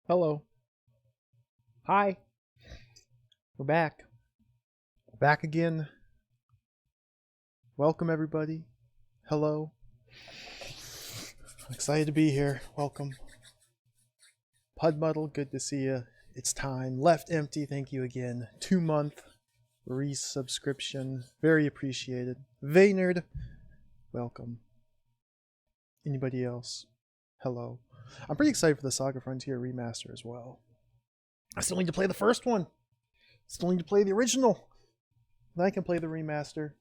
Hello. Hi. We're back. Back again. Welcome, everybody. Hello. I'm excited to be here. Welcome. Pudmuddle, good to see you. It's time. Left Empty, thank you again. 2-month resubscription. Very appreciated. Vaynard, welcome. Anybody else? Hello. I'm pretty excited for the Saga Frontier remaster as well. I still need to play the first one. Still need to play the original. Then I can play the remaster.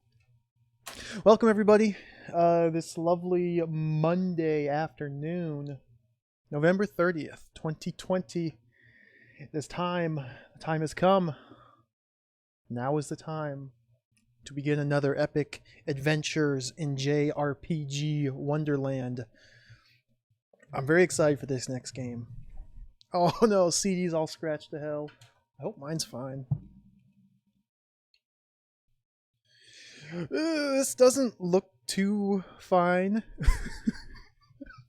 Welcome, everybody. This lovely Monday afternoon, November 30th, 2020. This time, the time has come. Now is the time to begin another epic adventures in JRPG Wonderland. I'm very excited for this next game. Oh no, CD's all scratched to hell. I hope mine's fine. This doesn't look too fine.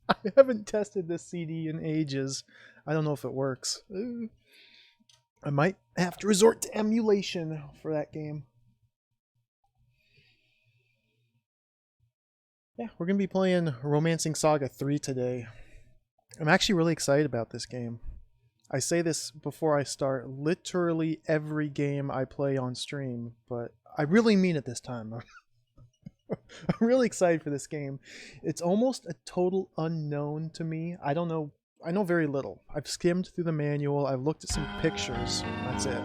I haven't tested this CD in ages. I don't know if it works. I might have to resort to emulation for that game. Yeah, we're going to be playing Romancing Saga 3 today. I'm actually really excited about this game. I say this before I start literally every game I play on stream, but I really mean it this time. I'm really excited for this game. It's almost a total unknown to me. I don't know. I know very little. I've skimmed through the manual. I've looked at some pictures. That's it.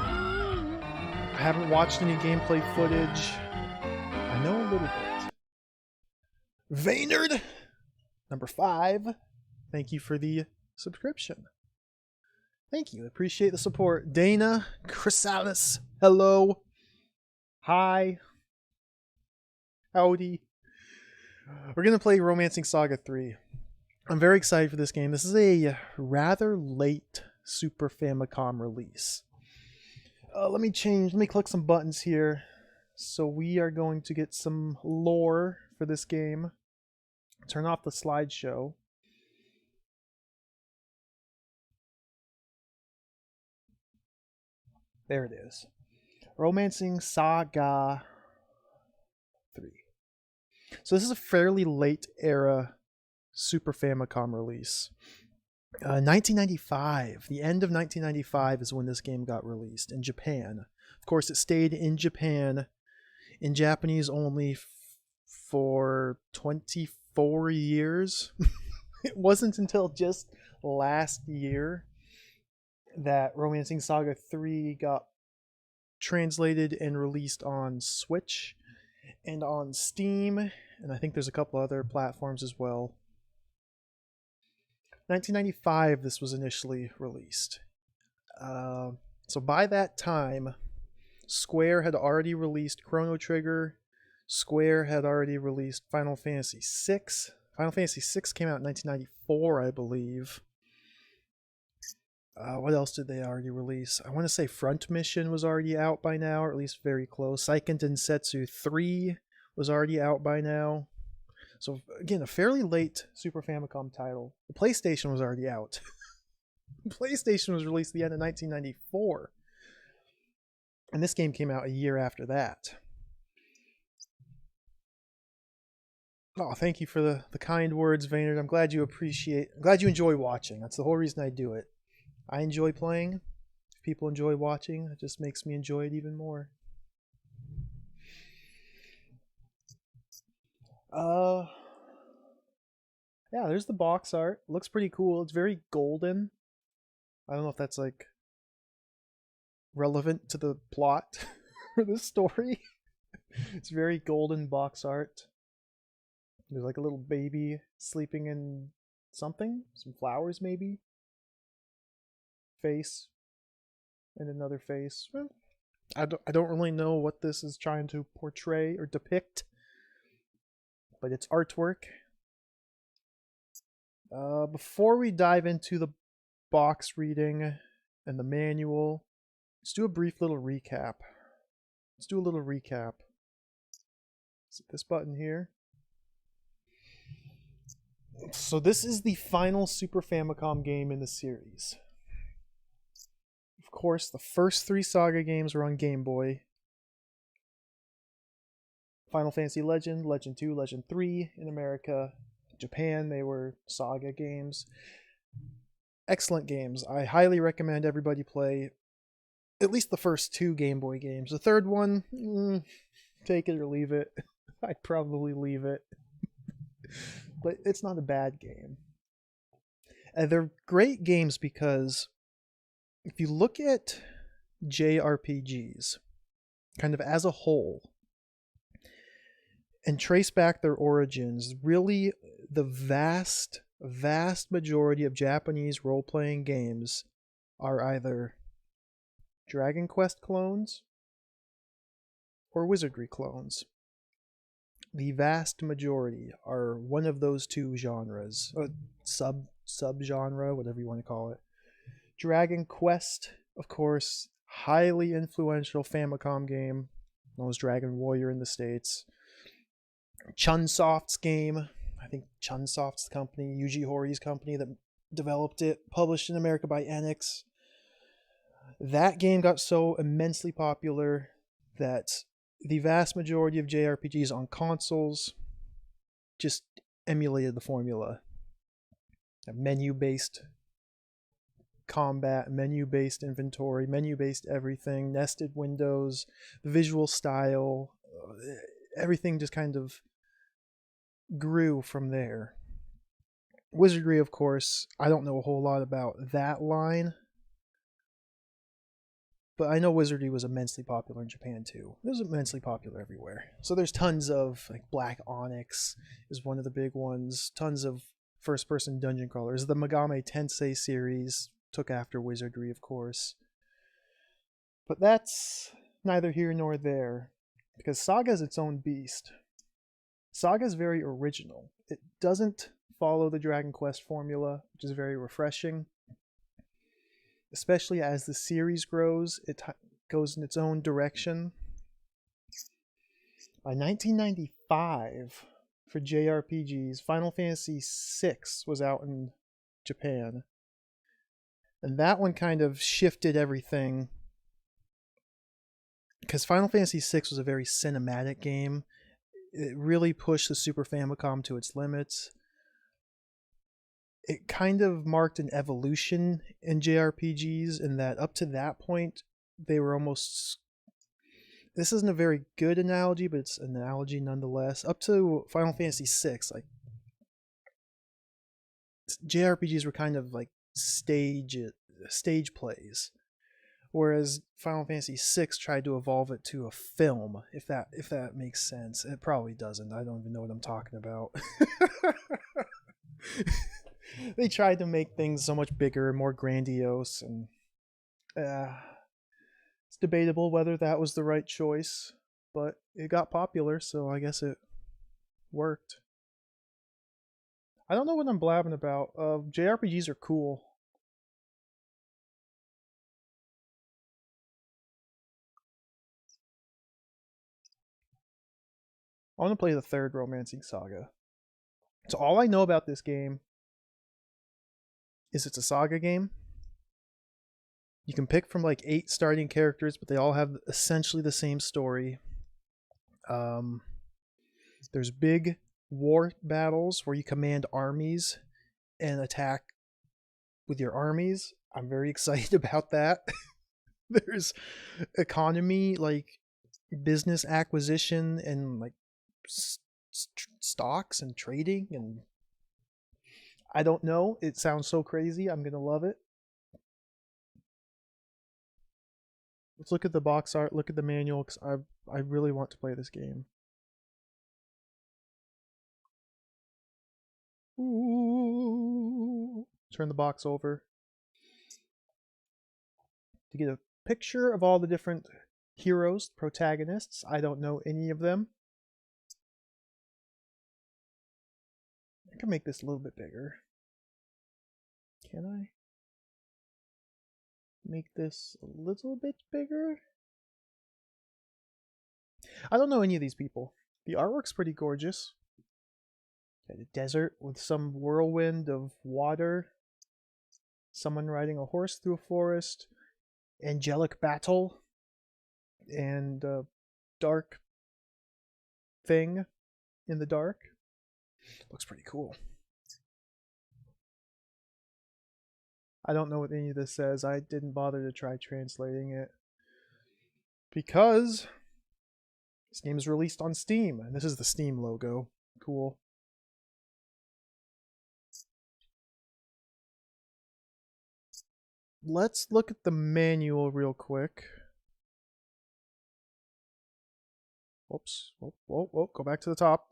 I haven't watched any gameplay footage. I know a little bit. Vaynard, number 5. Thank you for the subscription. Thank you. Appreciate the support. Dana Chrysalis. Hello. Hi. Howdy. We're going to play Romancing Saga 3. I'm very excited for this game. This is a rather late Super Famicom release. Let me click some buttons here. So we are going to get some lore for this game. Turn off the slideshow. There it is. Romancing Saga 3. So this is a fairly late era Super Famicom release. 1995. The end of 1995 is when this game got released in Japan. Of course, it stayed in Japan, in Japanese only, for 24 years. It wasn't until just last year that Romancing Saga 3 got translated and released on Switch and on Steam, and I think there's a couple other platforms as well. 1995 this was initially released. So by that time, Square had already released Chrono Trigger. Square had already released Final Fantasy VI. Final Fantasy VI came out in 1994, I believe. What else did they already release? I want to say Front Mission was already out by now, or at least very close. Seiken Densetsu 3 was already out by now. So again, a fairly late Super Famicom title. The PlayStation was already out. The PlayStation was released at the end of 1994. And this game came out a year after that. Oh, thank you for the kind words, Vaynard. I'm glad you enjoy watching. That's the whole reason I do it. I enjoy playing. If people enjoy watching, it just makes me enjoy it even more. Yeah, there's the box art. It looks pretty cool. It's very golden. I don't know if that's like relevant to the plot or the story. It's very golden box art. There's like a little baby sleeping in something, some flowers maybe. Face and another face. Well, I don't really know what this is trying to portray or depict, but it's artwork. Before we dive into the box reading and the manual, let's do a brief little recap. Let's hit this button here. So this is the final Super Famicom game in the series. Of course, the first 3 SaGa games were on Game Boy. Final Fantasy Legend, Legend 2, Legend 3 in America. Japan, they were SaGa games. Excellent games. I highly recommend everybody play at least the first 2 Game Boy games. The third one, take it or leave it. I'd probably leave it. But it's not a bad game. And they're great games because if you look at JRPGs kind of as a whole and trace back their origins, really the vast majority of Japanese role-playing games are either Dragon Quest clones or Wizardry clones. The vast majority are one of those 2 genres, sub-genre, whatever you want to call it. Dragon Quest, of course, highly influential Famicom game, known as Dragon Warrior in the States. Chunsoft's game, I think Chunsoft's company, Yuji Horí's company that developed it, published in America by Enix. That game got so immensely popular that the vast majority of JRPGs on consoles just emulated the formula. Menu-based combat, menu-based inventory, menu-based everything, nested windows, the visual style, everything just kind of grew from there. Wizardry, of course, I don't know a whole lot about that line, but I know Wizardry was immensely popular in Japan too. It was immensely popular everywhere. So there's tons of, like, Black Onyx is one of the big ones, tons of first-person dungeon crawlers. The Megami Tensei series took after Wizardry, of course. But that's neither here nor there, because SaGa is its own beast. SaGa is very original. It doesn't follow the Dragon Quest formula, which is very refreshing. Especially as the series grows, it goes in its own direction. By 1995, for JRPGs, Final Fantasy VI was out in Japan. And that one kind of shifted everything, because Final Fantasy VI was a very cinematic game. It really pushed the Super Famicom to its limits. It kind of marked an evolution in JRPGs in that up to that point, they were almost... This isn't a very good analogy, but it's an analogy nonetheless. Up to Final Fantasy VI, like, JRPGs were kind of like stage plays, whereas Final Fantasy VI tried to evolve it to a film. If that makes sense. It probably doesn't. I don't even know what I'm talking about. They tried to make things so much bigger and more grandiose, and it's debatable whether that was the right choice, but it got popular, so I guess it worked. I don't know what I'm blabbing about. JRPGs are cool. I want to play the 3rd Romancing Saga. So all I know about this game is it's a SaGa game. You can pick from like 8 starting characters, but they all have essentially the same story. There's big war battles where you command armies and attack with your armies. I'm very excited about that. There's economy, like business acquisition and like stocks and trading, and I don't know. It sounds so crazy. I'm gonna love it. Let's look at the box art, look at the manual, because I really want to play this game. Ooh. Turn the box over to get a picture of all the different heroes, protagonists. I don't know any of them. I can make this a little bit bigger. Can I make this a little bit bigger? I don't know any of these people. The artwork's pretty gorgeous. A desert with some whirlwind of water. Someone riding a horse through a forest. Angelic battle. And a dark thing in the dark. Looks pretty cool. I don't know what any of this says. I didn't bother to try translating it. Because this game is released on Steam. And this is the Steam logo. Cool. Let's look at the manual real quick. Oops. Whoa. Go back to the top.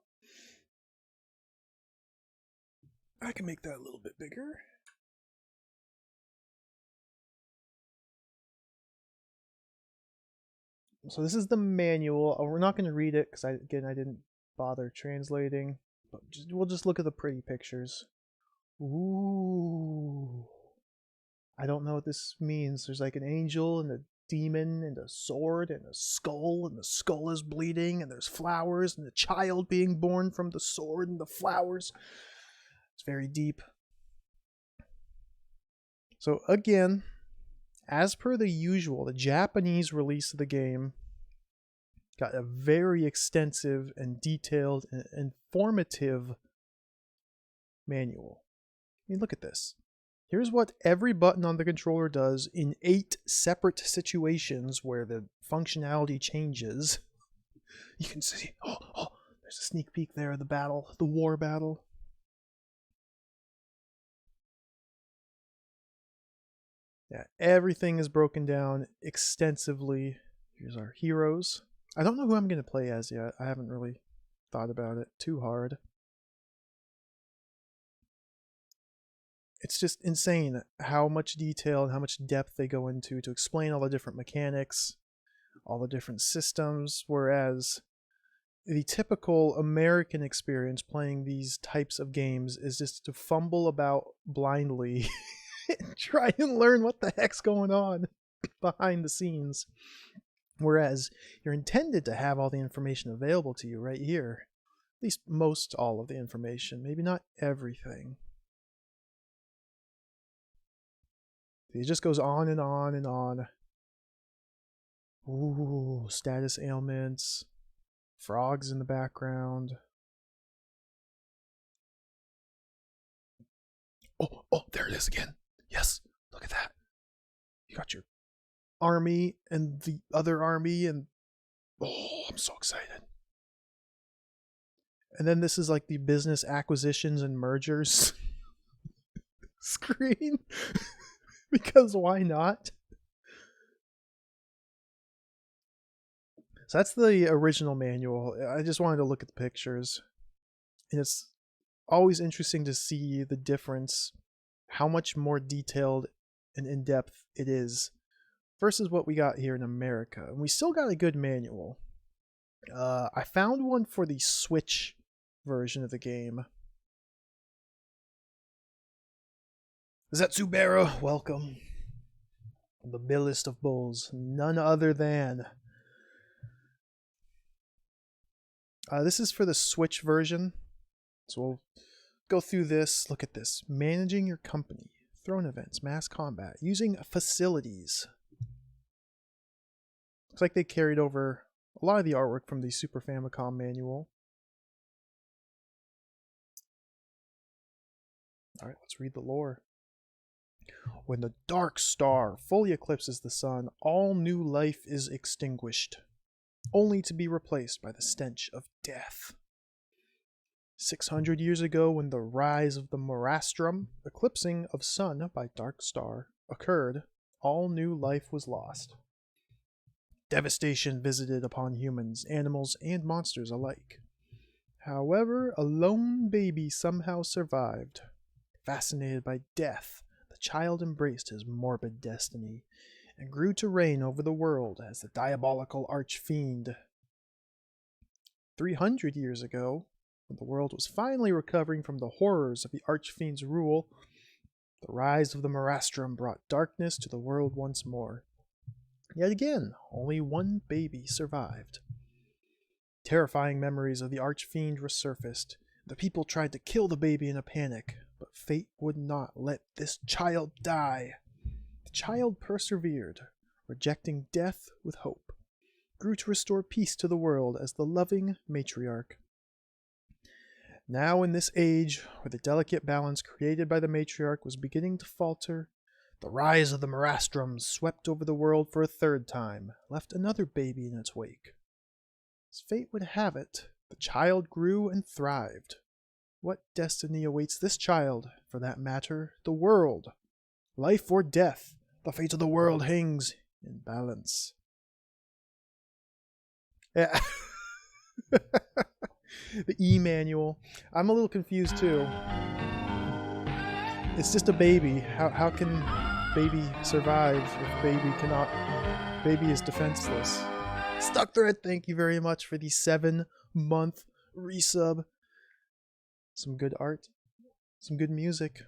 I can make that a little bit bigger. So this is the manual. We're not going to read it because I didn't bother translating. But we'll just look at the pretty pictures. Ooh. I don't know what this means. There's like an angel and a demon and a sword and a the skull is bleeding, and there's flowers and a child being born from the sword and the flowers. It's very deep. So again, as per the usual, the Japanese release of the game got a very extensive and detailed and informative manual. I mean, look at this. Here's what every button on the controller does in 8 separate situations where the functionality changes. You can see, oh, there's a sneak peek there of the battle, the war battle. Yeah, everything is broken down extensively. Here's our heroes. I don't know who I'm going to play as yet. I haven't really thought about it too hard. It's just insane how much detail and how much depth they go into to explain all the different mechanics, all the different systems, whereas the typical American experience playing these types of games is just to fumble about blindly and try and learn what the heck's going on behind the scenes. Whereas you're intended to have all the information available to you right here. At least most all of the information, maybe not everything. It just goes on and on and on. Ooh, status ailments. Frogs in the background. Oh, there it is again. Yes, look at that. You got your army and the other army, and oh, I'm so excited. And then this is like the business acquisitions and mergers screen. Because why not? So that's the original manual. I just wanted to look at the pictures. And it's always interesting to see the difference, how much more detailed and in-depth it is versus what we got here in America. And we still got a good manual. I found one for the Switch version of the game. Zetsubera, welcome. The billest of bulls, none other than. This is for the Switch version. So we'll go through this. Look at this. Managing your company. Throne events. Mass combat. Using facilities. Looks like they carried over a lot of the artwork from the Super Famicom manual. Alright, let's read the lore. When the dark star fully eclipses the sun, all new life is extinguished, only to be replaced by the stench of death. 600 years ago, when the rise of the Marastrum, eclipsing of sun by dark star, occurred, all new life was lost. Devastation visited upon humans, animals, and monsters alike. However, a lone baby somehow survived. Fascinated by death, the child embraced his morbid destiny and grew to reign over the world as the diabolical archfiend. 300 years ago, when the world was finally recovering from the horrors of the archfiend's rule, the rise of the Marastrum brought darkness to the world once more. Yet again, only one baby survived. Terrifying memories of the archfiend resurfaced, The people tried to kill the baby in a panic, but fate would not let this child die. The child persevered, rejecting death with hope, grew to restore peace to the world as the loving matriarch. Now in this age, where the delicate balance created by the matriarch was beginning to falter, the rise of the Marastrums swept over the world for a third time, left another baby in its wake. As fate would have it, the child grew and thrived. What destiny awaits this child, for that matter, the world? Life or death, the fate of the world hangs in balance. Yeah. The e-manual. I'm a little confused too. It's just a baby. How can baby survive if baby cannot? Baby is defenseless. Stuck Thread, thank you very much for the 7-month resub. Some good art. Some good music.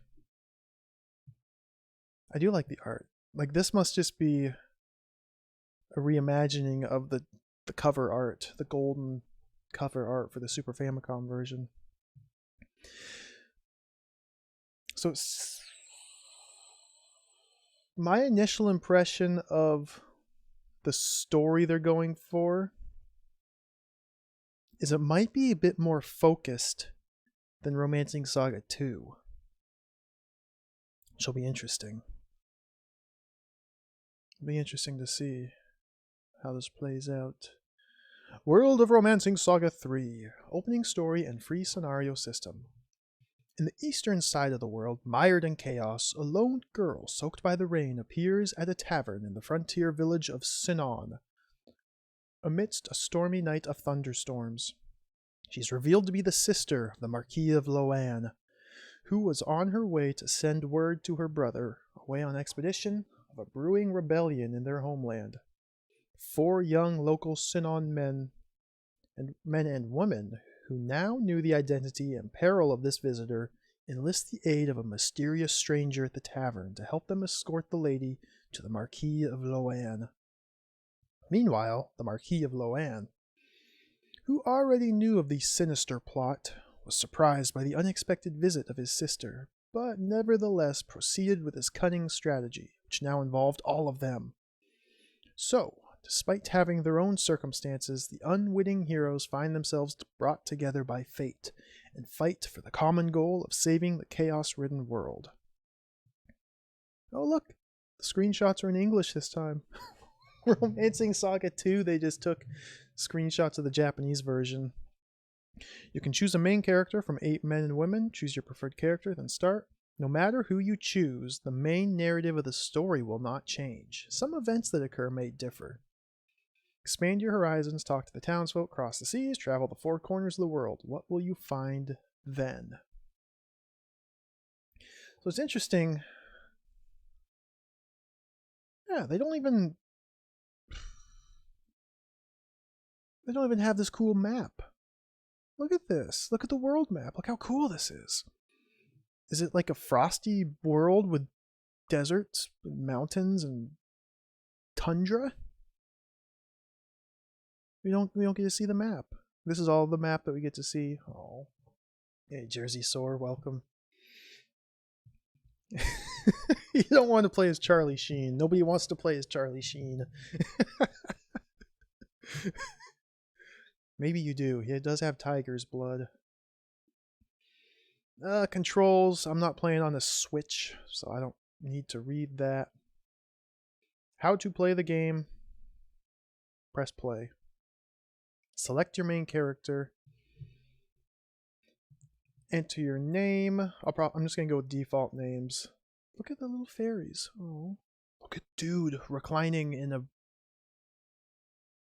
I do like the art. Like, this must just be a reimagining of the cover art. The golden cover art for the Super Famicom version. So my initial impression of the story they're going for is it might be a bit more focused than Romancing Saga 2. Which will be interesting. It'll be interesting to see how this plays out. World of Romancing Saga 3. Opening story and free scenario system. In the eastern side of the world, mired in chaos, a lone girl soaked by the rain appears at a tavern in the frontier village of Sinon, amidst a stormy night of thunderstorms. She's revealed to be the sister of the Marquis of Loan, who was on her way to send word to her brother, away on expedition, of a brewing rebellion in their homeland. 4 young local Sinon men and women who now knew the identity and peril of this visitor enlist the aid of a mysterious stranger at the tavern to help them escort the lady to the Marquis of Loan. Meanwhile, the Marquis of Loan, who already knew of the sinister plot, was surprised by the unexpected visit of his sister, but nevertheless proceeded with his cunning strategy, which now involved all of them. So, despite having their own circumstances, the unwitting heroes find themselves brought together by fate and fight for the common goal of saving the chaos-ridden world. Oh look, the screenshots are in English this time. Romancing Saga 2, they just took screenshots of the Japanese version. You can choose a main character from 8 men and women. Choose your preferred character, then start. No matter who you choose, the main narrative of the story will not change. Some events that occur may differ. Expand your horizons, talk to the townsfolk, cross the seas, travel the 4 corners of the world. What will you find then? So it's interesting. Yeah, they don't even have this cool map. Look at this. Look at the world map. Look how cool this is. Is it like a frosty world with deserts, and mountains, and tundra? We don't get to see the map. This is all the map that we get to see. Oh, hey, Jersey Sore, welcome. You don't want to play as Charlie Sheen. Nobody wants to play as Charlie Sheen. Maybe you do. He does have tiger's blood. Controls. I'm not playing on the Switch, so I don't need to read that. How to play the game. Press play. Select your main character. Enter your name. I'm just going to go with default names. Look at the little fairies. Oh, look at dude reclining in a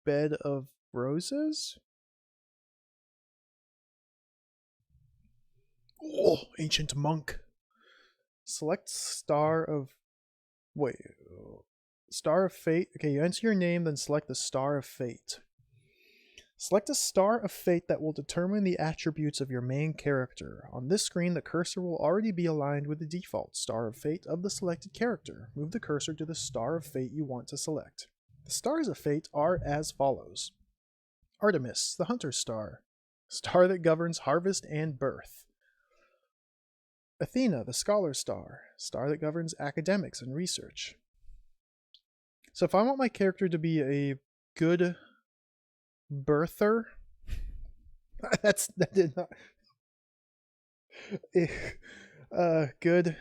bed of roses. Oh, ancient monk. Select Star of... Wait. Star of Fate. Okay, you enter your name, then select the Star of Fate. Select a Star of Fate that will determine the attributes of your main character. On this screen, the cursor will already be aligned with the default Star of Fate of the selected character. Move the cursor to the Star of Fate you want to select. The Stars of Fate are as follows. Artemis, the Hunter's Star. star that governs harvest and birth. Athena, the scholar star that governs academics and research. So if I want my character to be a good birther, that did not. Good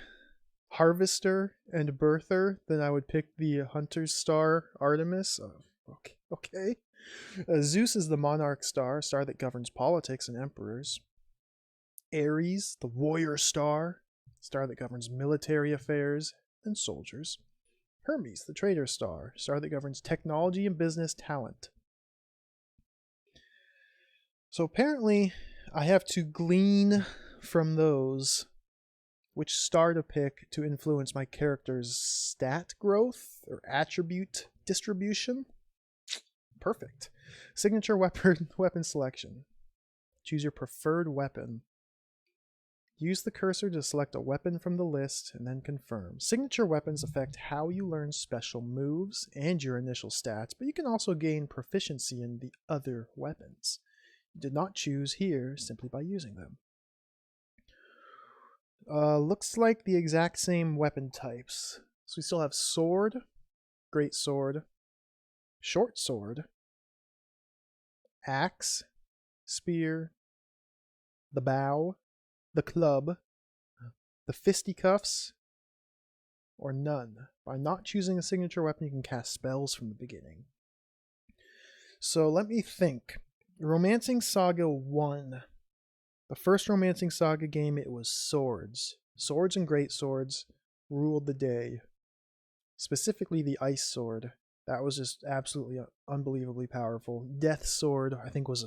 harvester and birther, then I would pick the hunter's star Artemis. Okay. Zeus is the monarch star that governs politics and emperors. Ares, the warrior star that governs military affairs and soldiers. Hermes, the trader star that governs technology and business talent. So apparently, I have to glean from those which star to pick to influence my character's stat growth or attribute distribution. Perfect. Signature weapon selection. Choose your preferred weapon. Use the cursor to select a weapon from the list and then confirm. Signature weapons affect how you learn special moves and your initial stats, but you can also gain proficiency in the other weapons. You did not choose here simply by using them. Looks like the exact same weapon types. So we still have sword, great sword, short sword, axe, spear, the bow, the club, the fisticuffs, or none. By not choosing a signature weapon, you can cast spells from the beginning. So let me think. Romancing Saga 1. The first Romancing Saga game, it was swords. Swords and great swords ruled the day. Specifically the ice sword. That was just absolutely unbelievably powerful. Death sword, I think it was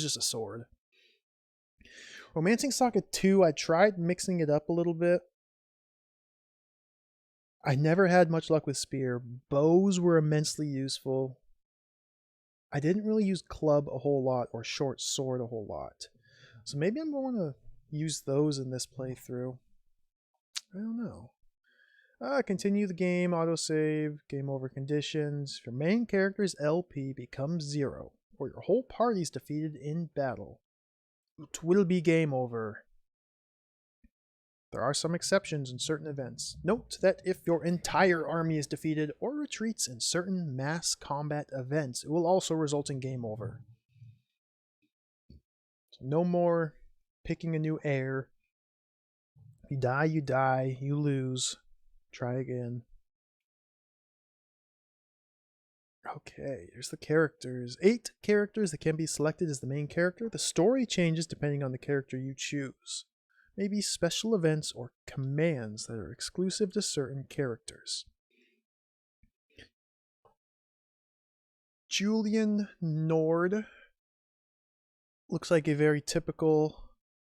just a sword. Romancing Saga 2, I tried mixing it up a little bit. I never had much luck with spear. Bows were immensely useful. I didn't really use club a whole lot or short sword a whole lot. So maybe I'm going to use those in this playthrough. I don't know. Continue the game, autosave, game over conditions. If your main character's LP becomes 0, or your whole party's defeated in battle, it will be game over. There are some exceptions in certain events. Note that if your entire army is defeated or retreats in certain mass combat events, it will also result in game over. So no more picking a new heir. If you die, you lose. Try again. Okay, here's the characters. 8 characters that can be selected as the main character. The story changes depending on the character you choose. Maybe special events or commands that are exclusive to certain characters. Julian Nord looks like a very typical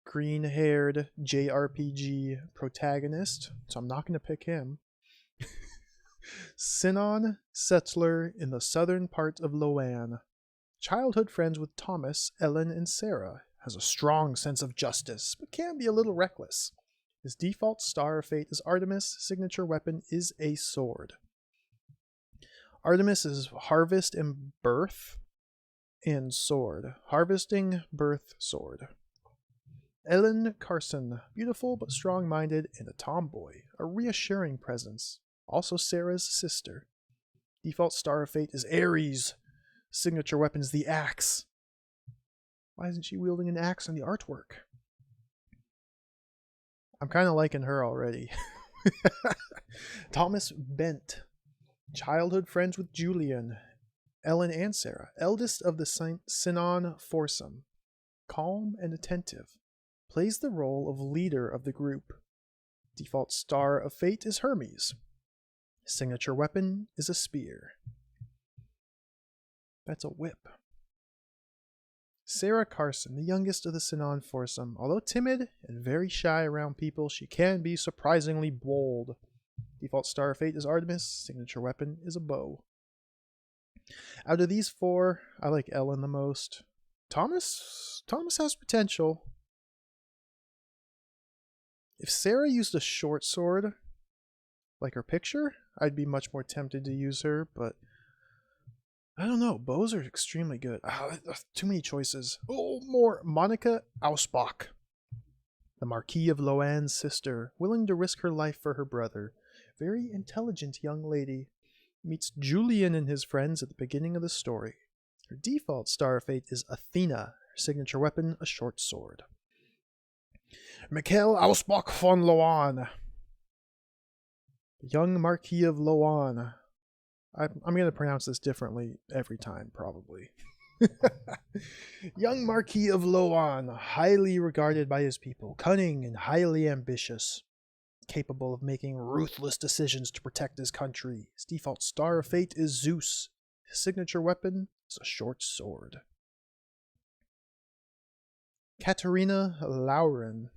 green-haired JRPG protagonist, so I'm not going to pick him. Sinon, settler in the southern part of Loan. Childhood friends with Thomas, Ellen, and Sarah. Has a strong sense of justice, but can be a little reckless. His default star of fate is Artemis. Signature weapon is a sword. Artemis is harvest and birth and sword. Harvesting, birth, sword. Ellen Carson, beautiful but strong-minded and a tomboy. A reassuring presence. Also Sarah's sister. Default star of fate is Ares. Signature weapon is the axe. Why isn't she wielding an axe on the artwork? I'm kind of liking her already. Thomas Bent. Childhood friends with Julian, Ellen, and Sarah. Eldest of the Sinon foursome. Calm and attentive. Plays the role of leader of the group. Default star of fate is Hermes. Signature weapon is a spear. That's a whip. Sarah Carson, the youngest of the Sinon foursome. Although timid and very shy around people, she can be surprisingly bold. Default star of fate is Artemis. Signature weapon is a bow. Out of these 4, I like Ellen the most. Thomas has potential. If Sarah used a short sword, like her picture, I'd be much more tempted to use her, but I don't know. Bows are extremely good. Too many choices. Oh, more. Monica Ausbach, the Marquis of Loan's sister, willing to risk her life for her brother. Very intelligent young lady. Meets Julian and his friends at the beginning of the story. Her default star of fate is Athena. Her signature weapon, a short sword. Mikhail Ausbach von Loan, the young Marquis of Loan. I'm going to pronounce this differently every time, probably. Young Marquis of Loan, highly regarded by his people, cunning and highly ambitious, capable of making ruthless decisions to protect his country. His default star of fate is Zeus. His signature weapon is a short sword. Katerina Lauren,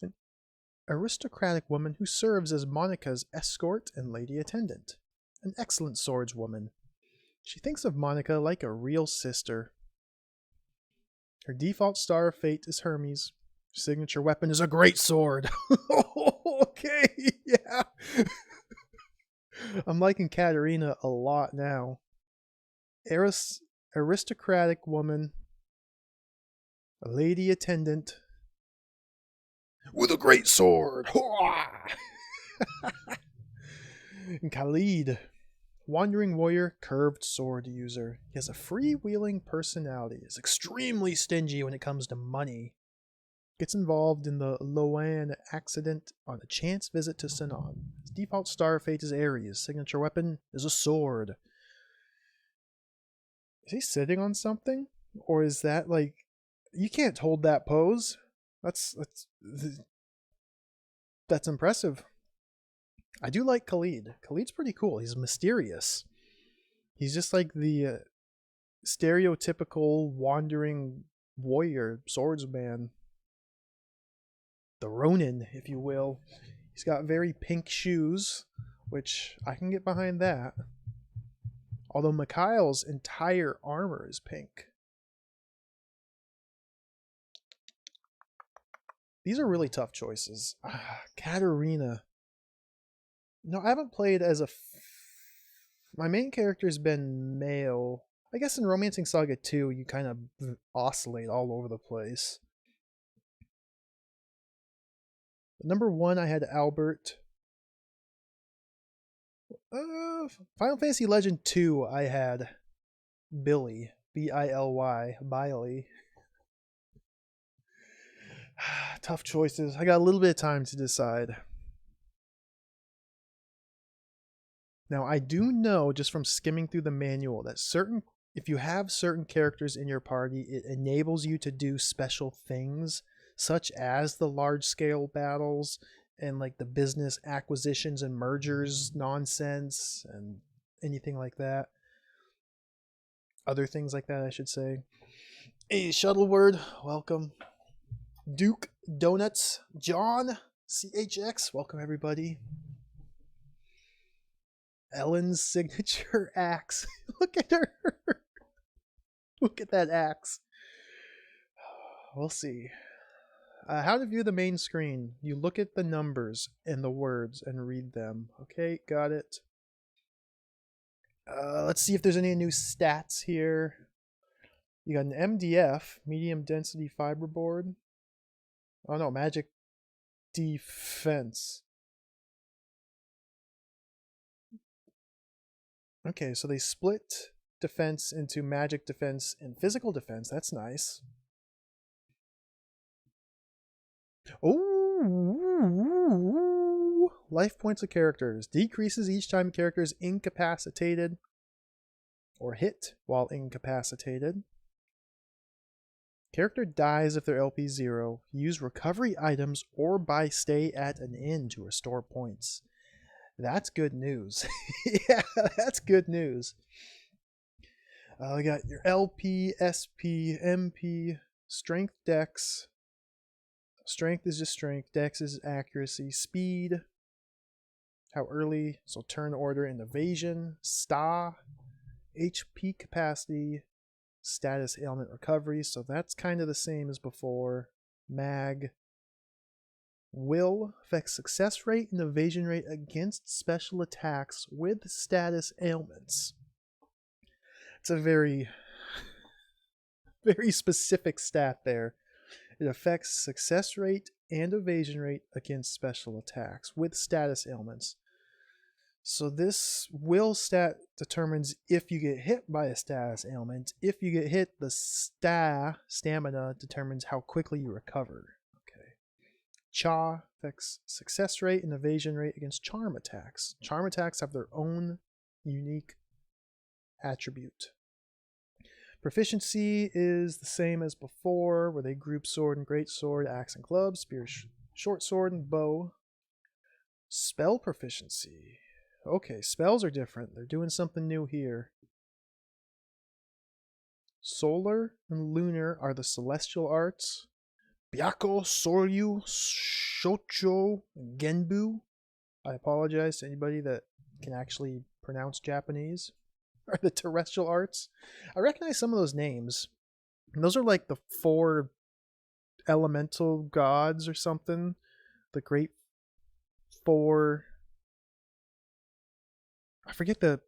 an aristocratic woman who serves as Monica's escort and lady attendant. An excellent swordswoman. She thinks of Monica like a real sister. Her default star of fate is Hermes. Her signature weapon is a great sword. Okay, yeah. I'm liking Katerina a lot now. Aristocratic woman. A lady attendant. With a great sword. And Khalid. Wandering warrior, curved sword user. He has a freewheeling personality. Is extremely stingy when it comes to money. Gets involved in the Loan accident on a chance visit to Sinon. His default star of fate is Aries. Signature weapon is a sword. Is he sitting on something? Or is that like... You can't hold that pose. That's impressive. I do like Khalid. Khalid's pretty cool. He's mysterious. He's just like the stereotypical wandering warrior, swordsman. The Ronin, if you will. He's got very pink shoes, which I can get behind that. Although Mikhail's entire armor is pink. These are really tough choices. Katerina. No, I haven't played as a... My main character's been male. I guess in Romancing Saga 2, you kind of oscillate all over the place. Number 1, I had Albert. Final Fantasy Legend 2, I had Billy. B-I-L-Y. Biley. Tough choices. I got a little bit of time to decide. Now, I do know, just from skimming through the manual, that if you have certain characters in your party, it enables you to do special things, such as the large-scale battles and like the business acquisitions and mergers nonsense and anything like that. Other things like that, I should say. Hey, Shuttleword, welcome. Duke Donuts, John, CHX, welcome everybody. Ellen's signature axe. Look at her. Look at that axe. We'll see. How to view the main screen. You look at the numbers and the words and read them. Okay, got it. Let's see if there's any new stats here. You got an MDF, medium density fiber board. Oh no, magic defense. Okay, so they split defense into magic defense and physical defense. That's nice. Oh, life points of characters. Decreases each time a character is incapacitated or hit while incapacitated. Character dies if their LP is 0. Use recovery items or buy stay at an inn to restore points. That's good news. Yeah, that's good news. We got your LP, SP, MP, strength, dex. Strength is just strength. Dex is accuracy. Speed. How early. So turn order and evasion. Sta. HP capacity. Status ailment recovery. So that's kind of the same as before. Mag. Will affects success rate and evasion rate against special attacks with status ailments. It's a very, very specific stat there. It affects success rate and evasion rate against special attacks with status ailments. So this will stat determines if you get hit by a status ailment. If you get hit, the stamina determines how quickly you recover. Okay. Cha affects success rate and evasion rate against charm attacks. Charm attacks have their own unique attribute. Proficiency is the same as before, where they group sword and greatsword, axe and club, spear, short sword, and bow. Spell proficiency. Okay, spells are different. They're doing something new here. Solar and lunar are the celestial arts. Byakko, Soryu, Shocho, Genbu. I apologize to anybody that can actually pronounce Japanese. Are the terrestrial arts. I recognize some of those names. And those are like the 4 elemental gods or something. The great 4. I forget the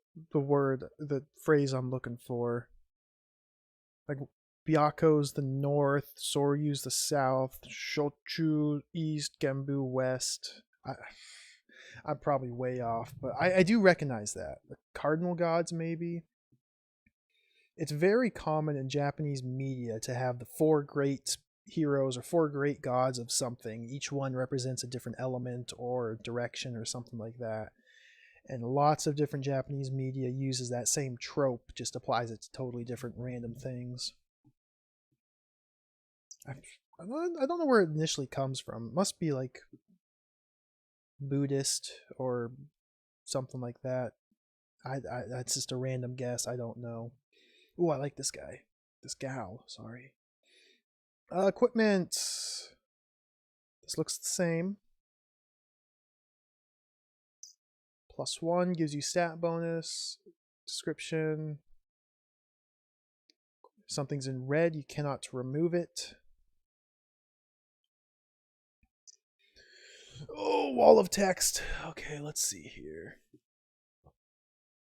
phrase I'm looking for. Like Byakko's the north, Soryu's the south, Shochu east, Genbu west. I'm probably way off, but I do recognize that. The cardinal gods, maybe. It's very common in Japanese media to have the 4 great heroes or 4 great gods of something. Each one represents a different element or direction or something like that. And lots of different Japanese media uses that same trope, just applies it to totally different random things. I don't know where it initially comes from. It must be like Buddhist or something like that. That's just a random guess. I don't know. Ooh, I like this guy. This gal, sorry. Equipment. This looks the same. +1 gives you stat bonus. Description. If something's in red, you cannot remove it. Oh, wall of text. Okay, let's see here.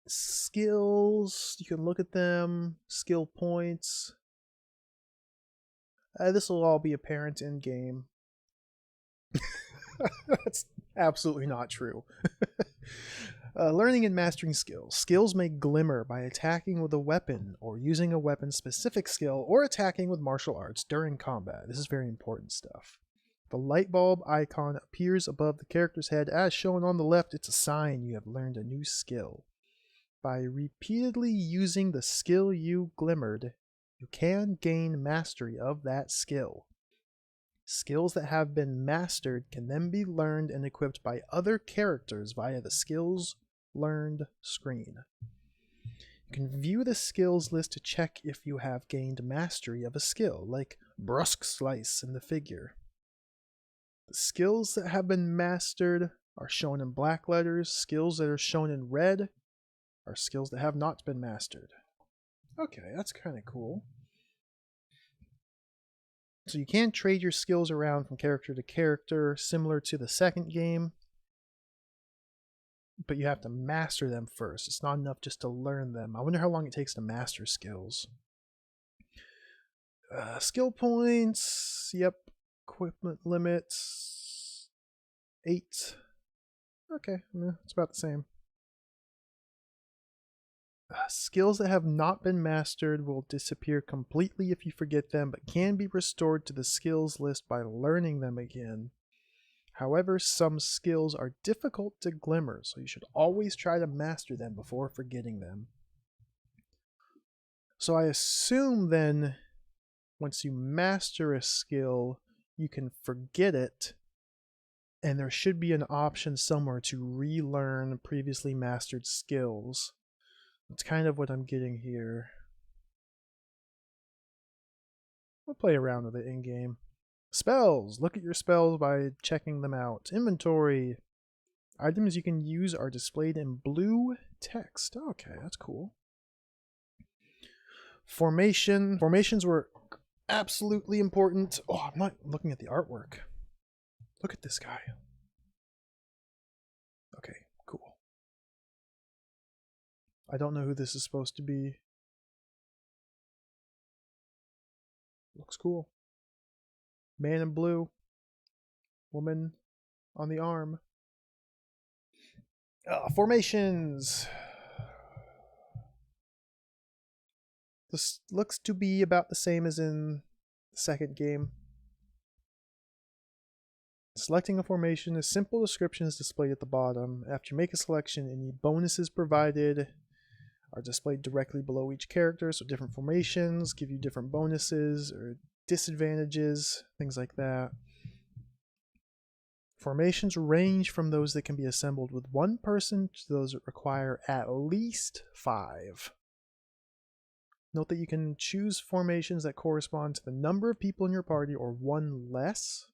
Skills. You can look at them. Skill points. This will all be apparent in game. That's absolutely not true. Learning and mastering skills. Skills may glimmer by attacking with a weapon or using a weapon-specific skill or attacking with martial arts during combat. This is very important stuff. The light bulb icon appears above the character's head. As shown on the left, it's a sign you have learned a new skill. By repeatedly using the skill you glimmered, you can gain mastery of that skill. Skills that have been mastered can then be learned and equipped by other characters via the Skills Learned screen. You can view the skills list to check if you have gained mastery of a skill, like Brusque Slice in the figure. The skills that have been mastered are shown in black letters. Skills that are shown in red are skills that have not been mastered. Okay, that's kind of cool. So you can trade your skills around from character to character, similar to the second game, but you have to master them first. It's not enough just to learn them. I wonder how long it takes to master skills. Skill points, yep. Equipment limits, 8. Okay, it's about the same. Skills that have not been mastered will disappear completely if you forget them, but can be restored to the skills list by learning them again. However, some skills are difficult to glimmer, so you should always try to master them before forgetting them. So I assume then, once you master a skill, you can forget it, and there should be an option somewhere to relearn previously mastered skills. That's kind of what I'm getting here. We'll play around with it in-game. Spells. Look at your spells by checking them out. Inventory. Items you can use are displayed in blue text. Okay, that's cool. Formation. Formations were absolutely important. Oh, I'm not looking at the artwork. Look at this guy. Okay, cool. I don't know who this is supposed to be. Looks cool. Man in blue. Woman on the arm. Formations. This looks to be about the same as in the second game. Selecting a formation, a simple description is displayed at the bottom. After you make a selection, any bonuses provided are displayed directly below each character, so different formations give you different bonuses or disadvantages, things like that. Formations range from those that can be assembled with one person to those that require at least 5. Note that you can choose formations that correspond to the number of people in your party or one less.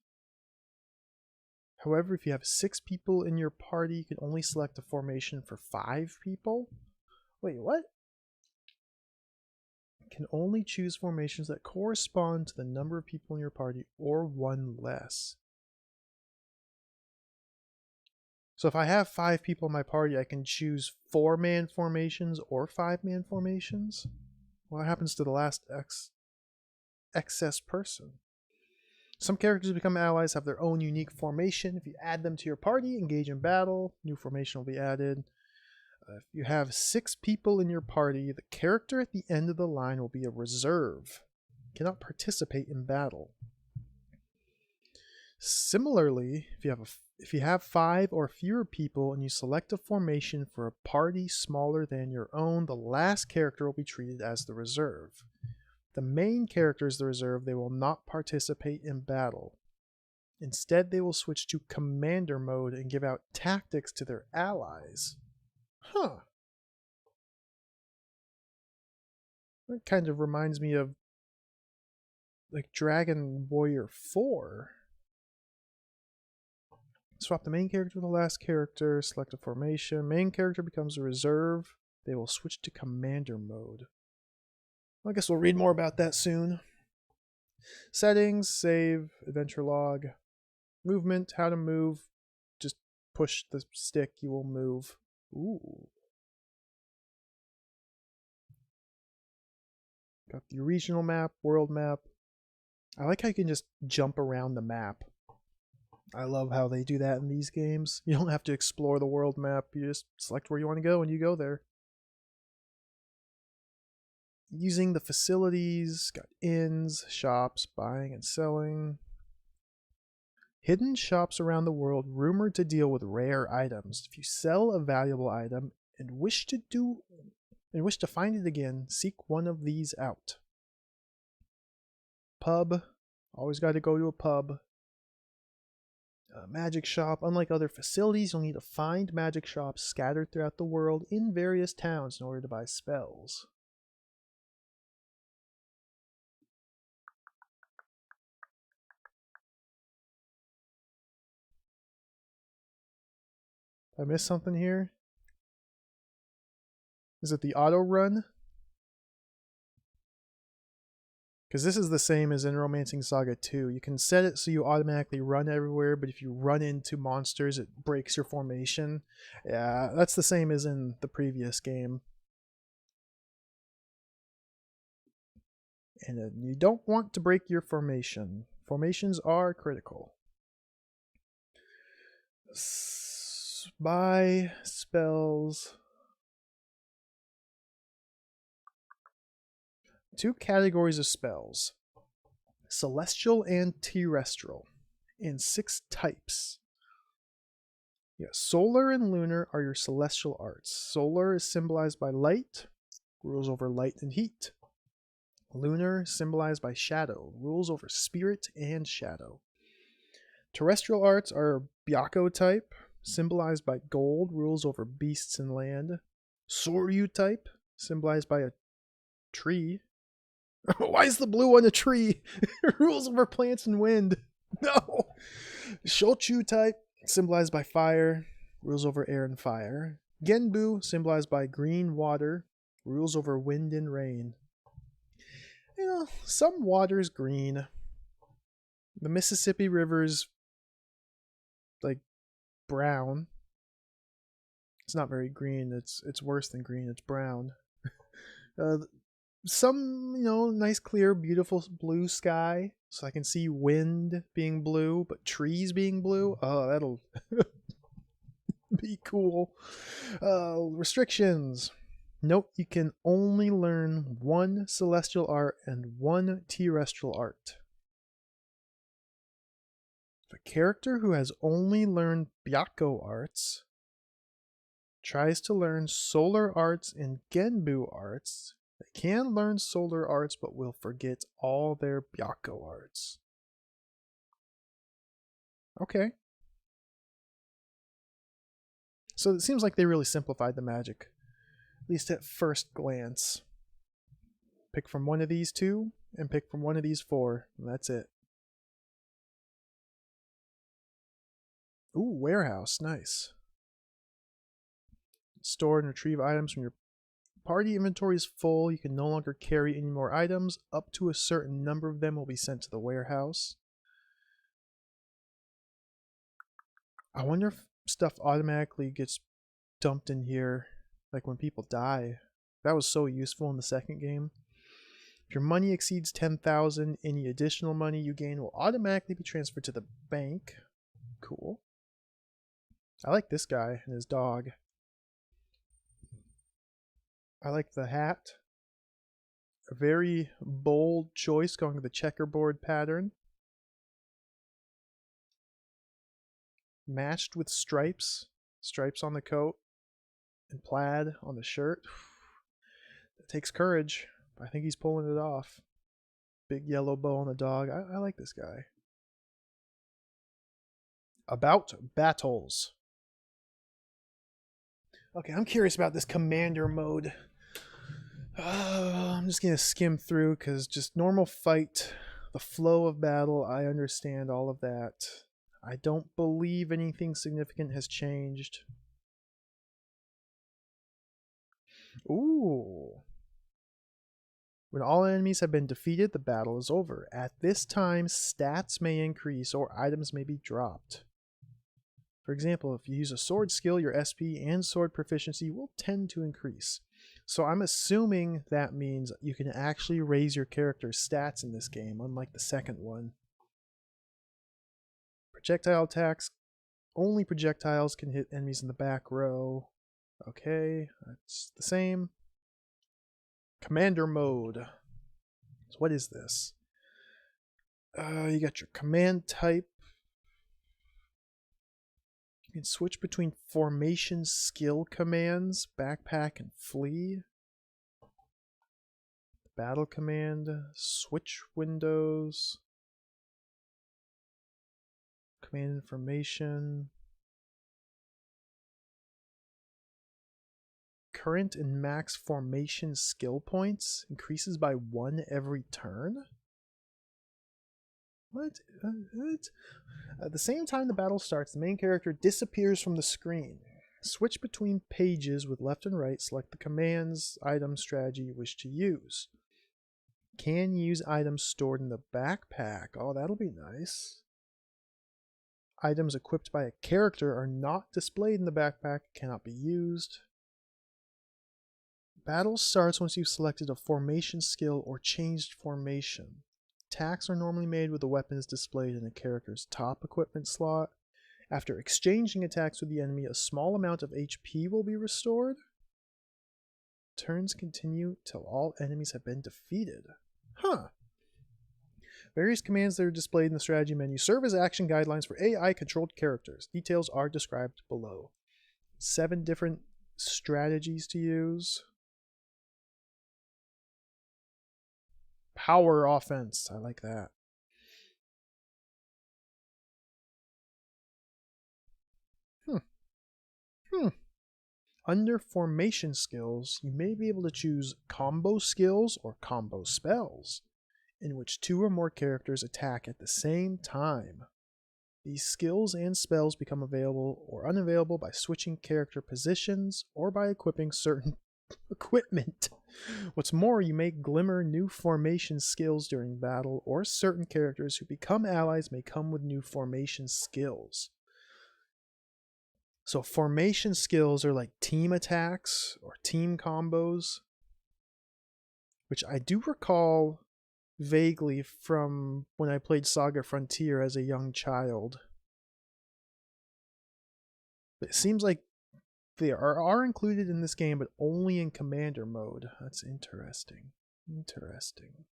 However, if you have 6 people in your party, you can only select a formation for 5 people. Wait, what? You can only choose formations that correspond to the number of people in your party or one less. So if I have 5 people in my party, I can choose 4-man formations or 5-man formations. What happens to the last excess person? Some characters who become allies have their own unique formation. If you add them to your party, engage in battle, new formation will be added. If you have 6 people in your party, the character at the end of the line will be a reserve. Cannot participate in battle. Similarly, if you have 5 or fewer people and you select a formation for a party smaller than your own, the last character will be treated as the reserve. The main character is the reserve. They will not participate in battle. Instead, they will switch to commander mode and give out tactics to their allies. Huh. That kind of reminds me of like Dragon Warrior 4. Swap the main character with the last character, select a formation. Main character becomes a reserve. They will switch to commander mode. I guess we'll read more about that soon. Settings, save, adventure log, movement, how to move. Just push the stick, you will move. Ooh. Got the regional map, world map. I like how you can just jump around the map. I love how they do that in these games. You don't have to explore the world map. You just select where you want to go and you go there. Using the facilities, got inns, shops, buying and selling. Hidden shops around the world rumored to deal with rare items. If you sell a valuable item and wish to find it again, seek one of these out. Pub, always got to go to a pub. Magic shop, unlike other facilities, you'll need to find magic shops scattered throughout the world in various towns in order to buy spells. Did I miss something here? Is it the auto run? Because this is the same as in Romancing Saga 2. You can set it so you automatically run everywhere, but if you run into monsters, it breaks your formation. Yeah, that's the same as in the previous game. And you don't want to break your formation. Formations are critical. Buy spells. 2 categories of spells. Celestial and terrestrial. And 6 types. Yeah, solar and lunar are your celestial arts. Solar is symbolized by light, rules over light and heat. Lunar, symbolized by shadow, rules over spirit and shadow. Terrestrial arts are Byakko type, symbolized by gold, rules over beasts and land. Soryu type, symbolized by a tree. Why is the blue one a tree? Rules over plants and wind. No. Shochu type, symbolized by fire, rules over air and fire. Genbu, symbolized by green water, rules over wind and rain. You know, some water's green. The Mississippi River's like brown. It's not very green. It's worse than green. It's brown. some, nice, clear, beautiful blue sky. So I can see wind being blue, but trees being blue. Oh, that'll be cool. Restrictions. Note you can only learn one celestial art and one terrestrial art. If a character who has only learned Byakko arts tries to learn solar arts and Genbu arts, they can learn solar arts but will forget all their Byakko arts. Okay. So it seems like they really simplified the magic, at least at first glance. Pick from one of these two and pick from one of these four, and that's it. Ooh, warehouse, nice. Store and retrieve items from your party inventory is full. You can no longer carry any more items. Up to a certain number of them will be sent to the warehouse. I wonder if stuff automatically gets dumped in here, like when people die. That was so useful in the second game. If your money exceeds 10,000, any additional money you gain will automatically be transferred to the bank. Cool. I like this guy and his dog. I like the hat. A very bold choice going with the checkerboard pattern. Matched with stripes. Stripes on the coat and plaid on the shirt. That takes courage, but I think he's pulling it off. Big yellow bow on the dog. I like this guy. About battles. Okay, I'm curious about this commander mode. I'm just going to skim through because just normal fight, the flow of battle, I understand all of that. I don't believe anything significant has changed. Ooh. When all enemies have been defeated, the battle is over. At this time, stats may increase or items may be dropped. For example, if you use a sword skill, your SP and sword proficiency will tend to increase. So I'm assuming that means you can actually raise your character's stats in this game, unlike the second one. Projectile attacks. Only projectiles can hit enemies in the back row. Okay, that's the same. Commander mode. So what is this? You got your command type. You can switch between formation skill commands, backpack and flee. Battle command, switch windows. Command information. Current and max formation skill points increases by 1 every turn? What? At the same time the battle starts, the main character disappears from the screen. Switch between pages with left and right. Select the commands, item, strategy you wish to use. Can use items stored in the backpack. Oh, that'll be nice. Items equipped by a character are not displayed in the backpack, cannot be used. Battle starts once you've selected a formation skill or changed formation. Attacks are normally made with the weapons displayed in a character's top equipment slot. After exchanging attacks with the enemy, a small amount of HP will be restored. Turns continue till all enemies have been defeated. Huh. Various commands that are displayed in the strategy menu serve as action guidelines for AI-controlled characters. Details are described below. 7 different strategies to use. Power offense. I like that. Under formation skills, you may be able to choose combo skills or combo spells, in which 2 or more characters attack at the same time. These skills and spells become available or unavailable by switching character positions or by equipping certain equipment. What's more, you may glimmer new formation skills during battle, or certain characters who become allies may come with new formation skills. So formation skills are like team attacks or team combos. which I do recall vaguely from when I played SaGa Frontier as a young child. But it seems like they are included in this game, but only in commander mode. That's interesting. Interesting.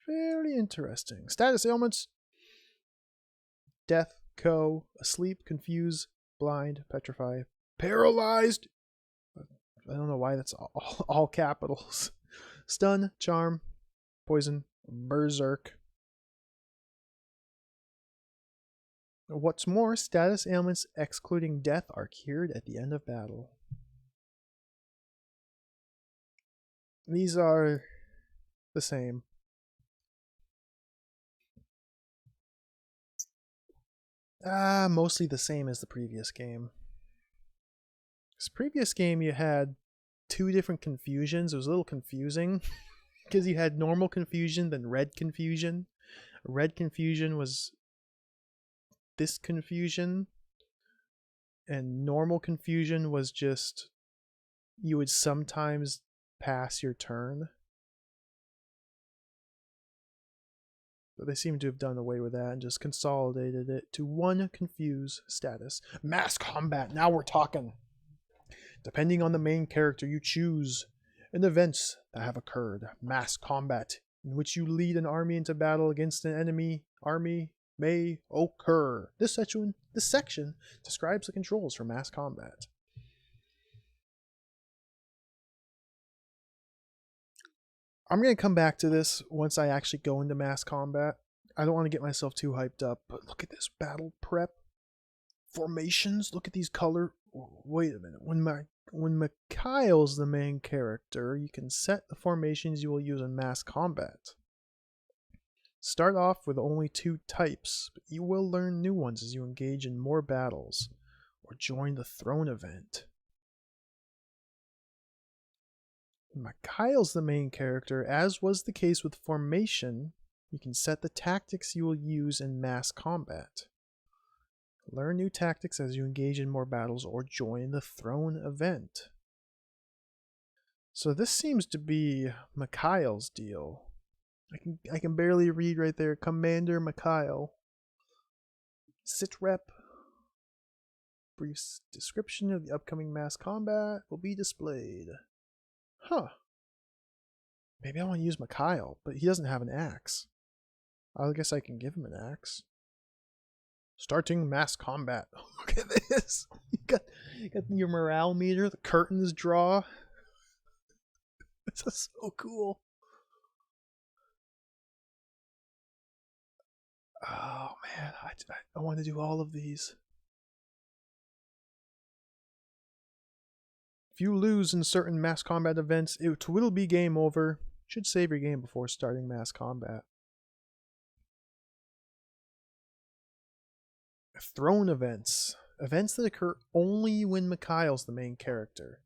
Very interesting. Status ailments: death, asleep, confuse, blind, petrify, paralyzed. I don't know why that's all capitals. Stun, charm, poison, berserk. What's more, status ailments excluding death are cured at the end of battle. These are the same. Mostly the same as the previous game. This previous game you had 2 different confusions. It was a little confusing because you had normal confusion, then red confusion. Red confusion was this confusion, and normal confusion was just you would sometimes pass your turn. But they seem to have done away with that and just consolidated it to one confuse status. Mass combat, now we're talking. Depending on the main character you choose, and events that have occurred. Mass combat, in which you lead an army into battle against an enemy army, may occur. This section describes the controls for mass combat. I'm going to come back to this once I actually go into mass combat. I don't want to get myself too hyped up, but look at this battle prep. Formations, look at these color. Wait a minute. When Mikhail's the main character, you can set the formations you will use in mass combat. Start off with only 2 types, but you will learn new ones as you engage in more battles or join the throne event. Mikhail's the main character, as was the case with formation. You can set the tactics you will use in mass combat. Learn new tactics as you engage in more battles or join the throne event. So this seems to be Mikhail's deal. I can barely read right there. Commander Mikhail. Sit rep. Brief description of the upcoming mass combat will be displayed. Huh. Maybe I want to use Mikhail, but he doesn't have an axe. I guess I can give him an axe. Starting mass combat. Look at this. You got your morale meter, the curtains draw. This is so cool. Oh man, I want to do all of these. If you lose in certain mass combat events, it will be game over. You should save your game before starting mass combat. Throne events. Events that occur only when Mikhail's the main character.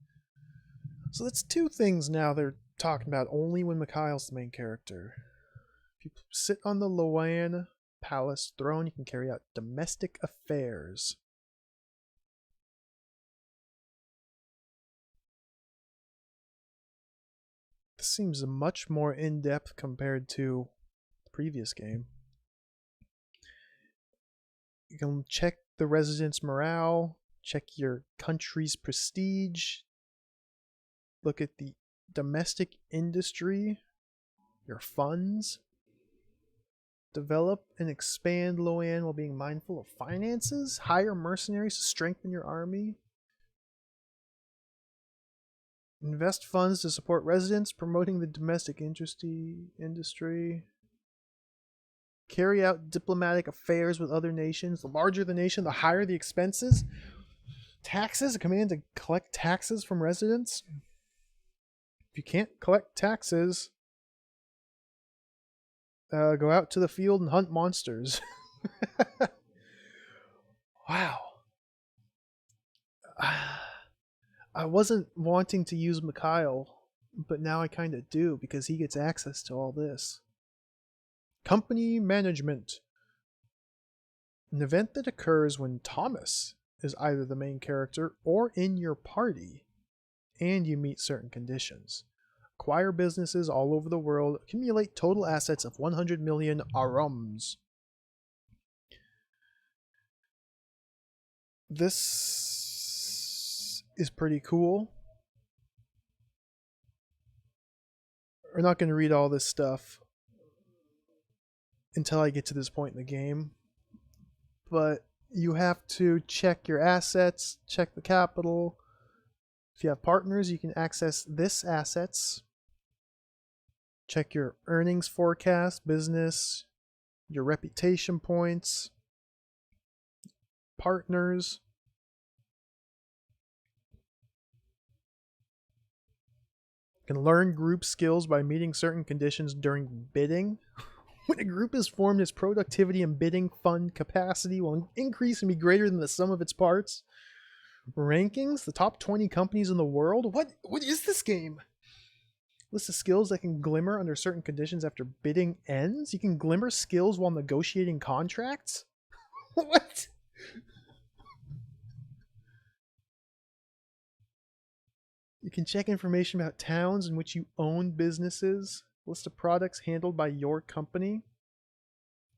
So that's 2 things now they're talking about, only when Mikhail's the main character. If you sit on the Loan Palace throne, you can carry out domestic affairs. This seems much more in-depth compared to the previous game. You can check the residents' morale, check your country's prestige, look at the domestic industry, your funds, develop and expand Loan while being mindful of finances, hire mercenaries to strengthen your army, invest funds to support residents, promoting the domestic industry. Carry out diplomatic affairs with other nations. The larger the nation, the higher the expenses. Taxes, a command to collect taxes from residents. If you can't collect taxes, go out to the field and hunt monsters. Wow. I wasn't wanting to use Mikhail, but now I kind of do because he gets access to all this. Company management. An event that occurs when Thomas is either the main character or in your party, and you meet certain conditions. acquire businesses all over the world, accumulate total assets of 100 million arums. This is pretty cool. We're not going to read all this stuff until I get to this point in the game, but you have to check your assets, check the capital. If you have partners, you can access this assets. Check your earnings forecast, business, your reputation points, partners. You can learn group skills by meeting certain conditions during bidding. When a group is formed, its productivity and bidding fund capacity will increase and be greater than the sum of its parts. Rankings, the top 20 companies in the world. What is this game? List of skills that can glimmer under certain conditions after bidding ends. You can glimmer skills while negotiating contracts? What? You can check information about towns in which you own businesses. List of products handled by your company.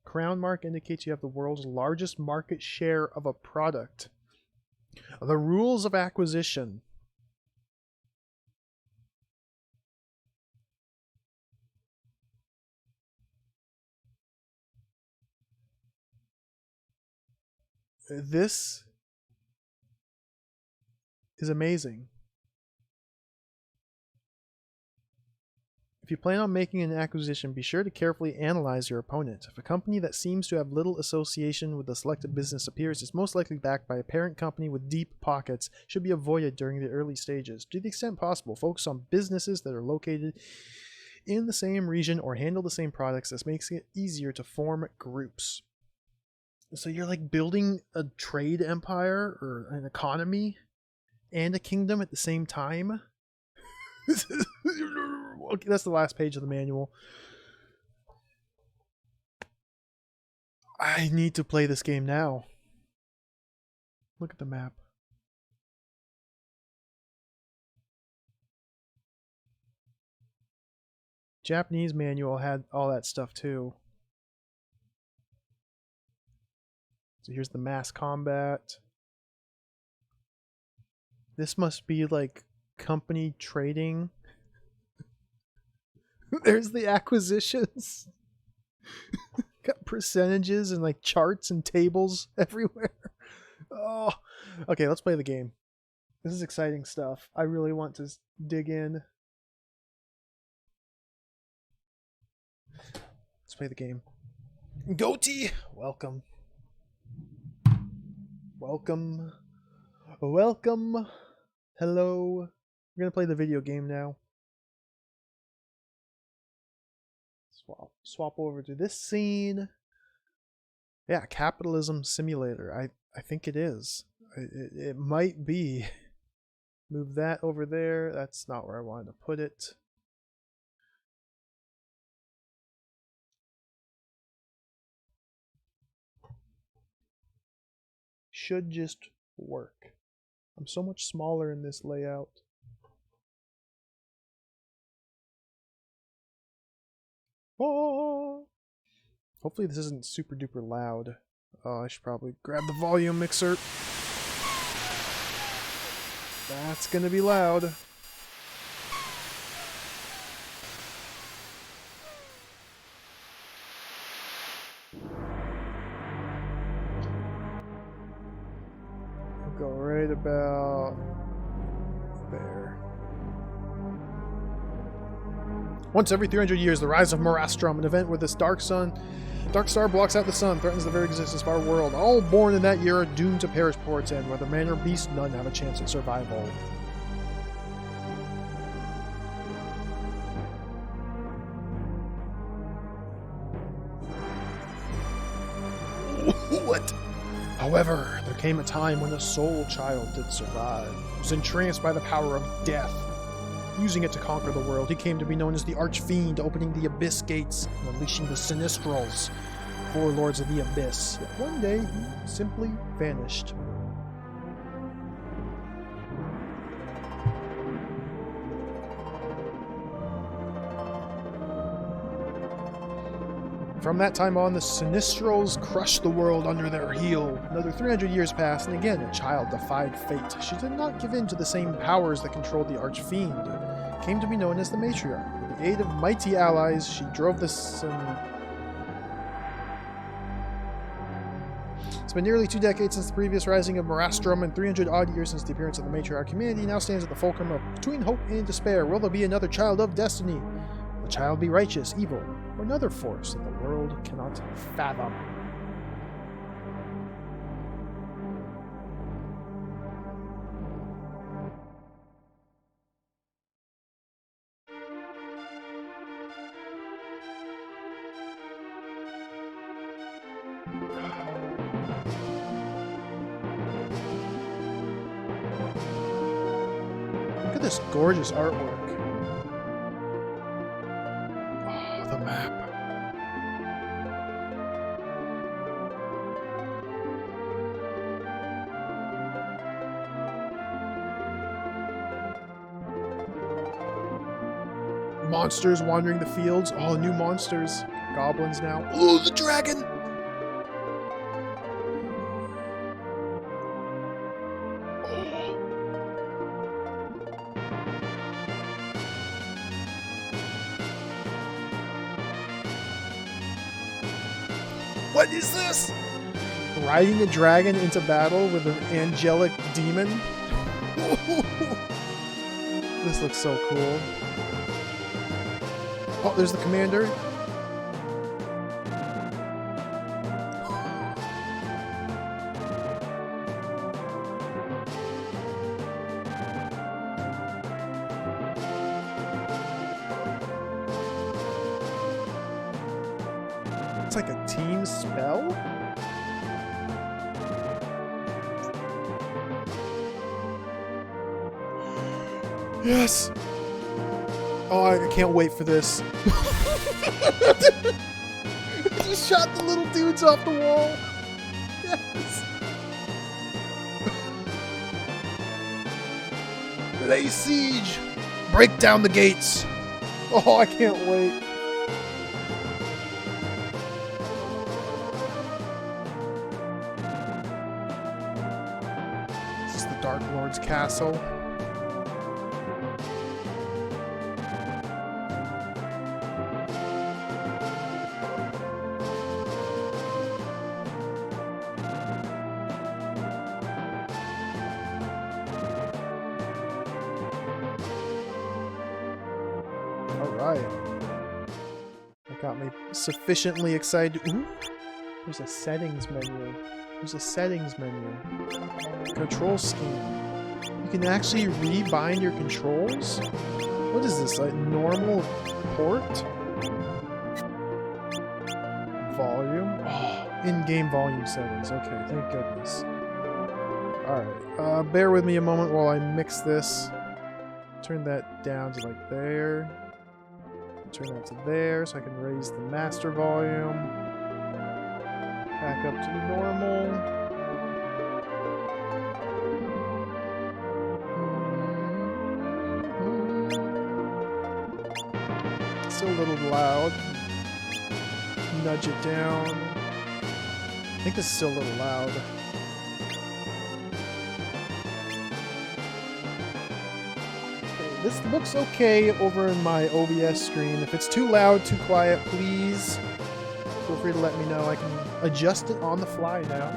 Crown mark indicates you have the world's largest market share of a product. The rules of acquisition. This is amazing. If you plan on making an acquisition, be sure to carefully analyze your opponent. If a company that seems to have little association with the selected business appears, it's most likely backed by a parent company with deep pockets, should be avoided during the early stages. To the extent possible, focus on businesses that are located in the same region or handle the same products. This makes it easier to form groups. So you're like building a trade empire or an economy and a kingdom at the same time? Okay, that's the last page of the manual. I need to play this game now. Look at the map. Japanese manual had all that stuff too. So here's the mass combat. This must be like company trading. There's the acquisitions. Got percentages and like charts and tables everywhere. Oh, okay, let's play the game. This is exciting stuff. I really want to dig in. Let's play the game. Goatee, welcome. Welcome. Welcome. Hello. We're gonna play the video game now. Swap over to this scene. Yeah, capitalism simulator. I think it is. It might be. Move that over there. That's not where I wanted to put it. Should just work. I'm so much smaller in this layout. Oh! Hopefully this isn't super duper loud. Oh, I should probably grab the volume mixer. That's gonna be loud. I'll go right about there. Once every 300 years, the rise of Morastrum, an event where this dark star blocks out the sun, threatens the very existence of our world. All born in that year are doomed to perish before its end. Whether man or beast, none have a chance at survival. What? However, there came a time when a soul child did survive. He was entranced by the power of death. Using it to conquer the world, he came to be known as the Archfiend, opening the Abyss Gates and unleashing the Sinistrals, four lords of the Abyss. Yet one day, he simply vanished. From that time on, the Sinistrals crushed the world under their heel. Another 300 years passed, and again, a child defied fate. She did not give in to the same powers that controlled the Archfiend. Came to be known as the Matriarch. With the aid of mighty allies, she drove the It's been nearly 2 decades since the previous rising of Marastrum and 300-odd years since the appearance of the Matriarch. Humanity now stands at the fulcrum of between hope and despair. Will there be another child of destiny? Will the child be righteous, evil, or another force that the world cannot fathom? Look at this gorgeous artwork. Oh, the map. Monsters wandering the fields. Oh, new monsters. Goblins now. Oh, the dragon! What is this? Riding a dragon into battle with an angelic demon? This looks so cool. Oh, there's the commander. It's like a team spell? Yes! Oh, I can't wait for this. I just shot the little dudes off the wall. Yes! Lay siege! Break down the gates! Oh, I can't wait. This is the Dark Lord's castle. Alright. That got me sufficiently excited. Ooh, there's a settings menu. There's a settings menu. Control scheme. You can actually rebind your controls? What is this, like normal port? Volume? Oh, in-game volume settings. Okay, thank goodness. Alright, bear with me a moment while I mix this. Turn that down to like there. Turn that to there so I can raise the master volume. Back up to normal. Still a little loud. Nudge it down. I think this is still a little loud. This looks okay over in my OBS screen. If it's too loud, too quiet, please feel free to let me know. I can adjust it on the fly now.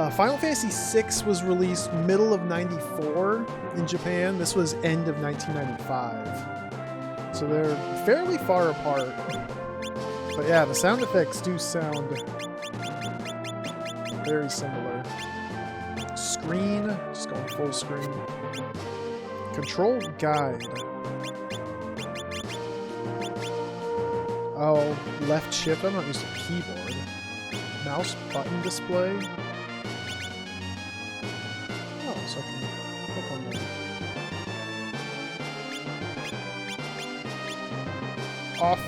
Final Fantasy VI was released middle of '94 in Japan. This was end of 1995. So they're fairly far apart. But yeah, the sound effects do sound very similar. Screen, just going full screen. Control guide. Oh, left shift. I'm not used to keyboard. Mouse button display. Oh, so I can click on that. Off.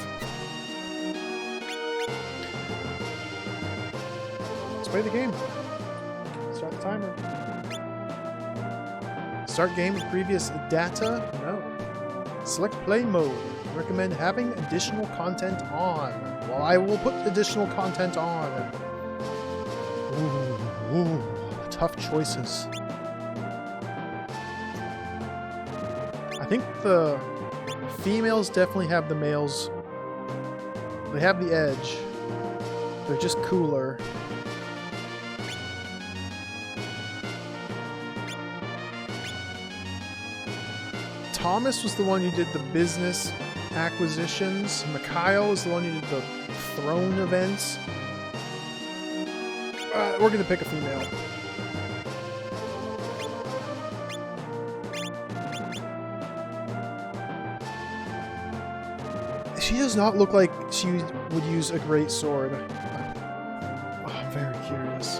Let's play the game. Start the timer. Start game with previous data? No. Select play mode. Recommend having additional content on. Well, I will put additional content on. Ooh, tough choices. I think the females definitely have the males. They have the edge. They're just cooler. Thomas was the one who did the business acquisitions. Mikhail was the one who did the throne events. We're gonna pick a female. She does not look like she would use a great sword. Oh, I'm very curious.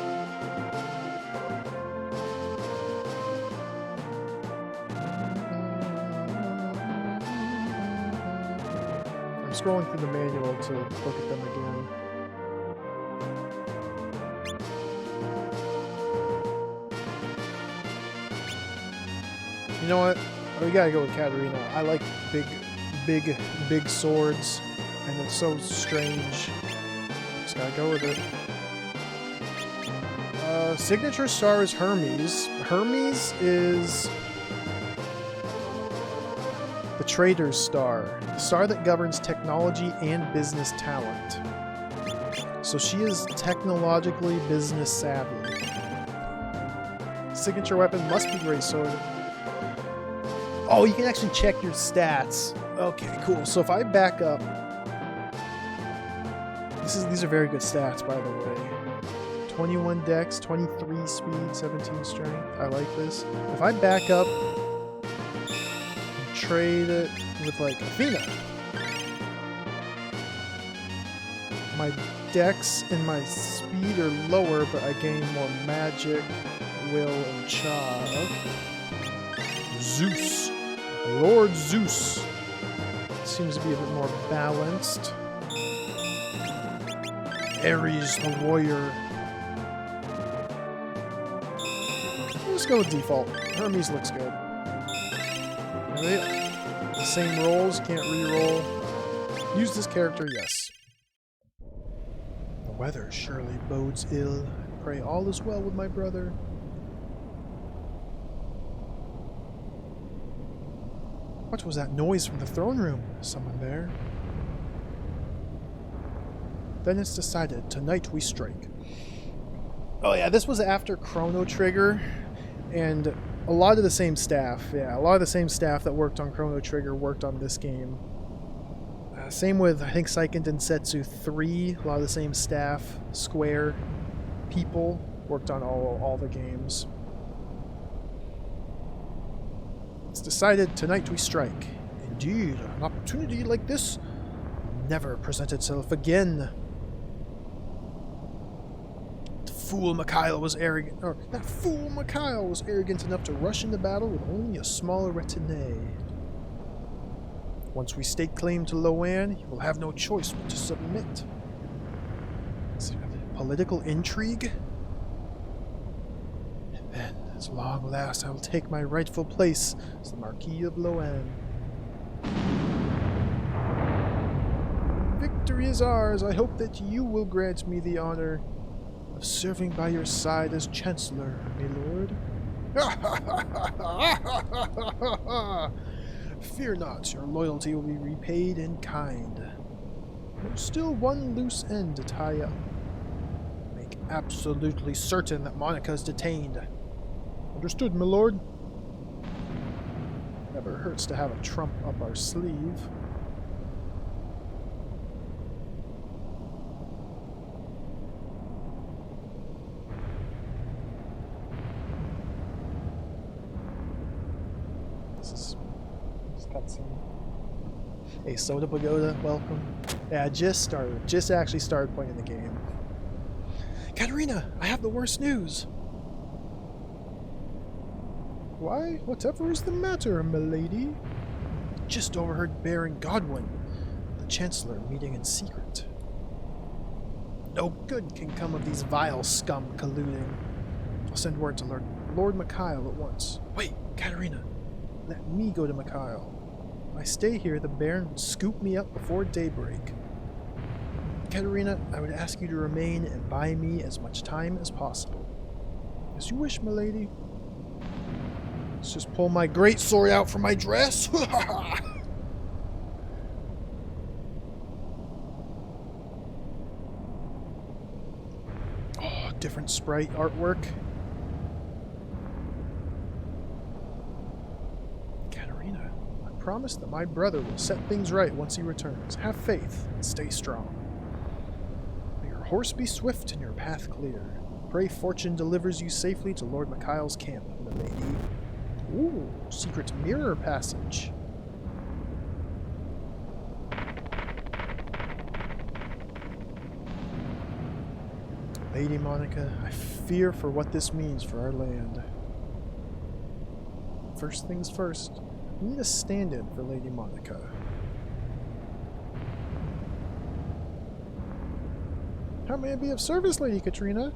I'm scrolling through the manual to look at them again. You know what? We gotta go with Katarina. I like big swords, and it's so strange. Just gotta go with it. Signature star is Hermes. Hermes is the trader's star, the star that governs technology and business talent. So she is technologically business savvy. Signature weapon must be great sword. Oh, you can actually check your stats. Okay, cool. So if I back up, these are very good stats, by the way. 21 dex, 23 speed, 17 strength. I like this. If I back up and trade it with like Athena, my dex and my speed are lower, but I gain more magic, will, and charm. Okay. Zeus. Lord Zeus. Seems to be a bit more balanced. Ares the warrior. Let's go with default. Hermes looks good. The same rolls, can't re-roll. Use this character, yes. The weather surely bodes ill. Pray all is well with my brother. What was that noise from the throne room? Someone there? Then it's decided. Tonight we strike. Oh yeah, this was after Chrono Trigger, and a lot of the same staff. Yeah, a lot of the same staff that worked on Chrono Trigger worked on this game. Same with, I think, Seiken Densetsu 3. A lot of the same staff, Square people worked on all the games. It's decided. Tonight we strike. Indeed, an opportunity like this never present itself again. Fool Mikhail was arrogant, or that fool Mikhail was arrogant enough to rush into battle with only a smaller retinue. Once we stake claim to Loan, he will have no choice but to submit. Is there political intrigue? And then, at long last, I will take my rightful place as the Marquis of Loan. Victory is ours. I hope that you will grant me the honor of serving by your side as Chancellor, my lord. Fear not, your loyalty will be repaid in kind. There's still one loose end to tie up. Make absolutely certain that Monica is detained. Understood, my lord. Never hurts to have a trump up our sleeve. Hey, Soda Pagoda, welcome. Yeah, just actually started playing the game. Katarina, I have the worst news. Why? Whatever is the matter, milady? Just overheard Baron Godwin, the Chancellor, meeting in secret. No good can come of these vile scum colluding. I'll send word to Lord Mikhail at once. Wait, Katarina, let me go to Mikhail. I stay here, the Baron would scoop me up before daybreak. Katerina, I would ask you to remain and buy me as much time as possible. As you wish, milady. Let's just pull my greatsword out from my dress. Oh, different sprite artwork. Katerina, I promise that my brother will set things right once he returns. Have faith and stay strong. May your horse be swift and your path clear. Pray fortune delivers you safely to Lord Mikhail's camp, milady. Ooh, secret mirror passage. Lady Monica, I fear for what this means for our land. First things first, we need a stand-in for Lady Monica. How may I be of service, Lady Katrina?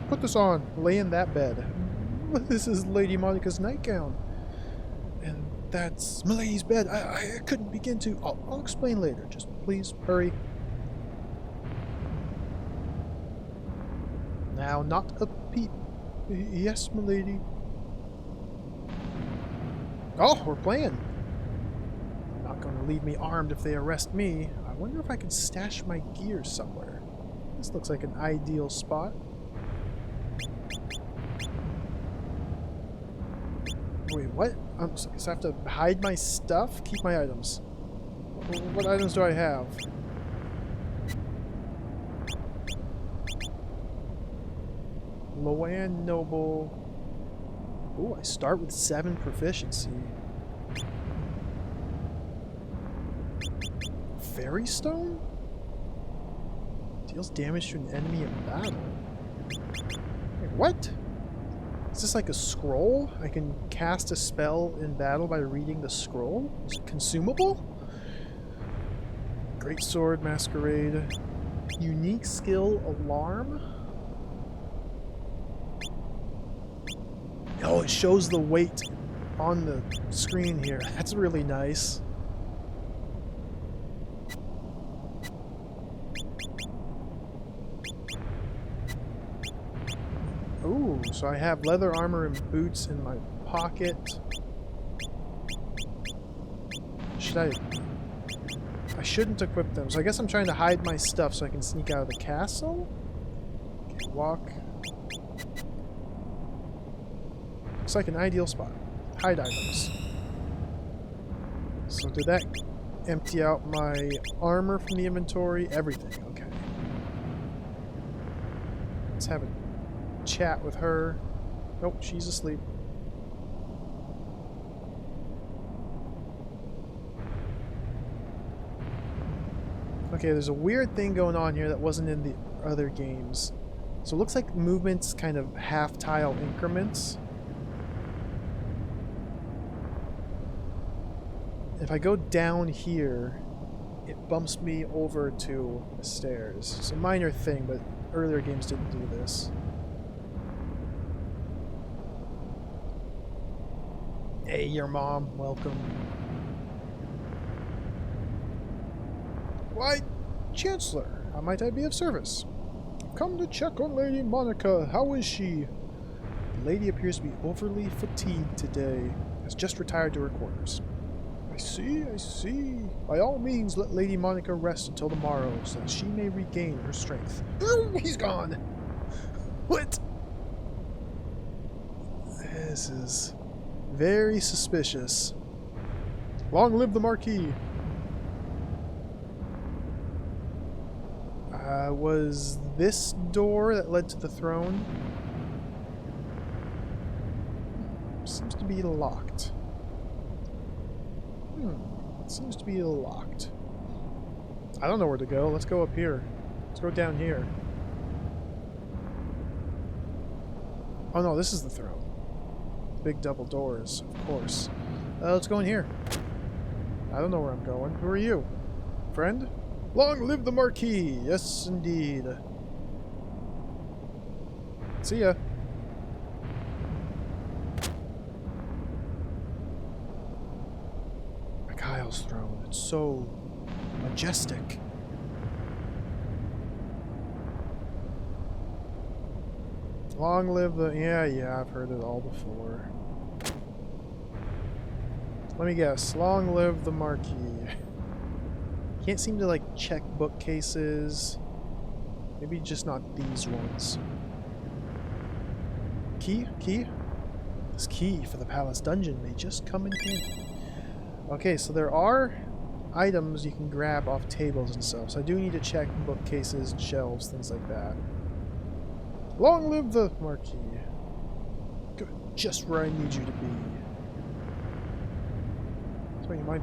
Put this on. Lay in that bed. This is Lady Monica's nightgown. And that's Milady's bed. I couldn't begin to... I'll explain later. Just please, hurry. Now, not a peep. Yes, milady. Oh, we're playing. Not going to leave me armed if they arrest me. I wonder if I can stash my gear somewhere. This looks like an ideal spot. Wait, what? So I have to hide my stuff? Keep my items. What items do I have? Loan Noble. Ooh, I start with 7 proficiency. Fairy Stone? Deals damage to an enemy in battle. Wait, what? Is this like a scroll? I can cast a spell in battle by reading the scroll? Is it consumable? Greatsword, Masquerade. Unique skill, Alarm. Oh, it shows the weight on the screen here. That's really nice. Ooh, so I have leather armor and boots in my pocket. I shouldn't equip them, so I guess I'm trying to hide my stuff so I can sneak out of the castle? Okay, walk. Looks like an ideal spot. Hide items. So did that empty out my armor from the inventory? Everything, okay. Let's have a chat with her. Nope, she's asleep. Okay, there's a weird thing going on here that wasn't in the other games. So it looks like movement's kind of half-tile increments. If I go down here, it bumps me over to the stairs. It's a minor thing, but earlier games didn't do this. Hey, your mom. Welcome. Why, Chancellor, how might I be of service? I've come to check on Lady Monica. How is she? The lady appears to be overly fatigued today. Has just retired to her quarters. I see, I see. By all means, let Lady Monica rest until the morrow, so that she may regain her strength. Oh, he's gone! What? This is very suspicious. Long live the Marquis! Was this door that led to the throne? Seems to be locked. It seems to be locked. I don't know where to go. Let's go up here. Let's go down here. Oh no, this is the throne. Big double doors, of course. Let's go in here. I don't know where I'm going. Who are you? Friend? Long live the Marquis! Yes, indeed. See ya. Mikhail's throne. It's so majestic. Long live the... Yeah, I've heard it all before. Let me guess. Long live the Marquis. Can't seem to, like, check bookcases. Maybe just not these ones. Key? Key? This key for the palace dungeon may just come in handy. Okay, so there are items you can grab off tables and stuff. So I do need to check bookcases, shelves, things like that. Long live the Marquis. Good. Just where I need you to be. So wait, am I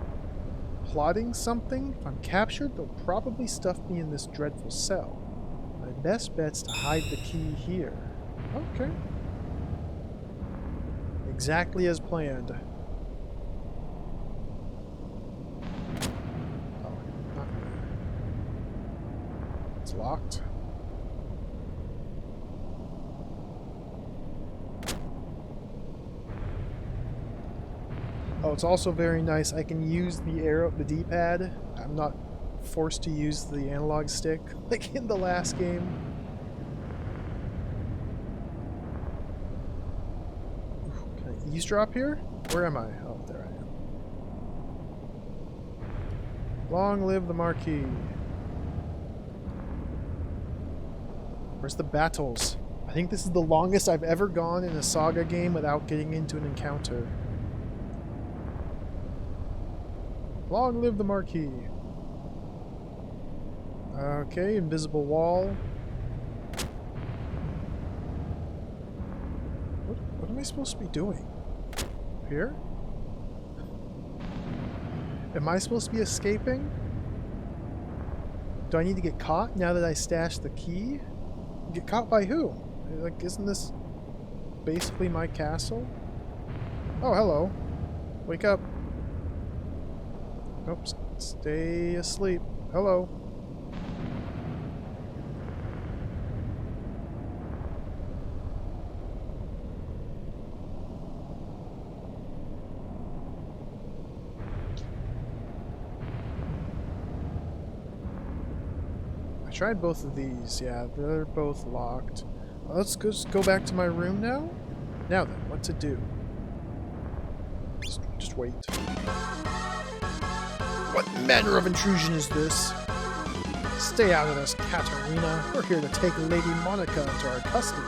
plotting something? If I'm captured, they'll probably stuff me in this dreadful cell. My best bet's to hide the key here. Okay. Exactly as planned. Oh, not there. It's locked. Oh, it's also very nice. I can use the arrow, the D-pad. I'm not forced to use the analog stick like in the last game. Can I eavesdrop here? Where am I? Oh, there I am. Long live the Marquis. Where's the battles? I think this is the longest I've ever gone in a SaGa game without getting into an encounter. Long live the Marquis. Okay, invisible wall. What am I supposed to be doing? Here? Am I supposed to be escaping? Do I need to get caught now that I stashed the key? Get caught by who? Like, isn't this basically my castle? Oh, hello. Wake up. Nope, stay asleep. Hello. I tried both of these. Yeah, they're both locked. Well, let's just go back to my room now. Now then, what to do? Just wait. What manner of intrusion is this? Stay out of this, Katerina. We're here to take Lady Monica into our custody.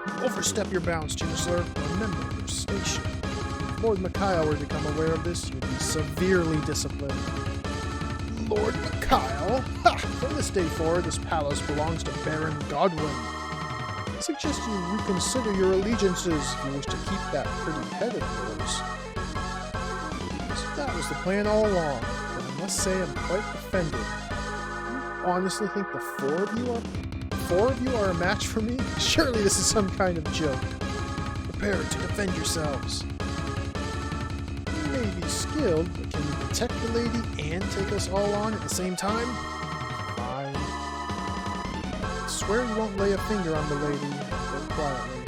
You overstep your bounds, Chancellor. Remember your station. If Lord Mikhail were to become aware of this, you'd be severely disciplined. Lord Mikhail? Ha! From this day forward, this palace belongs to Baron Godwin. I suggest you reconsider your allegiances if you wish to keep that pretty head of yours. That was the plan all along, but I must say I'm quite offended. You honestly think the four of you are a match for me? Surely this is some kind of joke. Prepare to defend yourselves. You may be skilled, but can you protect the lady and take us all on at the same time? Fine. I swear you won't lay a finger on the lady. Go quietly.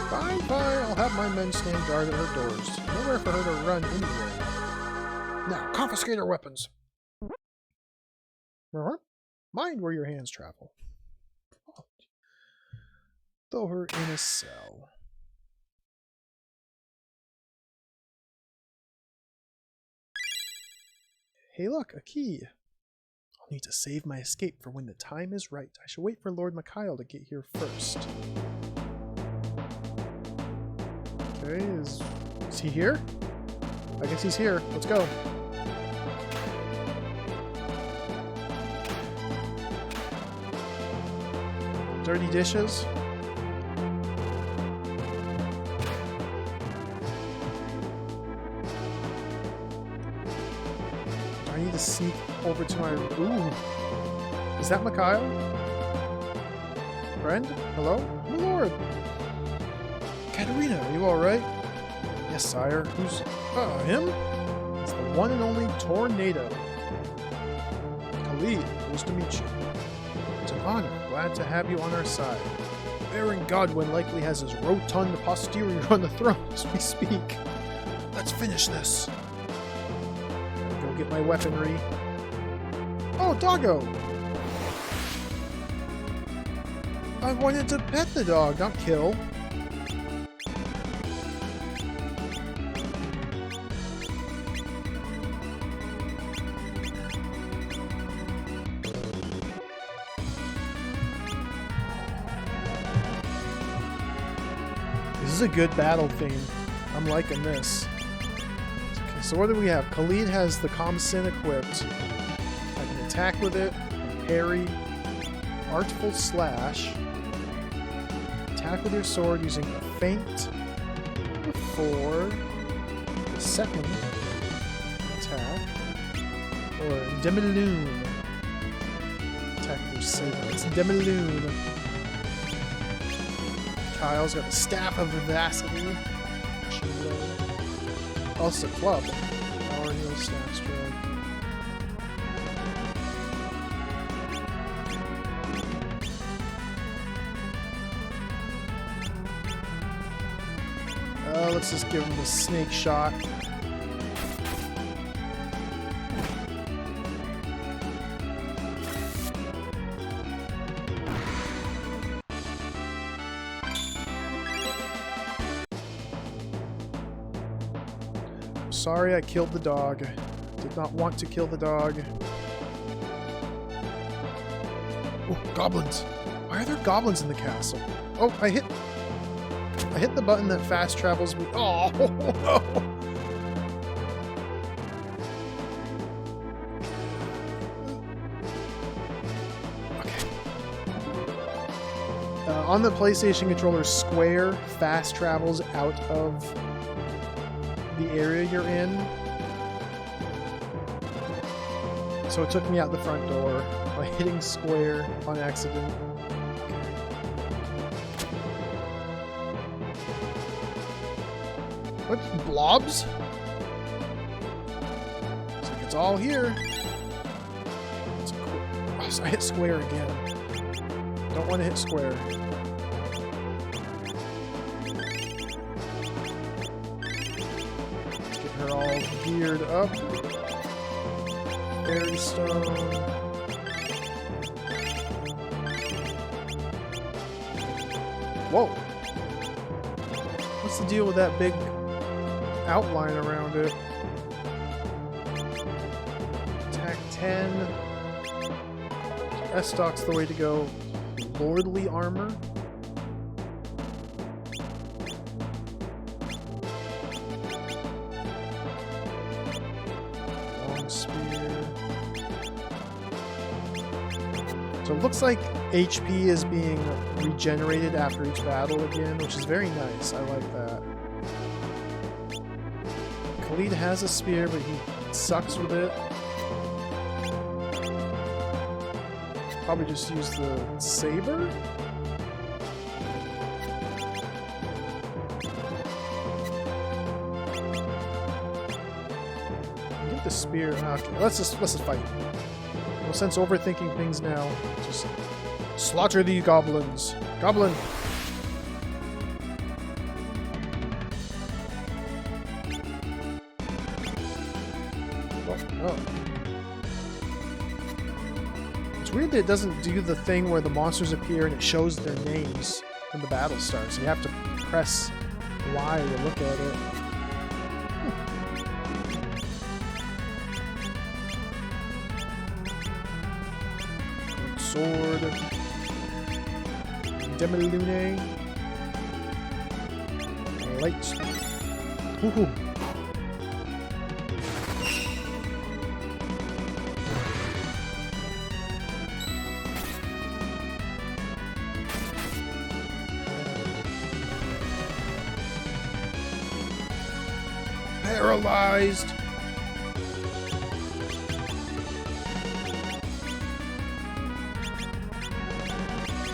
Fine, I'll have my men stand guard at her doors. Nowhere for her to run anyway. Now, confiscate her weapons. Mind where your hands travel. Oh. Throw her in a cell. Hey look, a key. I'll need to save my escape for when the time is right. I shall wait for Lord Mikhail to get here first. Okay, is he here? I guess he's here. Let's go. Dirty dishes. Do I need to sneak over to my... Ooh. Is that Mikhail? Friend? Hello? My lord! Katerina, are you alright? Yes, sire. Who's... him? It's the one and only Tornado. Khalid, nice to meet you. It's an honor. Glad to have you on our side. Baron Godwin likely has his rotund posterior on the throne as we speak. Let's finish this. Go get my weaponry. Oh, doggo! I wanted to pet the dog, not kill. This is a good battle theme. I'm liking this. Okay, so what do we have? Khalid has the Comsin equipped. I can attack with it, parry, artful slash, attack with your sword using a feint before the second attack, or Demiloon. Attack with your saber. It's Demiloon. Kyle's got the Staff of Vivacity. Also club. Power heal, staff strike. Let's just give him the snake shot. Sorry I killed the dog. Did not want to kill the dog. Oh, goblins! Why are there goblins in the castle? Oh, I hit the button that fast travels me. Oh no! Okay. On the PlayStation controller, square fast travels out of the area you're in. So it took me out the front door by hitting square on accident. What? Blobs? Looks like it's all here. Oh, so I hit square again. Don't want to hit square. Her all geared up. Fairy stone. Whoa! What's the deal with that big outline around it? Attack 10. S-Stock's the way to go. Lordly armor. So it looks like HP is being regenerated after each battle again, which is very nice. I like that. Khalid has a spear, but he sucks with it. Probably just use the saber? Get the spear. Okay, let's just fight. No sense overthinking things now. Just slaughter the goblins. Goblin! Oh. It's weird that it doesn't do the thing where the monsters appear and it shows their names when the battle starts. You have to press Y to look at it. Sword. Demilune. Light. Woohoo. Paralyzed.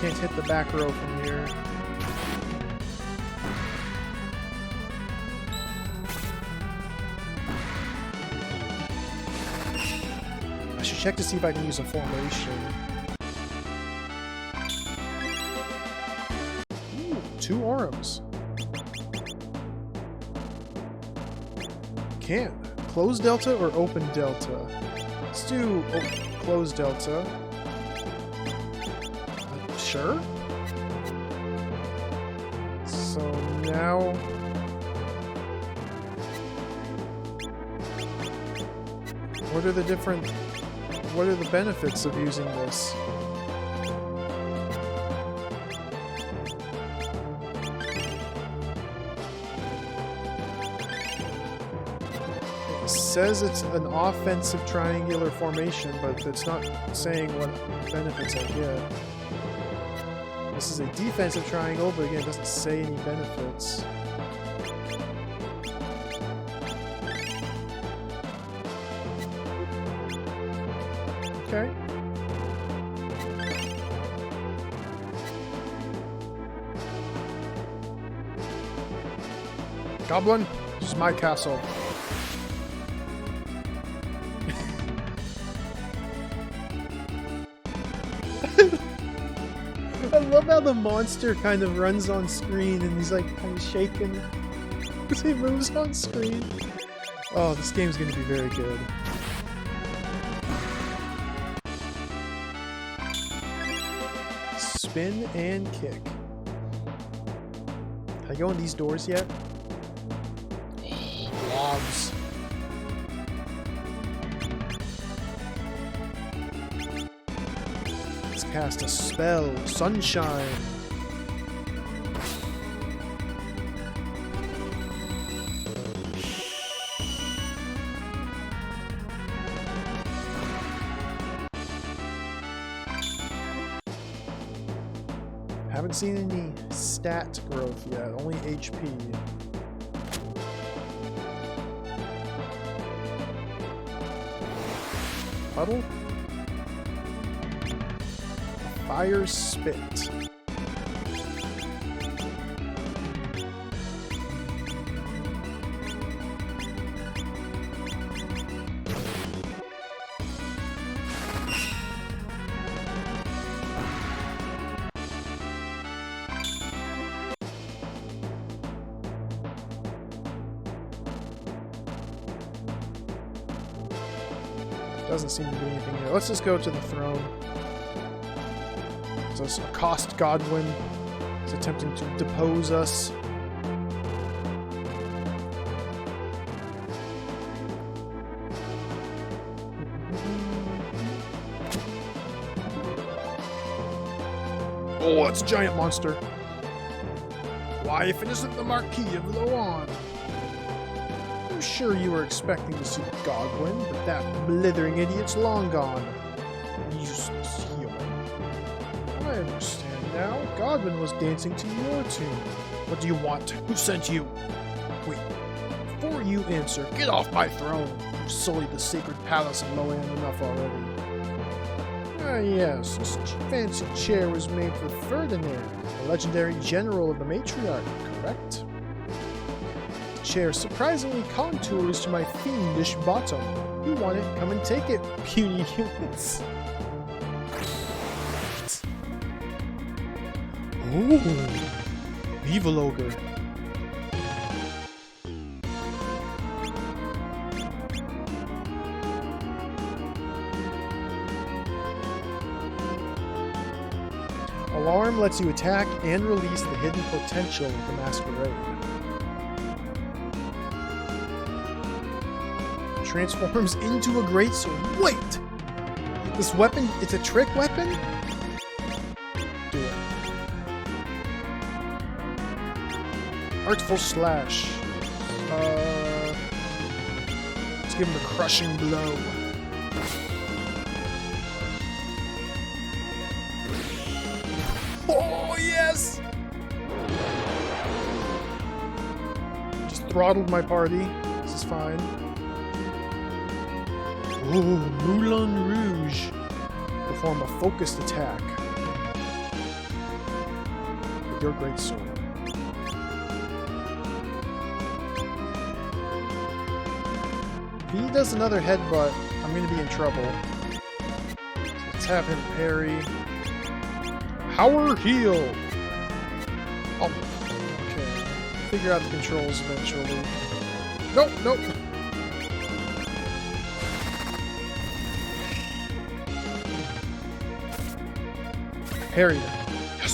Can't hit the back row from here. I should check to see if I can use a formation. Ooh, 2 Orums. Can't. closed delta or open delta? Let's do closed delta. Sure. So now... what are the benefits of using this? It says it's an offensive triangular formation, but it's not saying what benefits I get. This is a defensive triangle, but again, it doesn't say any benefits. Okay. Goblin, this is my castle. I love how the monster kind of runs on screen and he's like kind of shaking as he moves on screen. Oh, this game's gonna be very good. Spin and kick. Can I go in these doors yet? Logs. Let's cast a spell. Sunshine. Haven't seen any stat growth yet, only HP. Puddle? Fire spit. Doesn't seem to be anything here. Let's just go to the throne. So this accost Godwin is attempting to depose us. Oh, it's a giant monster. Why, if it isn't the Marquis of Loan? I'm sure you were expecting to see Godwin, but that blithering idiot's long gone. Useless human. I understand now. Godwin was dancing to your tune. What do you want? Who sent you? Wait, before you answer, get off my throne. You've sullied the sacred palace of Loan enough already. Ah yes, this fancy chair was made for Ferdinand, the legendary general of the matriarch, correct? Chair surprisingly contours to my fiendish bottom. You want it? Come and take it, puny humans. Ooh, evil ogre. Alarm lets you attack and release the hidden potential of the masquerade. Transforms into a greatsword. Wait! This weapon, it's a trick weapon? Do it. Artful slash. Let's give him the crushing blow. Oh, yes! Just throttled my party. This is fine. Oh, Moulin Rouge. Perform a focused attack with your greatsword. If he does another headbutt, I'm going to be in trouble. So let's have him parry. Power heal! Oh, okay. Figure out the controls eventually. Nope, nope. Parried him. Yes!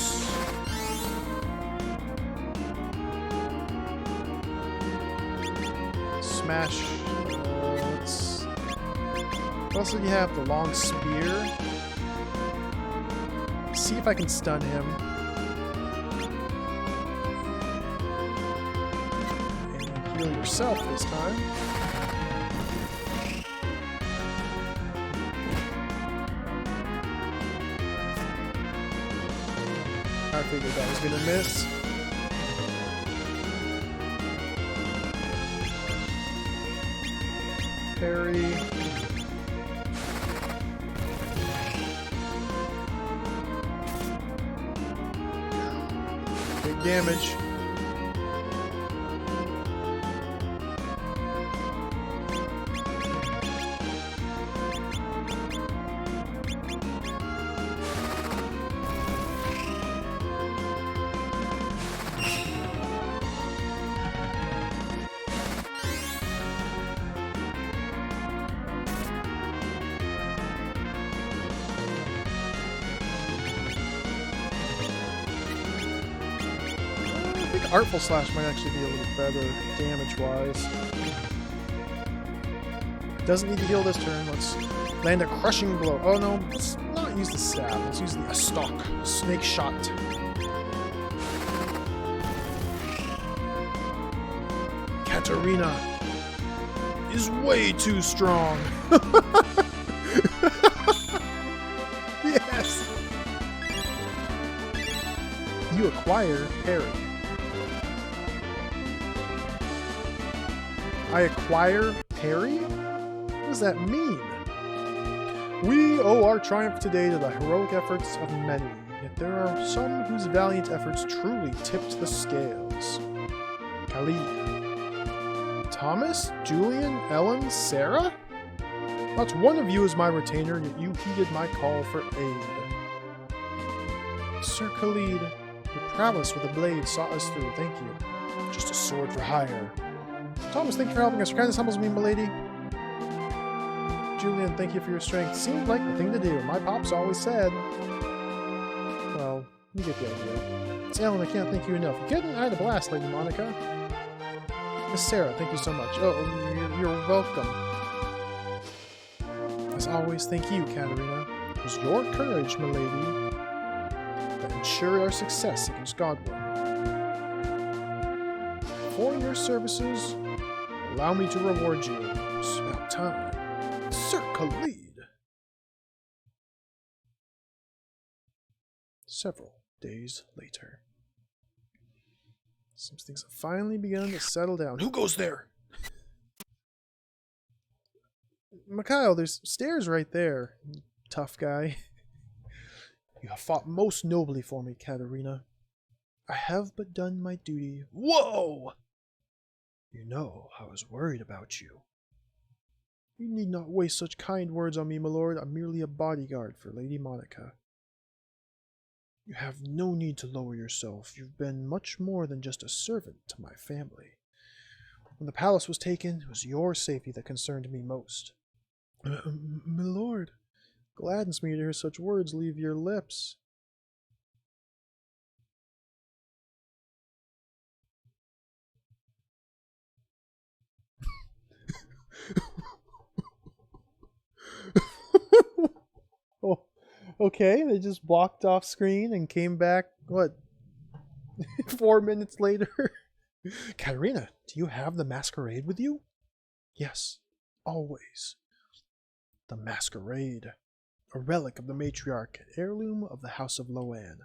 Smash. What else did you have? The long spear. See if I can stun him. And heal yourself this time. I figured that was gonna miss. Parry. Big damage. I think Artful Slash might actually be a little better damage-wise. Doesn't need to heal this turn. Let's land a Crushing Blow. Oh no, let's not use the Stab. Let's use the Stalk. Snake Shot. Katarina is way too strong. Yes! You acquire Parry. I acquire Parry? What does that mean? We owe our triumph today to the heroic efforts of many, yet there are some whose valiant efforts truly tipped the scales. Khalid. Thomas? Julian? Ellen? Sarah? Not one of you is my retainer, yet you heeded my call for aid. Sir Khalid, your prowess with a blade saw us through, thank you. Just a sword for hire. Thomas, thank you for helping us. Your kindness humbles me, milady. Julian, thank you for your strength. Seemed like the thing to do. My pops always said. Well, you get the idea. It's Ellen, I can't thank you enough. I had a blast, Lady Monica. Miss Sarah, thank you so much. Oh, you're welcome. As always, thank you, Katarina. It was your courage, milady, that ensured our success against Godwin. For your services, allow me to reward you. It's about time. Sir Khalid. Several days later. Some things have finally begun to settle down. Who goes there? Mikhail, there's stairs right there. Tough guy. You have fought most nobly for me, Katarina. I have but done my duty. Whoa! You know, I was worried about you. You need not waste such kind words on me, my lord. I'm merely a bodyguard for Lady Monica. You have no need to lower yourself. You've been much more than just a servant to my family. When the palace was taken, it was your safety that concerned me most. My lord, gladdens me to hear such words leave your lips. Oh, okay, they just walked off screen and came back, what, 4 minutes later? Katarina, do you have the masquerade with you? Yes, always. The masquerade, a relic of the matriarch, an heirloom of the House of Loan.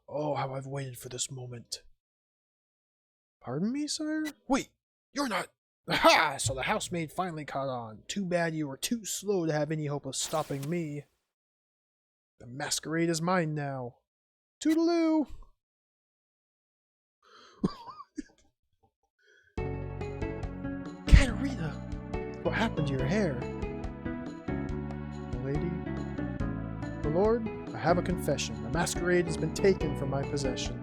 Oh, how I've waited for this moment. Pardon me, sire? Wait, you're not... Aha! So the housemaid finally caught on. Too bad you were too slow to have any hope of stopping me. The masquerade is mine now. Toodaloo! Katarina! What happened to your hair? Lady? My lord, I have a confession. The masquerade has been taken from my possession.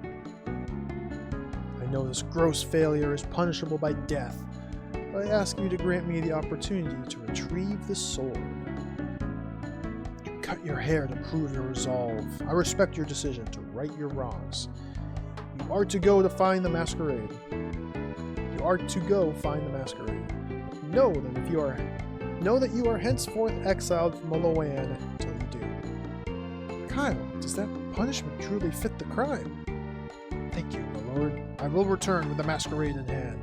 I know this gross failure is punishable by death, but I ask you to grant me the opportunity to retrieve the sword. You cut your hair to prove your resolve. I respect your decision to right your wrongs. You are to go to find the masquerade. You are to go find the masquerade. Know that you are henceforth exiled from Aloan until you do. Kyle, does that punishment truly fit the crime? Thank you, my lord. I will return with the masquerade in hand.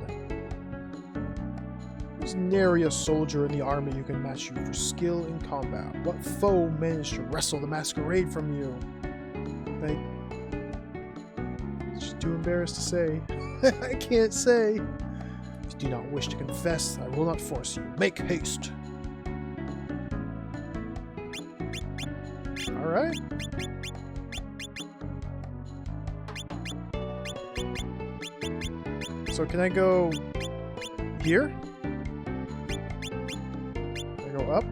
There's nary a soldier in the army who can match you for skill in combat. What foe managed to wrestle the masquerade from you? I'm just too embarrassed to say. I can't say. If you do not wish to confess, I will not force you. Make haste. Alright. So can I go here? Can I go up?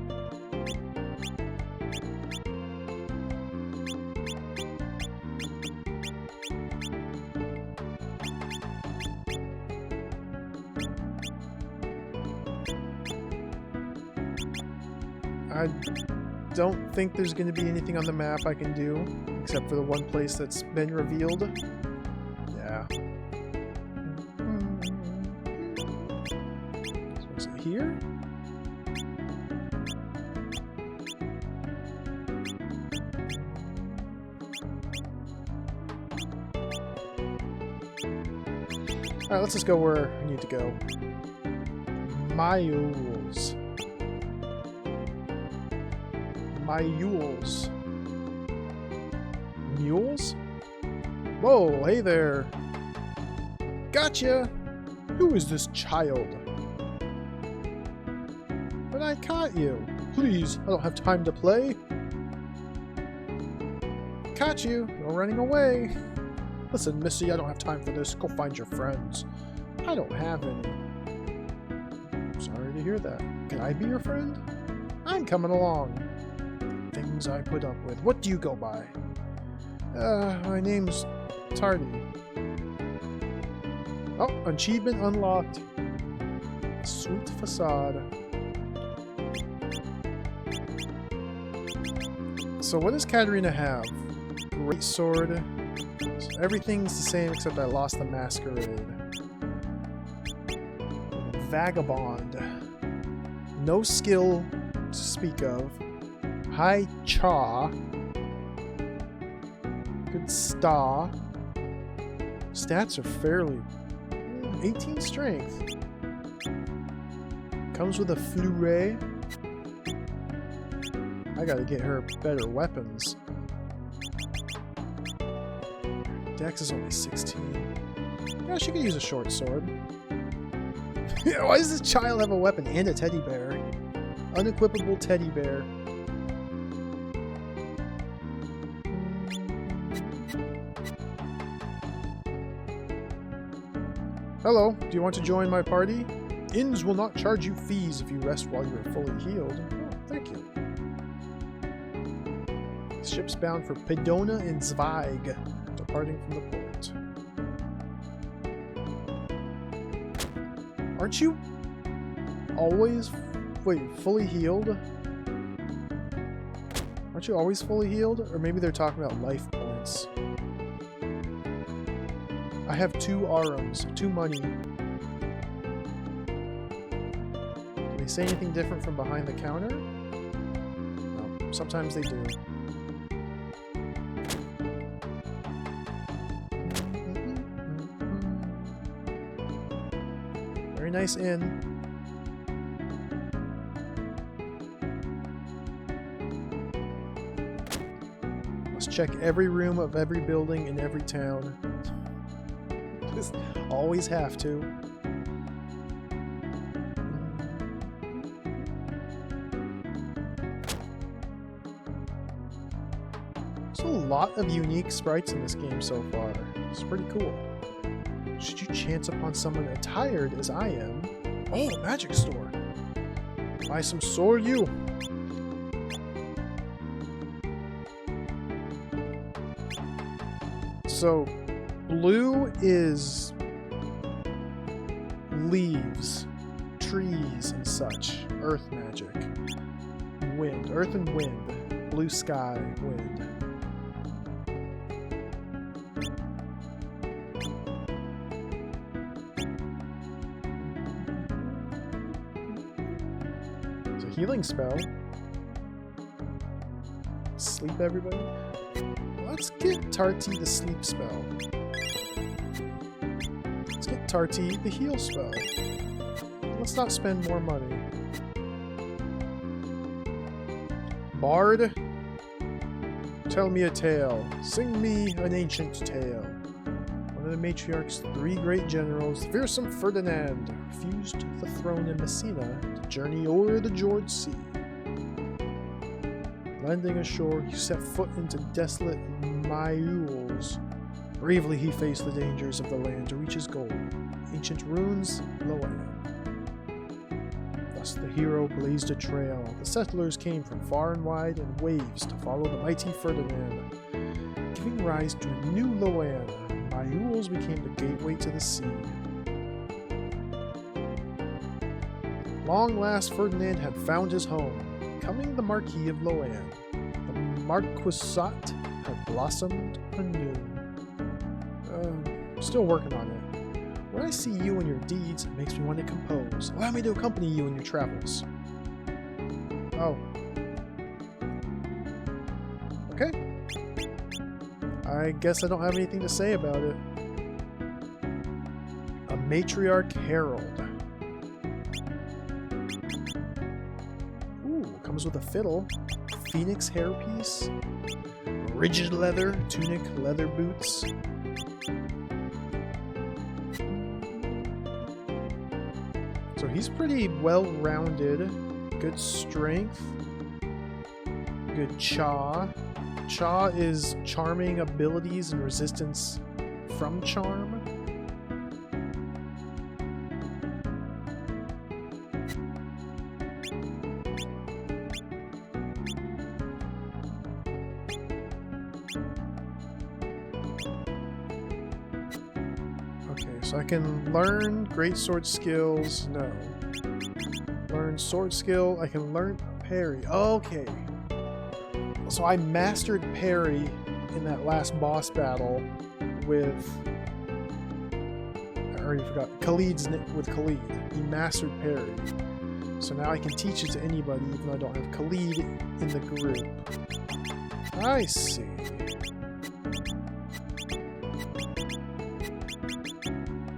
I don't think there's going to be anything on the map I can do, except for the one place that's been revealed. Yeah. So is it here? Alright, let's just go where I need to go. Mules. Mules. Mules? Whoa, hey there. Gotcha! Who is this child? But I caught you. Please, I don't have time to play. Caught you. You're running away. Listen, Missy, I don't have time for this. Go find your friends. I don't have any. Sorry to hear that. Can I be your friend? I'm coming along. Things I put up with. What do you go by? My name's Tardy. Oh, achievement unlocked. Sweet facade. So what does Katarina have? Great sword. So everything's the same except I lost the masquerade. Vagabond. No skill to speak of. High Cha. Good Sta. Stats are fairly... 18 strength. Comes with a flurry. I gotta get her better weapons. Dex is only 16. Yeah, she could use a short sword. Yeah, why does this child have a weapon and a teddy bear? Unequipable teddy bear. Hello, do you want to join my party? Inns will not charge you fees if you rest while you are fully healed. Oh, thank you. Ship's bound for Pedona and Zweig, departing from the port. Aren't you always... Wait, fully healed? Aren't you always fully healed? Or maybe they're talking about life points. I have 2 Arums, 2 money. Do they say anything different from behind the counter? No, sometimes they do. Very nice inn. Let's check every room of every building in every town. Just always have to. There's a lot of unique sprites in this game so far. It's pretty cool. Should you chance upon someone attired as I am? Oh, magic store. Buy some sword, you. So, blue is leaves, trees, and such. Earth magic. Wind. Earth and wind. blue sky wind. It's a healing spell. Sleep, everybody. Let's get Tarty the sleep spell. Let's get Tarty the heal spell. Let's not spend more money. Bard, tell me a tale. Sing me an ancient tale. One of the matriarch's 3 great generals, the fearsome Ferdinand, refused the throne in Messina to journey o'er the George Sea. Landing ashore, he set foot into desolate Mayuls. Bravely he faced the dangers of the land to reach his goal, ancient ruins, Loan. Thus the hero blazed a trail. The settlers came from far and wide in waves to follow the mighty Ferdinand, giving rise to a new Loan. Mayuls became the gateway to the sea. Long last Ferdinand had found his home, becoming the Marquis of Loan. The Marquisate had blossomed anew. Still working on it. When I see you and your deeds, it makes me want to compose. Allow me to accompany you in your travels. Oh. Okay. I guess I don't have anything to say about it. A Matriarch Herald. Ooh, comes with a fiddle. Phoenix hairpiece. Rigid leather, tunic, leather boots. So he's pretty well-rounded. Good strength. Good Cha. Cha is charming abilities and resistance from charm. Okay, so I can learn great sword skills. No. Learn sword skill. I can learn parry. Okay. So I mastered parry in that last boss battle with... I already forgot. With Khalid. He mastered parry. So now I can teach it to anybody even though I don't have Khalid in the group. I see.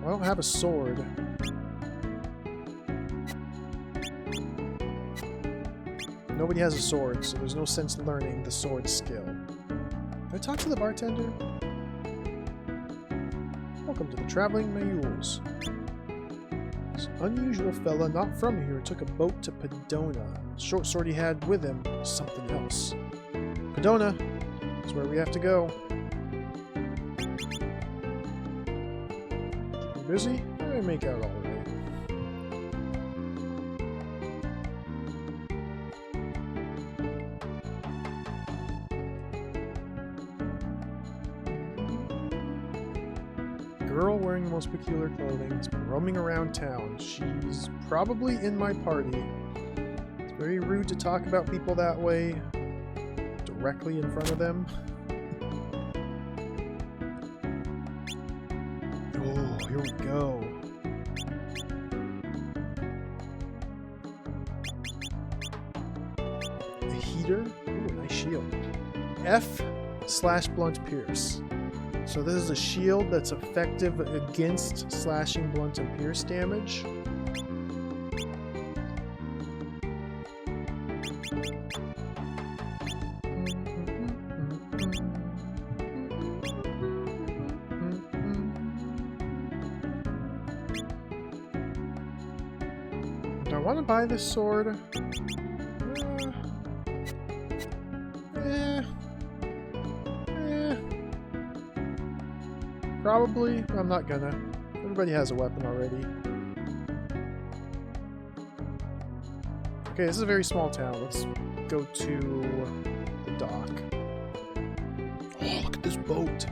I don't have a sword. Nobody has a sword, so there's no sense learning the sword skill. Can I talk to the bartender? Welcome to the Traveling Mayuls. This unusual fella not from here took a boat to Padona. The short sword he had with him was something else. Padona is where we have to go. Keep me busy? I make out all right. Girl wearing the most peculiar clothing has been roaming around town. She's probably in my party. It's very rude to talk about people that way directly in front of them. Oh, here we go. A heater. Ooh, nice shield. F/blunt pierce. So this is a shield that's effective against slashing, blunt, and pierce damage. Do I want to buy this sword? Probably, but I'm not gonna. Everybody has a weapon already. Okay, this is a very small town. Let's go to the dock. Oh, look at this boat.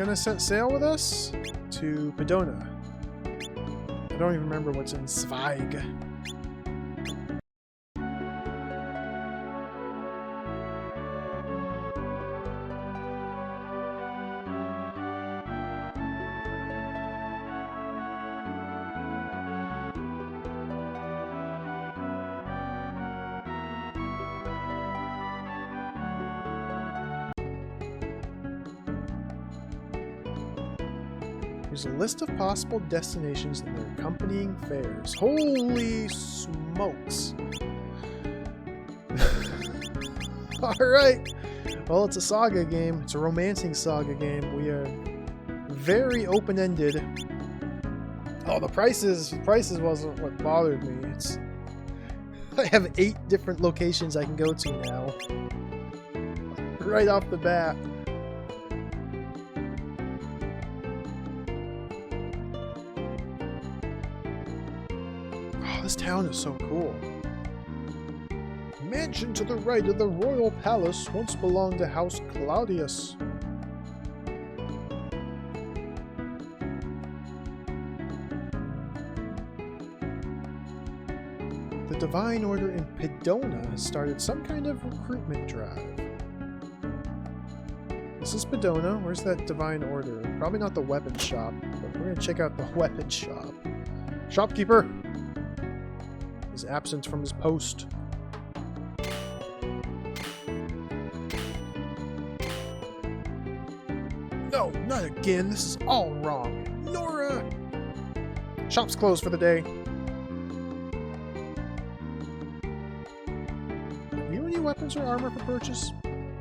gonna set sail with us to Pedona. I don't even remember what's in SaGa. Here's a list of possible destinations and their accompanying fares. Holy smokes! Alright! Well, it's a SaGa game. It's a romancing SaGa game. We are very open-ended. Oh, the prices wasn't what bothered me. I have 8 different locations I can go to now. Right off the bat. This town is so cool. Mansion to the right of the royal palace once belonged to House Claudius. The Divine Order in Pedona started some kind of recruitment drive. This is Pedona. Where's that Divine Order? Probably not the weapon shop, but we're gonna check out the weapon shop. Shopkeeper is absent from his post. No, not again. This is all wrong. Nora! Shop's closed for the day. Have you any weapons or armor for purchase?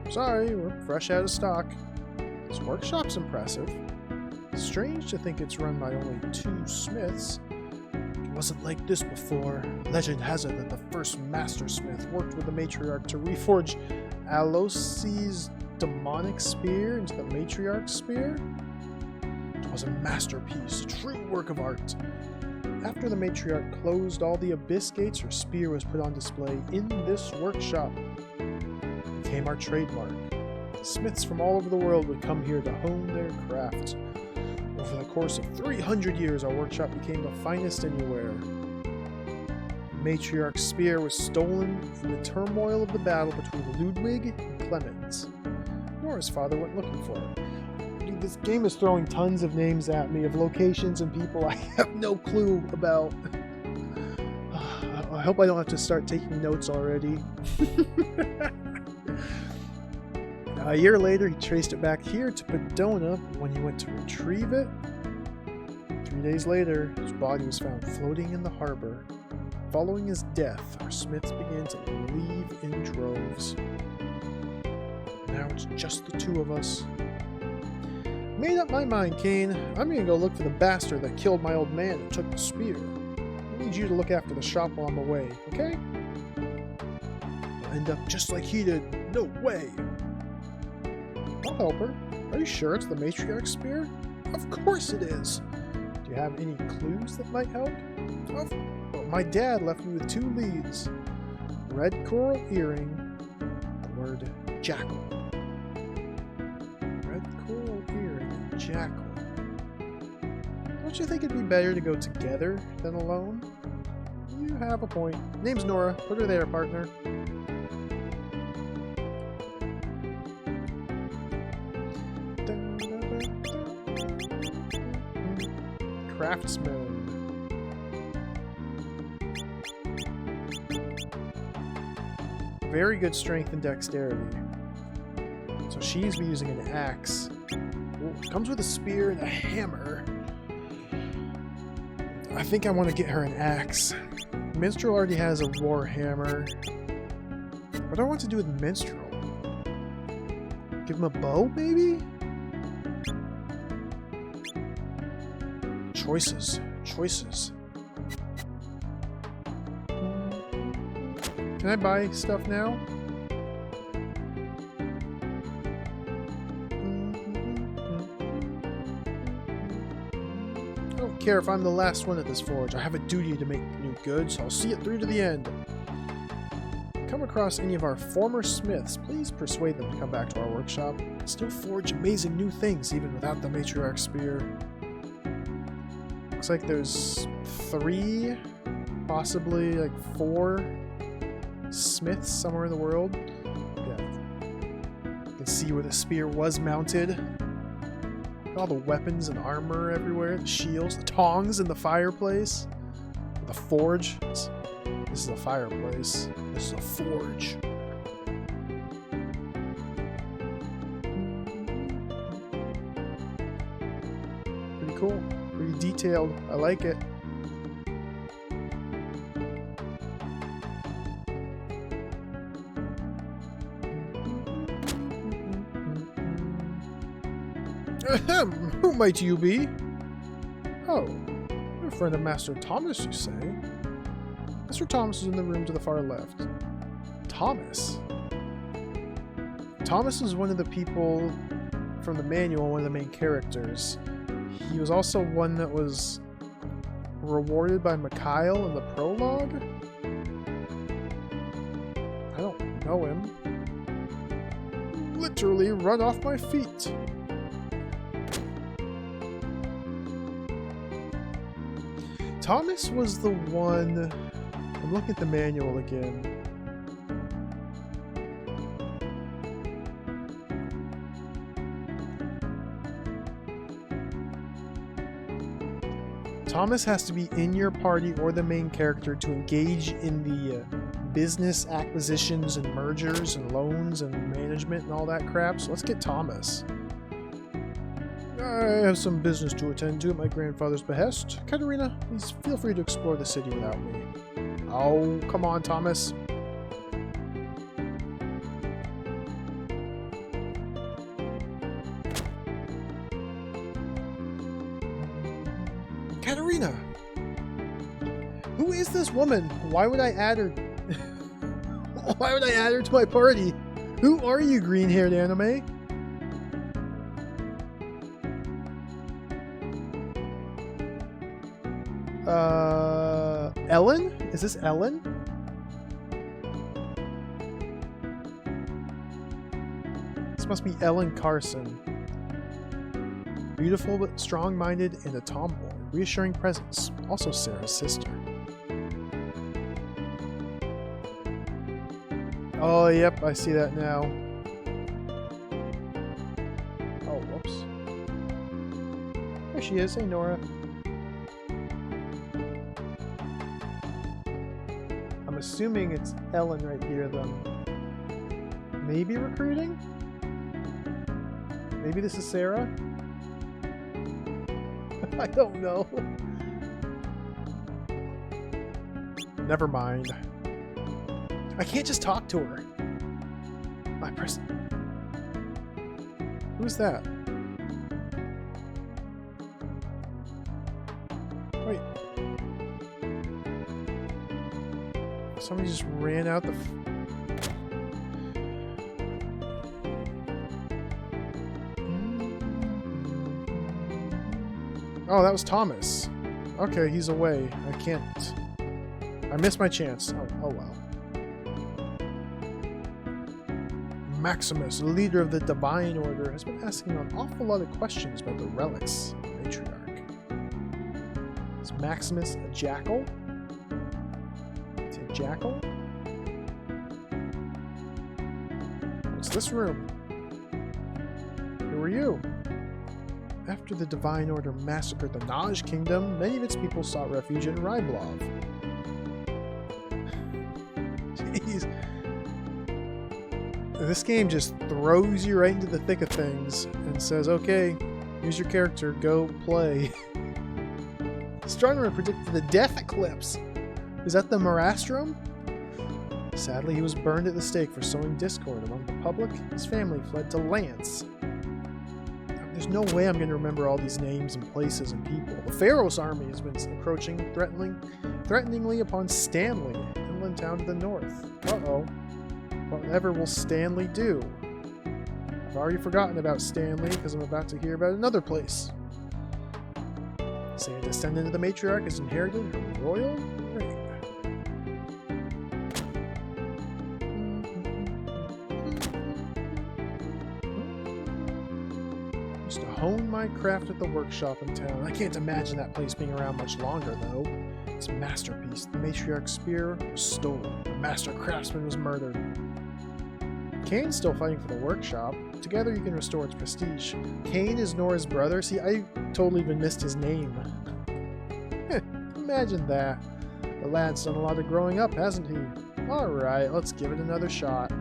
Sorry, we're fresh out of stock. This workshop's impressive. Strange to think it's run by only 2 smiths. It wasn't like this before. Legend has it that the first master smith worked with the matriarch to reforge Alosi's demonic spear into the matriarch's spear. It was a masterpiece, a true work of art. After the matriarch closed all the abyss gates, her spear was put on display in this workshop. It became our trademark. Smiths from all over the world would come here to hone their craft. Over the course of 300 years, our workshop became the finest anywhere. The matriarch's spear was stolen in the turmoil of the battle between Ludwig and Clemens. Nora's father went looking for it. Dude, this game is throwing tons of names at me of locations and people I have no clue about. I hope I don't have to start taking notes already. A year later, he traced it back here to Pedona when he went to retrieve it. 3 days later, his body was found floating in the harbor. Following his death, our smiths began to leave in droves. Now it's just the 2 of us. Made up my mind, Kane. I'm gonna go look for the bastard that killed my old man and took the spear. I need you to look after the shop while I'm away, okay? I'll end up just like he did. No way! I'll help her. Are you sure it's the matriarch's spear? Of course it is! Do you have any clues that might help? Well, my dad left me with 2 leads. Red coral earring, the word jackal. Red coral earring and jackal. Don't you think it'd be better to go together than alone? You have a point. Name's Nora. Put her there, partner. Craftsman. Very good strength and dexterity. So she needs to be using an axe. Ooh, comes with a spear and a hammer. I think I want to get her an axe. Minstrel already has a war hammer. What do I want to do with Minstrel? Give him a bow, maybe? Choices. Can I buy stuff now? I don't care if I'm the last one at this forge. I have a duty to make new goods, so I'll see it through to the end. come across any of our former smiths, please persuade them to come back to our workshop. We can still forge amazing new things even without the matriarch spear. Looks like there's 3, possibly like 4 smiths somewhere in the world. Yeah. You can see where the spear was mounted. All the weapons and armor everywhere, the shields, the tongs in the fireplace, the forge. This is a fireplace. This is a forge. Pretty cool. Pretty detailed. I like it. Ahem! Who might you be? Oh, you're a friend of Master Thomas, you say? Mr. Thomas is in the room to the far left. Thomas? Thomas is one of the people from the manual, one of the main characters. He was also one that was rewarded by Mikhail in the prologue? I don't know him. Literally run off my feet. Thomas was the one... I'm looking at the manual again. Thomas has to be in your party or the main character to engage in the business acquisitions and mergers and loans and management and all that crap. So let's get Thomas. I have some business to attend to at my grandfather's behest. Katerina, please feel free to explore the city without me. Oh, come on, Thomas. Katerina! Who is this woman? Why would I add her? Why would I add her to my party? Who are you, green-haired anime? Ellen? Is this Ellen? This must be Ellen Carson. Beautiful but strong-minded and a tomboy. Reassuring presence. Also Sarah's sister. Oh, yep, I see that now. Oh, whoops. There she is. Hey, Nora. I'm assuming it's Ellen right here, though. Maybe recruiting? Maybe this is Sarah? I don't know. Never mind. I can't just talk to her. My person. Who's that? Wait. Somebody just ran out the... Oh, that was Thomas. Okay, he's away. I can't... I missed my chance. Oh well. Maximus, leader of the Divine Order, has been asking an awful lot of questions about the relics of the Matriarch. Is Maximus a jackal? Is he a jackal? What's this room? Who are you? After the Divine Order massacred the Naj Kingdom, many of its people sought refuge in Ryblov. Jeez. This game just throws you right into the thick of things and says, okay, here's your character, go play. Astronomer predicted the death eclipse. Is that the Marastrum? Sadly, he was burned at the stake for sowing discord among the public. His family fled to Lance. There's no way I'm going to remember all these names and places and people. The Pharaoh's army has been encroaching threateningly upon Stanley, inland town to the north. Uh-oh. Whatever will Stanley do? I've already forgotten about Stanley because I'm about to hear about another place. Say a descendant of the Matriarch has inherited her royal ring. Used to hone my craft at the workshop in town. I can't imagine that place being around much longer, though. It's a masterpiece. The matriarch's spear was stolen. The master craftsman was murdered. Kane's still fighting for the workshop. Together you can restore its prestige. Kane is Nora's brother? See, I totally even missed his name. Imagine that. The lad's done a lot of growing up, hasn't he? Alright, let's give it another shot.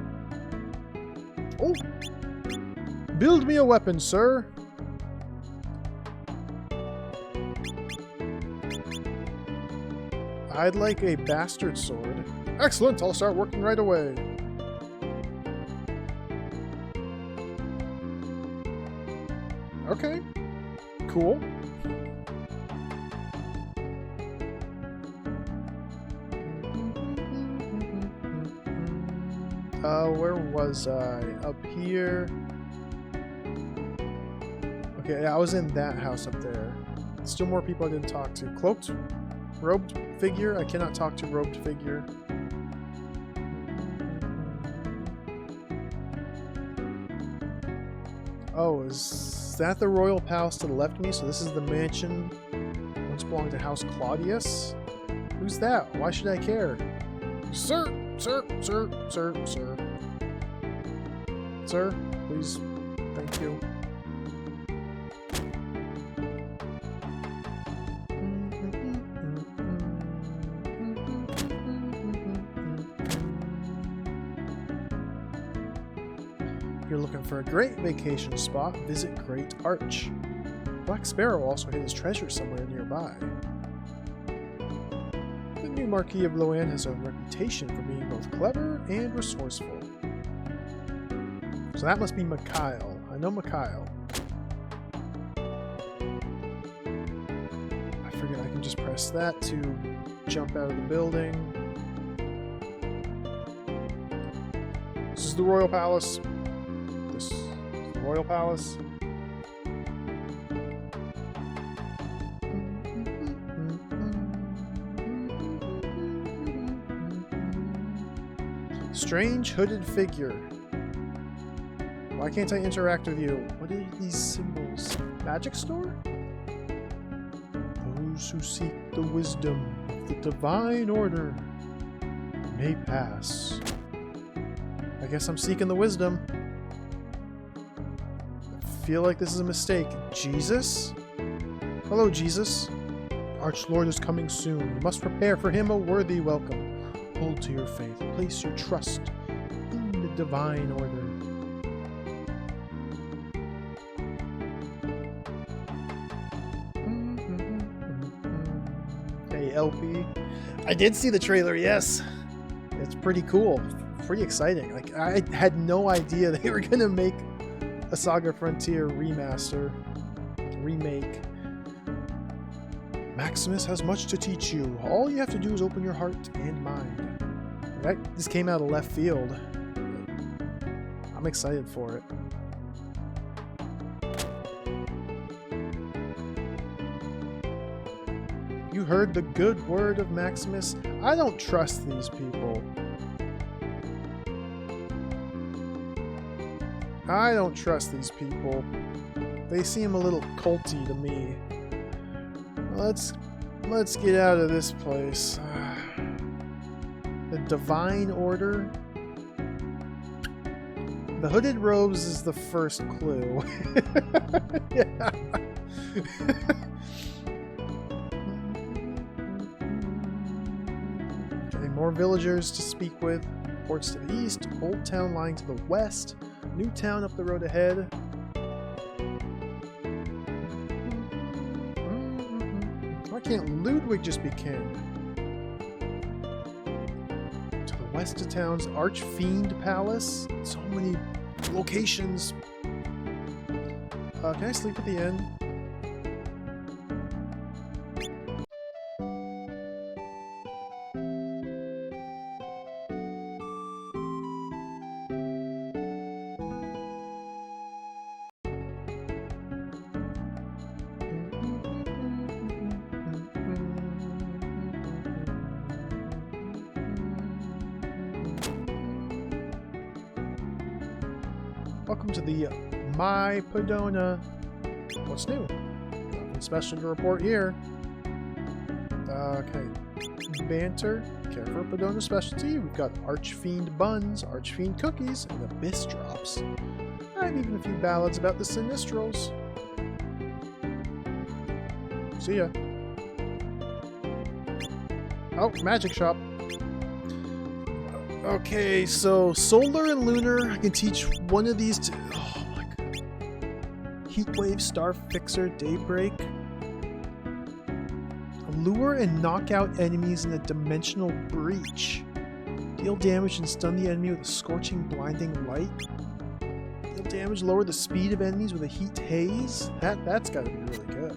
Oh! Build me a weapon, sir! I'd like a bastard sword. Excellent, I'll start working right away. Okay. Cool. Where was I? Up here. Okay, I was in that house up there. Still more people I didn't talk to. Cloaked? Robed figure? I cannot talk to robed figure. Oh, is that the royal palace to the left of me? So this is the mansion once belonged to House Claudius? Who's that? Why should I care? Sir! Sir! Sir! Sir! Sir! Sir, please. Thank you. If you're looking for a great vacation spot, visit Great Arch. Black Sparrow also hid his treasure somewhere nearby. The new Marquis of Loan has a reputation for being both clever and resourceful. So that must be Mikhail. I know Mikhail. I forget I can just press that to jump out of the building. This is the Royal Palace. This is the Royal Palace. Strange hooded figure. Why can't I interact with you? What are these symbols? Magic store? Those who seek the wisdom of the divine order may pass. I guess I'm seeking the wisdom. I feel like this is a mistake. Jesus? Hello, Jesus. Archlord is coming soon. You must prepare for him a worthy welcome. Hold to your faith. Place your trust in the divine order. Hey, LP. I did see the trailer, yes. It's pretty cool. Pretty exciting. Like, I had no idea they were going to make a SaGa Frontier remaster. Remake. Maximus has much to teach you. All you have to do is open your heart and mind. This came out of left field. I'm excited for it. You heard the good word of Maximus? I don't trust these people. I don't trust these people. They seem a little culty to me. Let's get out of this place. The Divine Order. The hooded robes is the first clue. Yeah. Okay, more villagers to speak with. Ports to the east, Old Town lying to the west, New Town up the road ahead. Why can't Ludwig just be king? To the west of town's Archfiend Palace. So many locations. Can I sleep at the inn? Welcome to the My Podona. What's new? Nothing special to report here. Okay. Banter. Care for a Podona specialty. We've got Archfiend buns, Archfiend cookies, and Abyss drops. And even a few ballads about the Sinistrals. See ya. Oh, magic shop. Okay, so Solar and Lunar, I can teach one of these to... Oh my god. Heatwave, Star Fixer, Daybreak. Lure and knock out enemies in a dimensional breach. Deal damage and stun the enemy with a scorching, blinding light. Deal damage, lower the speed of enemies with a heat haze. That's gotta be really good.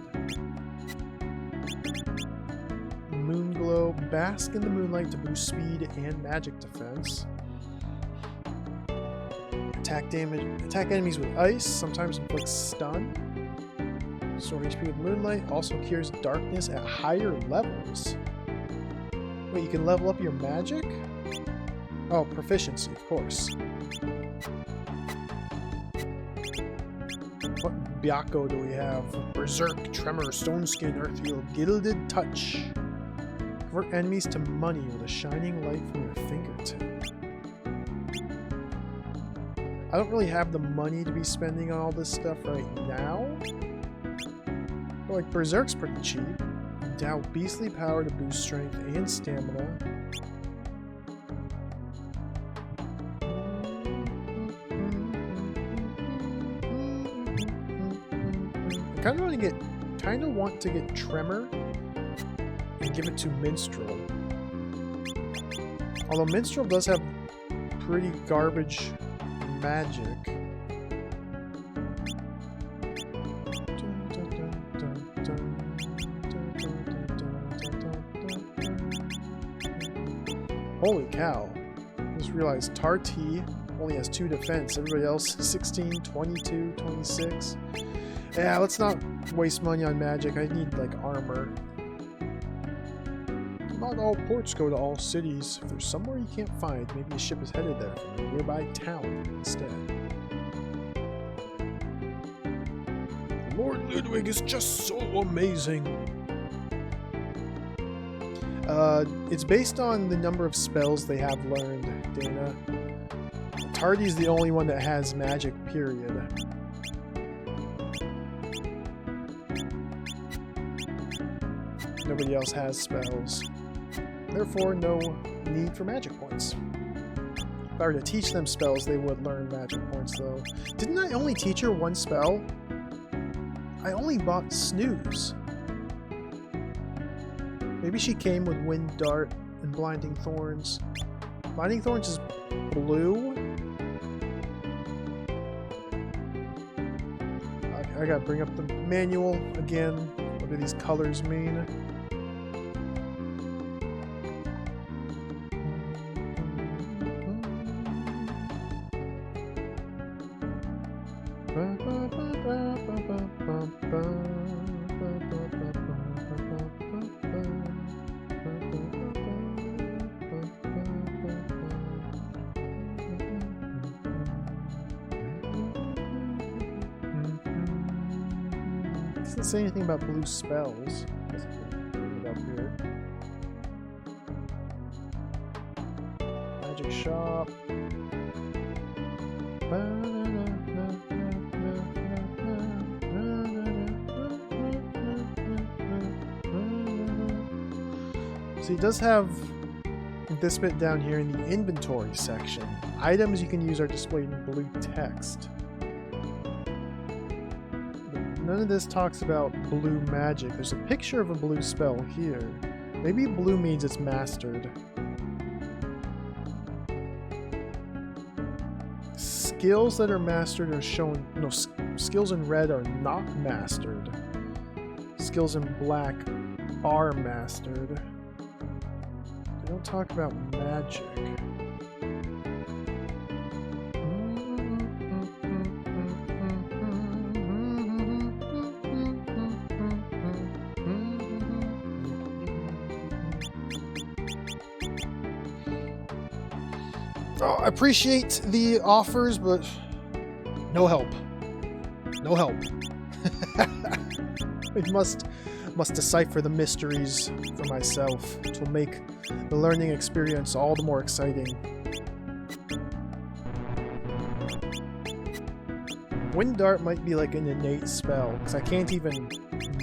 Moonglow, bask in the moonlight to boost speed and magic defense. Attack enemies with ice, sometimes inflicts stun. Restore HP with moonlight, also cures darkness at higher levels. Wait, you can level up your magic? Oh, proficiency, of course. What Byakko do we have? Berserk, Tremor, Stone Skin, Earth Heal, Gilded Touch. Convert enemies to money with a shining light from your fingertip. I don't really have the money to be spending on all this stuff right now. But like Berserk's pretty cheap. Endow beastly power to boost strength and stamina. I kind of want to get Tremor and give it to Minstrel. Although Minstrel does have pretty garbage magic. Holy cow. Just realized Tarty only has 2 defense. Everybody else 16, 22, 26. Yeah, let's not waste money on magic. I need like armor. Not all ports go to all cities. If there's somewhere you can't find, maybe a ship is headed there from a nearby town instead. Lord Ludwig is just so amazing. It's based on the number of spells they have learned, Dana. Tardy's the only one that has magic, period. Nobody else has spells. Therefore, no need for magic points. If I were to teach them spells, they would learn magic points, though. Didn't I only teach her 1 spell? I only bought Snooze. Maybe she came with Wind Dart and Blinding Thorns. Blinding Thorns is blue. I gotta bring up the manual again. What do these colors mean? Doesn't say anything about blue spells. Let's bring it up here. Magic shop. So he does have this bit down here in the inventory section. Items you can use are displayed in blue text. None of this talks about blue magic. There's a picture of a blue spell here. Maybe blue means it's mastered. Skills that are mastered are shown... No, skills in red are not mastered. Skills in black are mastered. They don't talk about magic. Oh, I appreciate the offers, but no help. No help. I must decipher the mysteries for myself. It will make the learning experience all the more exciting. Wind Dart might be like an innate spell, because I can't even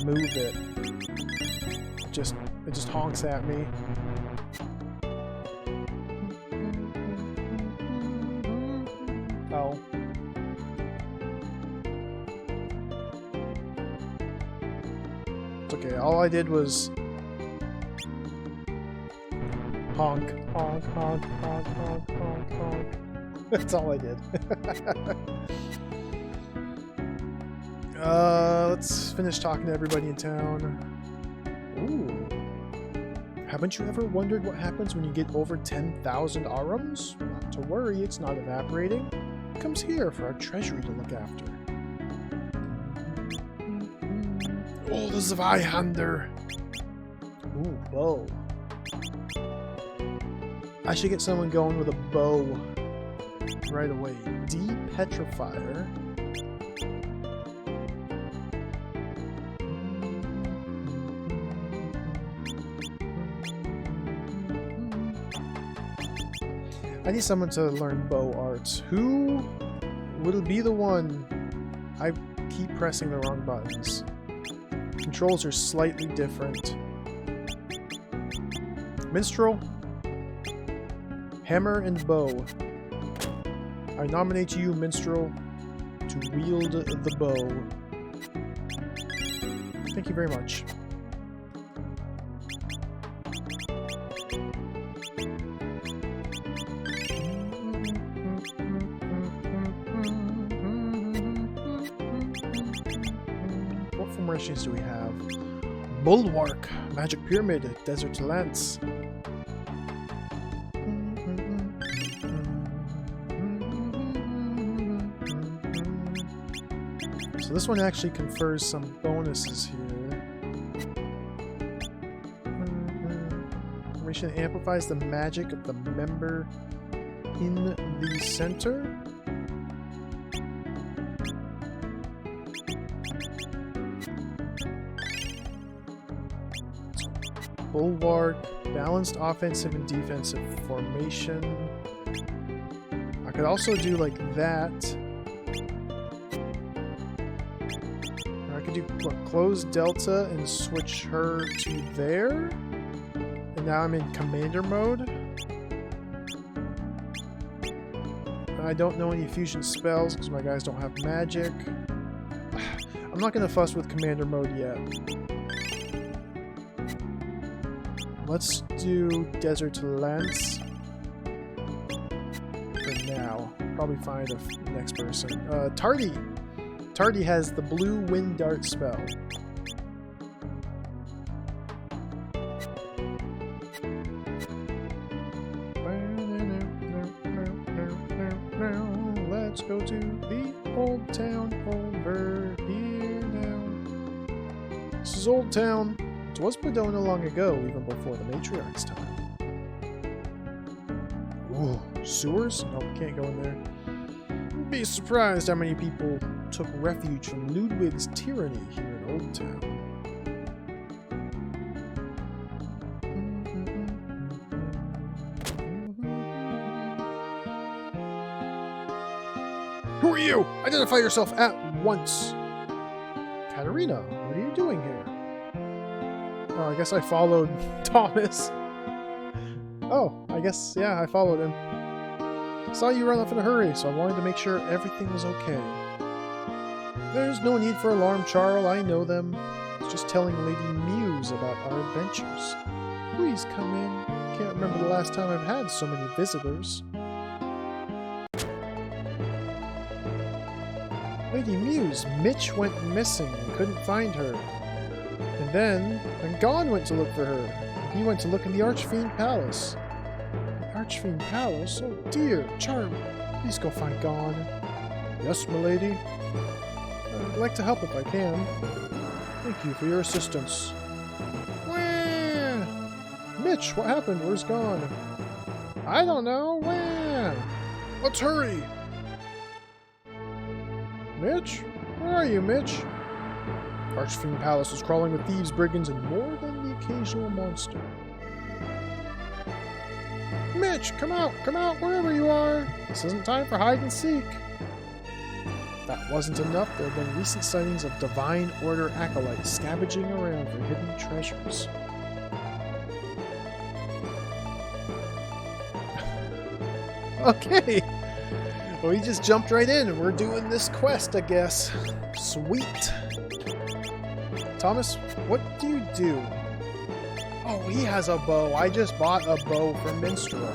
move it. It just honks at me. Oh. It's okay, all I did was honk, honk, honk, honk, honk, honk, honk. That's all I did. Let's finish talking to everybody in town. Ooh. Haven't you ever wondered what happens when you get over 10,000 arums? Not to worry, it's not evaporating. It comes here for our treasury to look after. Oh, the Zweihander! Ooh, bow. I should get someone going with a bow right away. Depetrifier. I need someone to learn bow arts. Who will be the one? I keep pressing the wrong buttons. Controls are slightly different. Minstrel, hammer, and bow. I nominate you, Minstrel, to wield the bow. Thank you very much. Do we have? Bulwark, Magic Pyramid, Desert Lance. So this one actually confers some bonuses here. Information amplifies the magic of the member in the center. Bulwark, balanced offensive and defensive formation. I could also do like that. Or I could do what, close Delta and switch her to there. And now I'm in commander mode. And I don't know any fusion spells because my guys don't have magic. I'm not going to fuss with commander mode yet. Let's do Desert Lance for now. Probably find the next person. Tardy! Tardy has the blue Wind Dart spell. Let's go to the old town over here now. This is Old Town. It was Podona long ago, even before the matriarch's time. Ooh, sewers? Nope, can't go in there. You'd be surprised how many people took refuge from Ludwig's tyranny here in Old Town. Who are you? Identify yourself at once! Katarina, what are you doing here? Oh, I guess I followed Thomas. Oh, I guess, yeah, I followed him. Saw you run off in a hurry, so I wanted to make sure everything was okay. There's no need for alarm, Charles. I know them. It's just telling Lady Muse about our adventures. Please come in. Can't remember the last time I've had so many visitors. Lady Muse, Mitch went missing and couldn't find her. And then Gon went to look for her. He went to look in the Archfiend Palace. The Archfiend Palace? Oh dear, Charm, please go find Gon. Yes, milady. I'd like to help if I can. Thank you for your assistance. Wah! Mitch, what happened? Where's Gon? I don't know. Wah! Let's hurry! Mitch? Where are you, Mitch? Archfiend Palace was crawling with thieves, brigands, and more than the occasional monster. Mitch, come out, wherever you are. This isn't time for hide and seek. If that wasn't enough, there have been recent sightings of Divine Order acolytes scavenging around for hidden treasures. Okay. Well, he just jumped right in and we're doing this quest, I guess. Sweet. Thomas, what do you do? Oh, he has a bow. I just bought a bow from Minstrel.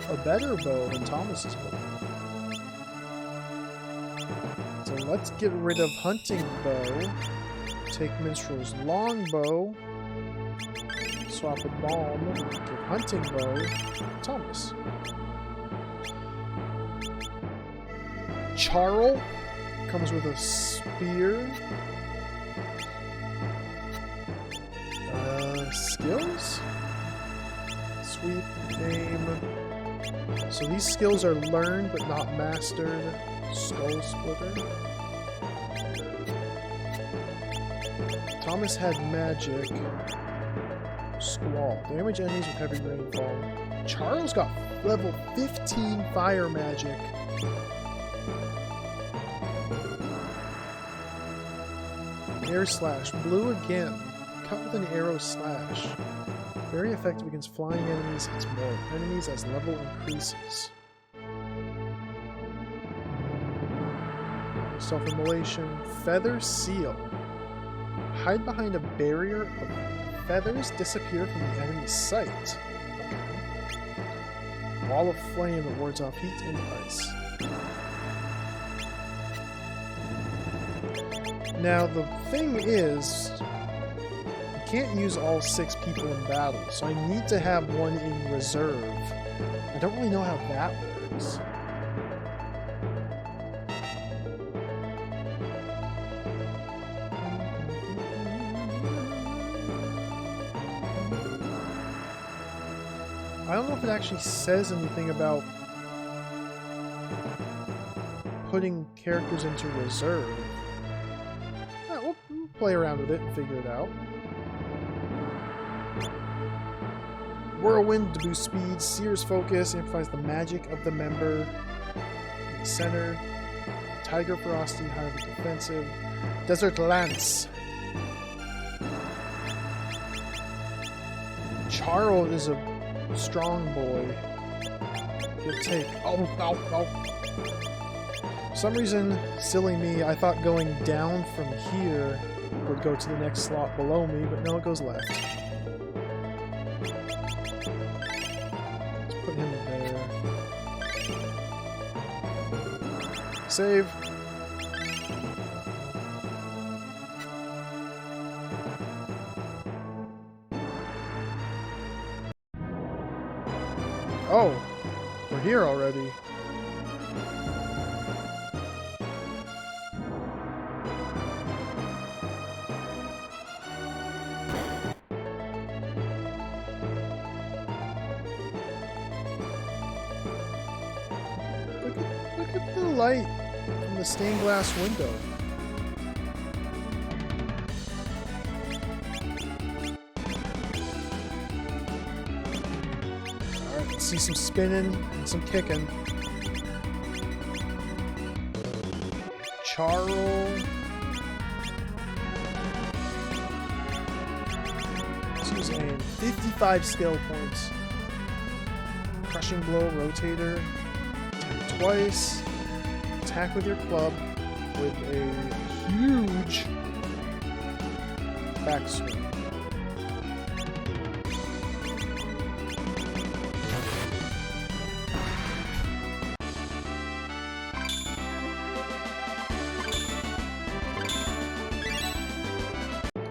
A better bow than Thomas's bow. So let's get rid of Hunting Bow. Take Minstrel's longbow. Swap with Balm. Give Hunting Bow to Thomas. Charl comes with a spear. Skills? Sweep, aim. So these skills are learned but not mastered. Skull Splitter. Thomas had magic. Squall. Damage enemies with heavy rainfall. Charles got level 15 fire magic. Air Slash. Blue again. Cut with an arrow slash. Very effective against flying enemies. Hits more enemies as level increases. Self-immolation. Feather Seal. Hide behind a barrier of feathers. Disappear from the enemy's sight. Wall of flame that wards off heat and ice. Now the thing is, can't use all 6 people in battle, so I need to have one in reserve. I don't really know how that works. I don't know if it actually says anything about putting characters into reserve. We'll play around with it and figure it out. Whirlwind to boost speed, Seer's Focus, amplifies the magic of the member. In the center. Tiger Ferocity, highly defensive. Desert Lance. Charl is a strong boy. He'll take. Oh. For some reason, silly me, I thought going down from here would go to the next slot below me, but no, it goes left. Put him there. Save. Oh, we're here already. Look at the light from the stained glass window. Alright, let's see some spinning and some kicking. Charl. Let's use aim. 55 skill points. Crushing blow, rotator. Attack twice. Attack with your club with a huge backswing.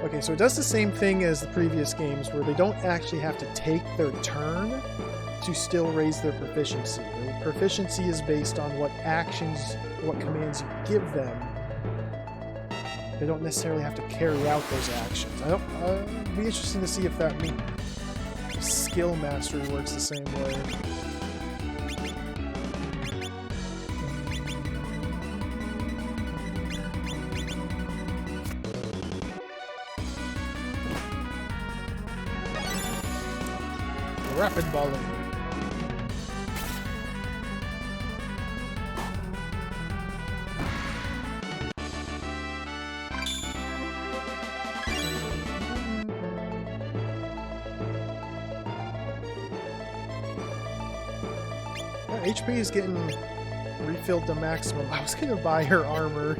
Okay, so it does the same thing as the previous games where they don't actually have to take their turn to still raise their proficiency. Their proficiency is based on what actions, what commands you give them. They don't necessarily have to carry out those actions. It'd be interesting to see if that means skill mastery works the same way. Rapid balling. HP is getting refilled to maximum. I was gonna buy her armor.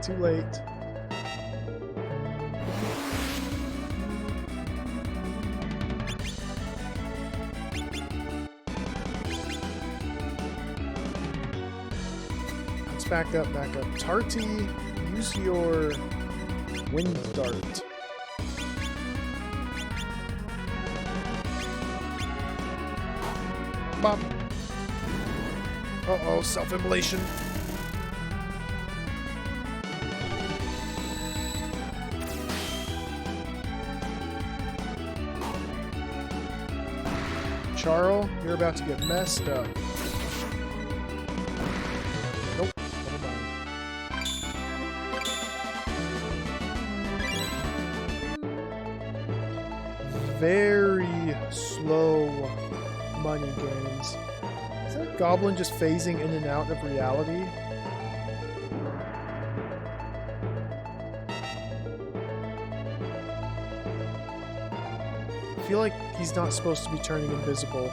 Too late. Let's back up, back up. Tarty, use your wind dart. Bop. Uh-oh, self-immolation. Charl, you're about to get messed up. Nope, never mind. Very slow money gains. Is that goblin just phasing in and out of reality? I feel like he's not supposed to be turning invisible.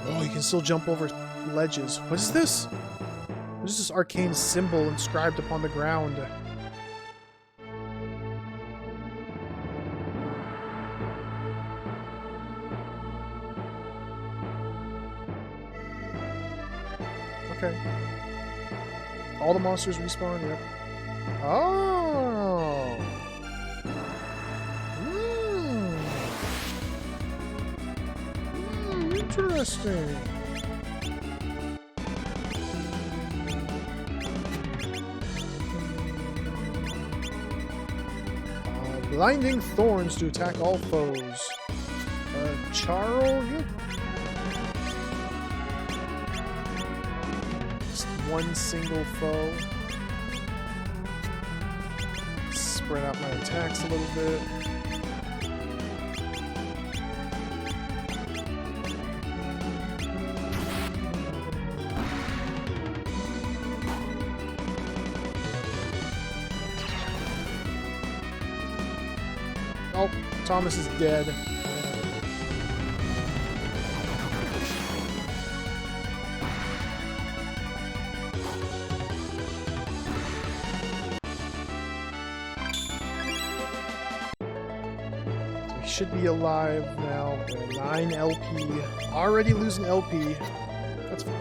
Oh, he can still jump over ledges. What is this? What is this arcane symbol inscribed upon the ground? Okay. All the monsters respawn, yep. Oh! Interesting. Blinding thorns to attack all foes. Charl, yep. One single foe. Spread out my attacks a little bit. Oh, Thomas is dead. Should be alive now. 9 LP. Already losing LP. That's fine.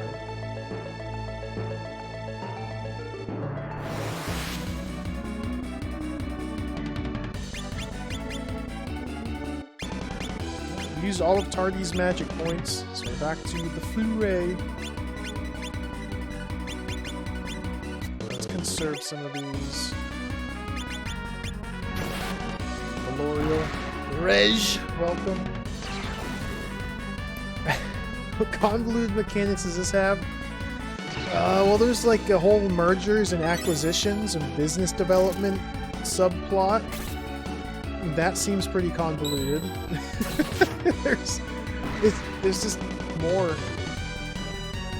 Use all of Tardy's magic points, so we're back to the Flu Ray. Let's conserve some of these. Valorial. Reg, welcome. What convoluted mechanics does this have? Well, there's like a whole mergers and acquisitions and business development subplot. That seems pretty convoluted. there's just more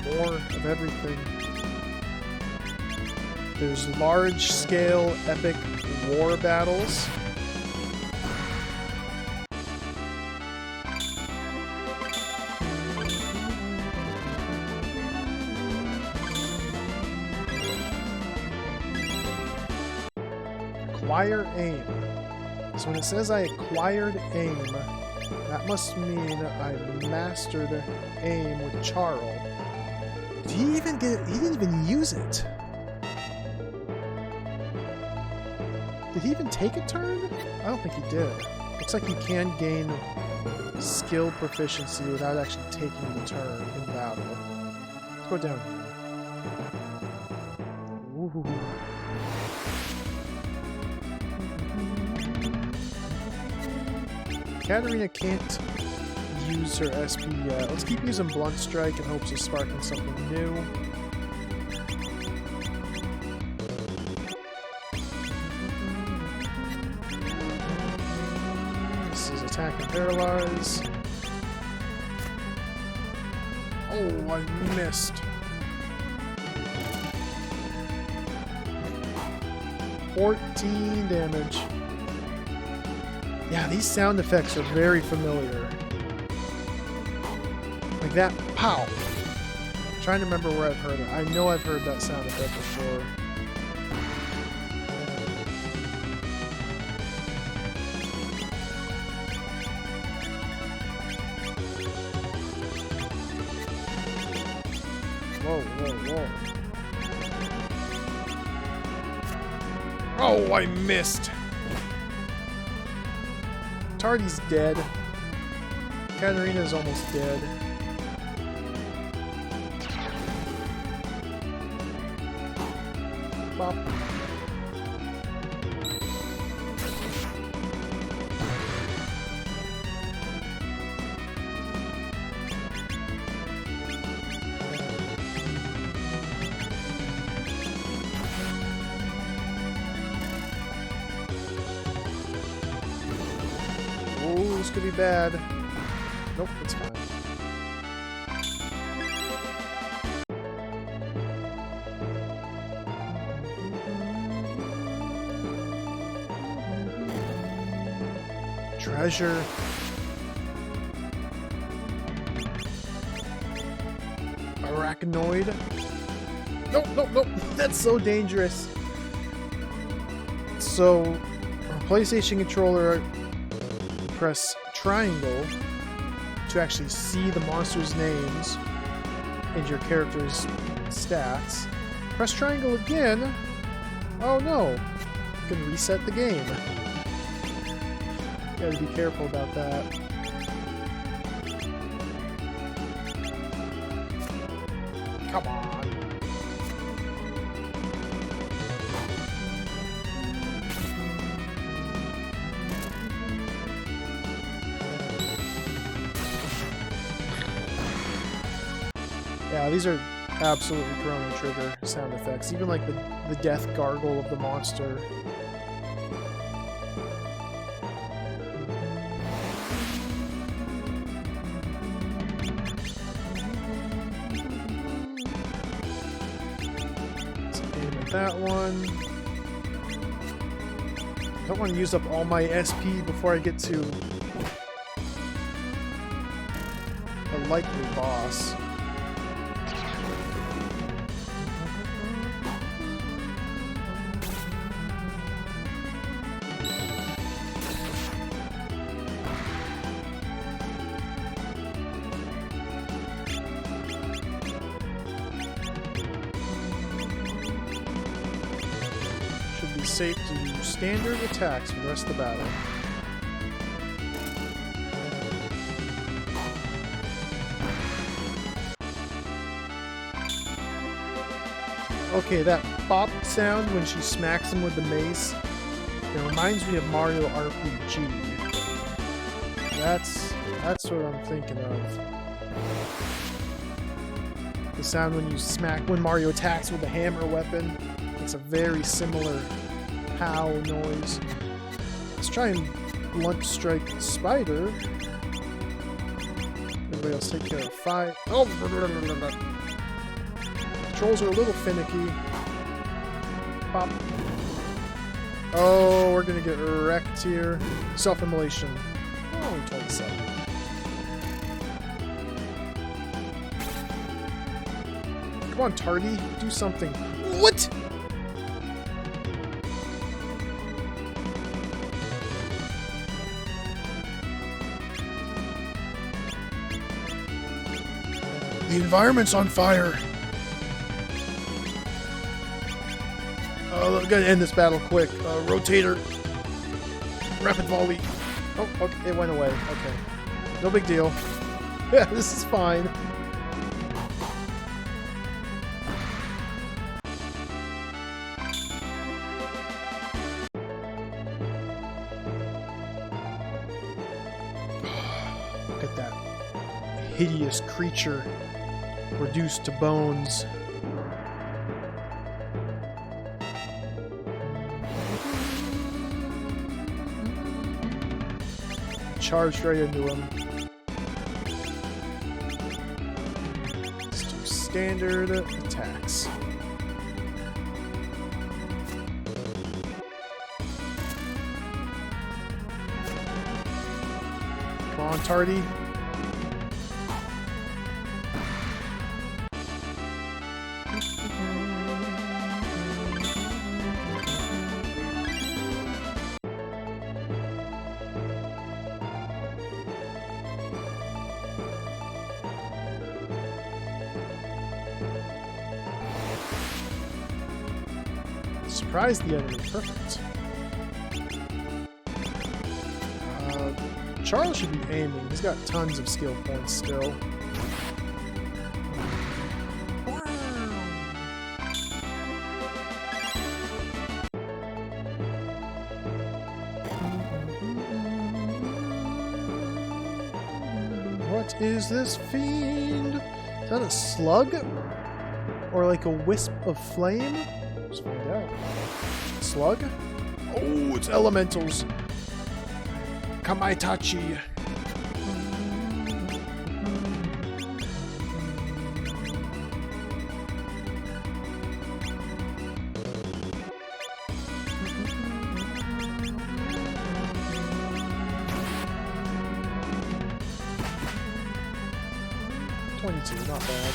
of everything. There's large-scale epic war battles. Acquire aim. So when it says I acquired aim, that must mean I mastered aim with Charl. Did he even get it? He didn't even use it. Did he even take a turn? I don't think he did. Looks like you can gain skill proficiency without actually taking the turn in battle. Let's go down here. Ooh. Katarina can't use her SP yet. Let's keep using Blunt Strike in hopes of sparking something new. Smack and paralyze. Oh, I missed. 14 damage. Yeah, these sound effects are very familiar. Like that, pow! I'm trying to remember where I've heard it. I know I've heard that sound effect before. Whoa, whoa, whoa. Oh, I missed! Tardy's dead. Katarina's almost dead. Bop. Oh, this could be bad. Nope, it's fine. Treasure. Arachnoid. Nope, nope, nope. That's so dangerous. So, a PlayStation controller, press triangle to actually see the monsters' names and your character's stats. Press triangle again. Oh no. You can reset the game. Gotta be careful about that. Come on. Yeah, these are absolutely Chrono Trigger sound effects. Even like the death gargle of the monster. Let's aim at that one. I don't want to use up all my SP before I get to a likely boss. Safe to use standard attacks for the rest of the battle. Okay, that pop sound when she smacks him with the mace, it reminds me of Mario RPG. That's what I'm thinking of. The sound when you smack, when Mario attacks with the hammer weapon, it's a very similar pow noise. Let's try and blunt strike Spider. Everybody else take care of 5. Oh! Controls are a little finicky. Pop. Oh, we're gonna get wrecked here. Self-immolation. Oh, 27. Come on, Tardy. Do something. What?! The environment's on fire. Oh, I'm gonna end this battle quick. Rotator. Rapid volley. Oh, okay, it went away. Okay. No big deal. Yeah, this is fine. Look at that hideous creature. Reduced to bones. charged right into him. Let's do standard attacks. Come on, Tardy. Surprise the enemy. Perfect. Charles should be aiming. He's got tons of skill points still. What is this fiend? Is that a slug? Or like a wisp of flame? Let's find out. Slug? Oh, it's elementals. Kamaitachi. $22, not bad.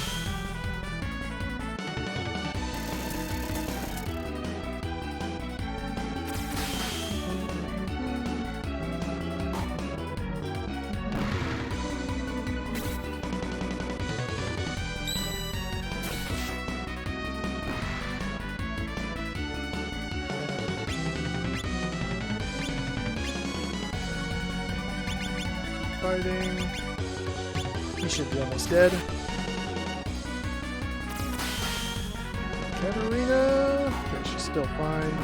Fighting. He should be almost dead. Katarina. Okay, she's still fine.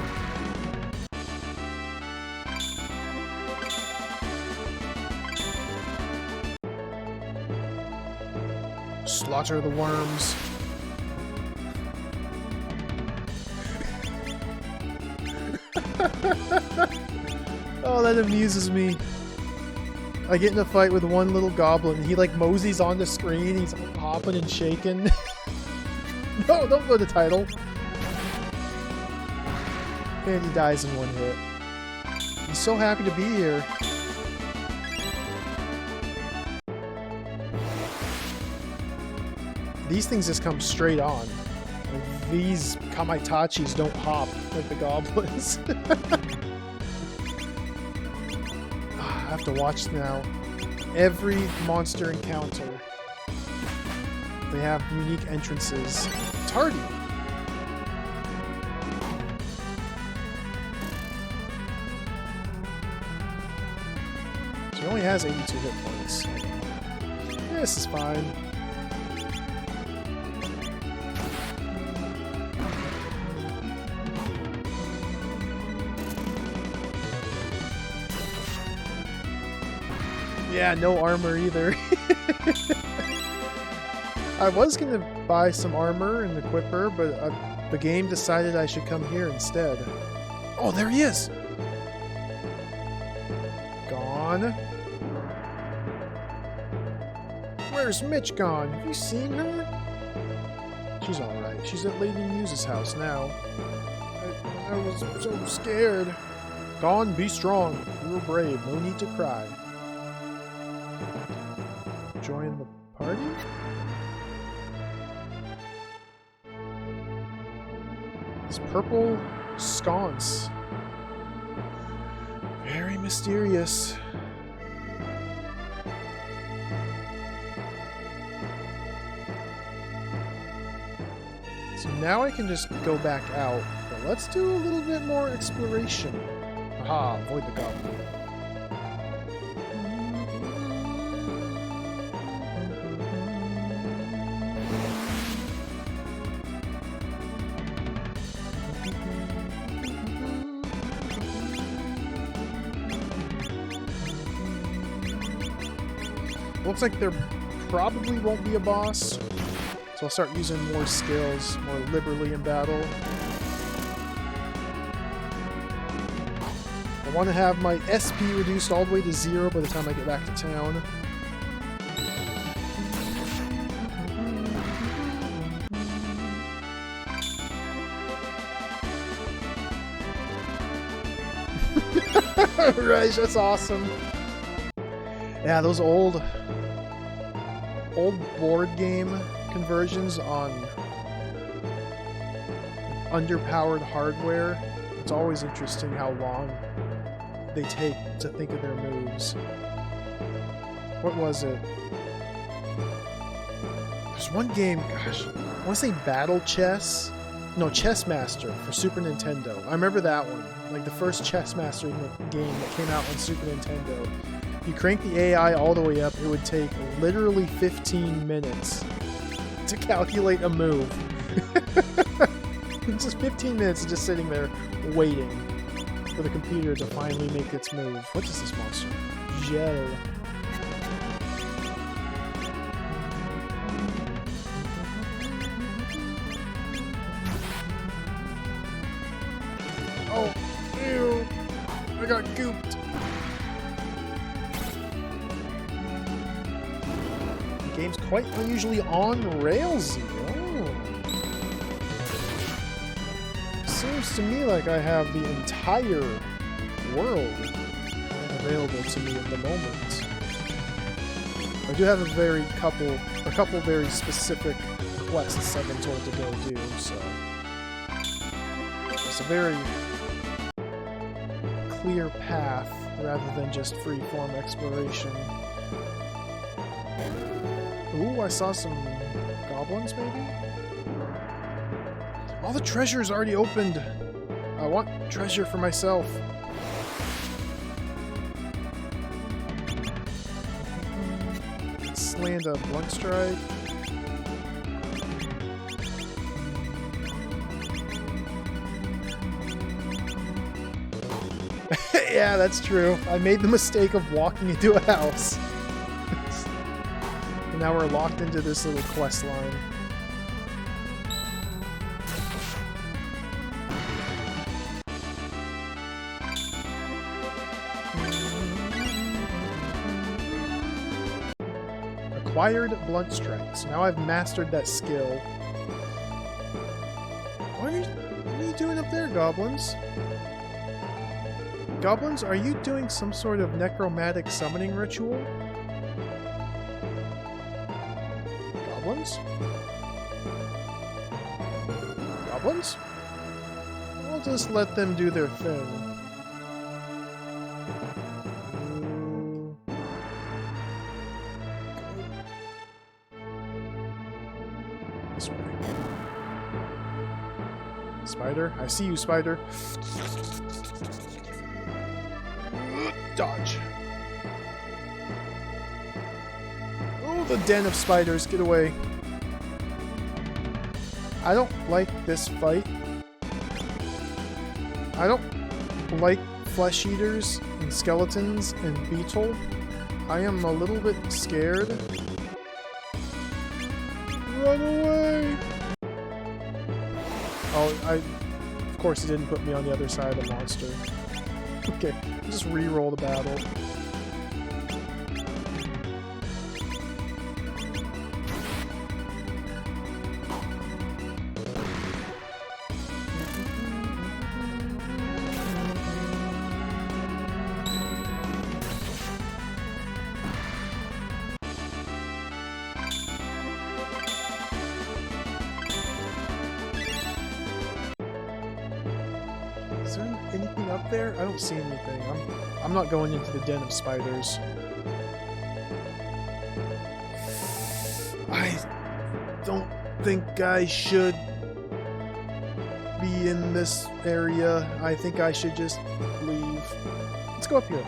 Slaughter the worms. Oh, that amuses me. I get in a fight with one little goblin. He like moseys on the screen. He's hopping and shaking. No, don't go to title. And he dies in one hit. He's so happy to be here. These things just come straight on. Like, these Kamaitachis don't hop like the goblins. I have to watch now. Every monster encounter, they have unique entrances. Tardy. She only has 82 hit points. This is fine. Yeah, no armor either. I was gonna buy some armor and equip her, but the game decided I should come here instead. Oh, there he is! Gone. Where's Mitch gone? Have you seen her? She's alright. She's at Lady Muse's house now. I was so scared. Dawn, be strong. You were brave. No need to cry. Join the party? This purple sconce. Very mysterious. So now I can just go back out, but let's do a little bit more exploration. Aha, avoid the goblin. Looks like there probably won't be a boss, so I'll start using more skills more liberally in battle. Well, want to have my SP reduced all the way to 0 by the time I get back to town. Right, that's awesome. Yeah, those old board game conversions on underpowered hardware. It's always interesting how long they take to think of their moves. What was it? There's one game, gosh, I want to say Battle Chess? No, Chess Master for Super Nintendo. I remember that one. Like the first Chess Master game that came out on Super Nintendo. You crank the AI all the way up, it would take literally 15 minutes to calculate a move. Just 15 minutes of just sitting there waiting for the computer to finally make its move. What is this monster? Gel. Oh, ew! I got gooped. The game's quite unusually on railsy. Seems to me like I have the entire world available to me at the moment. I do have a couple very specific quests I've been told to go do, so it's a very clear path rather than just free-form exploration. Ooh, I saw some goblins, maybe? All the treasure's already opened. I want treasure for myself. Let's land a blunt strike. Yeah, that's true. I made the mistake of walking into a house. And now we're locked into this little quest line. Acquired blunt strikes. Now I've mastered that skill. What are you doing up there, goblins? Goblins, are you doing some sort of necromantic summoning ritual? Goblins? Goblins? I'll just let them do their thing. This way. Spider? I see you, spider. Dodge. Oh, the den of spiders. Get away. I don't like this fight. I don't like flesh eaters and skeletons and beetle. I am a little bit scared. Run away! Oh, of course it didn't put me on the other side of the monster. Okay, just re-roll the battle. Is there anything up there? I don't see anything. I'm not going into the den of spiders. I don't think I should be in this area. I think I should just leave. Let's go up here.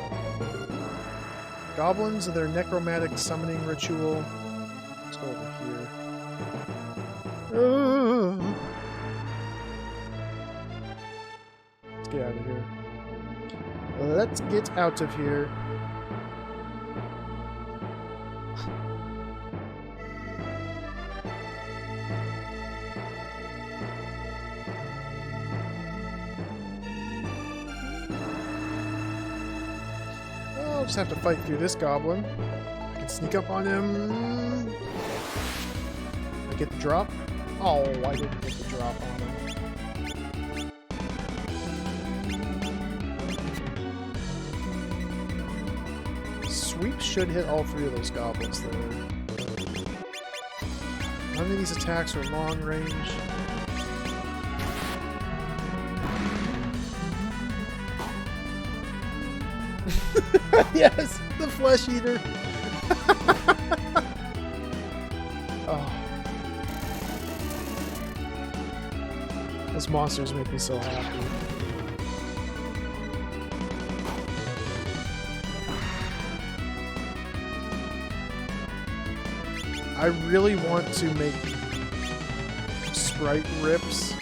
Goblins and their necromantic summoning ritual. Let's go over here. Let's get out of here. Let's get out of here. just have to fight through this goblin. I can sneak up on him. I get the drop. Oh, I didn't get the drop on him. Sweep should hit all three of those goblins there. None of these attacks are long range. Yes, the flesh eater. Oh. Those monsters make me so happy. I really want to make sprite rips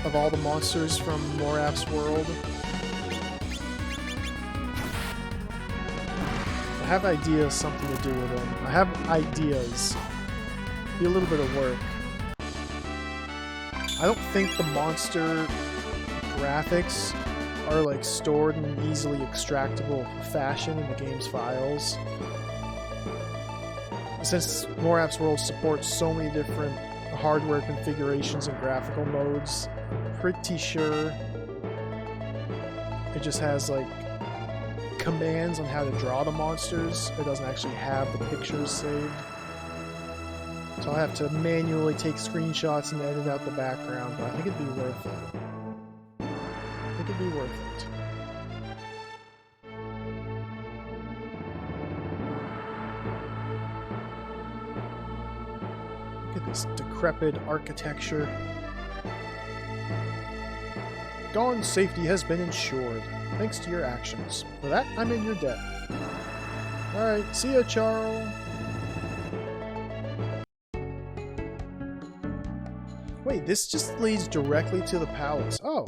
of all the monsters from Morap's world. I have ideas, something to do with them. I have ideas. Be a little bit of work. I don't think the monster graphics are like stored in an easily extractable fashion in the game's files. Since Morap's world supports so many different hardware configurations and graphical modes, I'm pretty sure it just has like commands on how to draw the monsters. It doesn't actually have the pictures saved. So I'll have to manually take screenshots and edit out the background, but I think it'd be worth it. I think it'd be worth it. Look at this decrepit architecture. Dawn's safety has been ensured, thanks to your actions. For that, I'm in your debt. Alright, see ya, Charles. Wait, this just leads directly to the palace. Oh,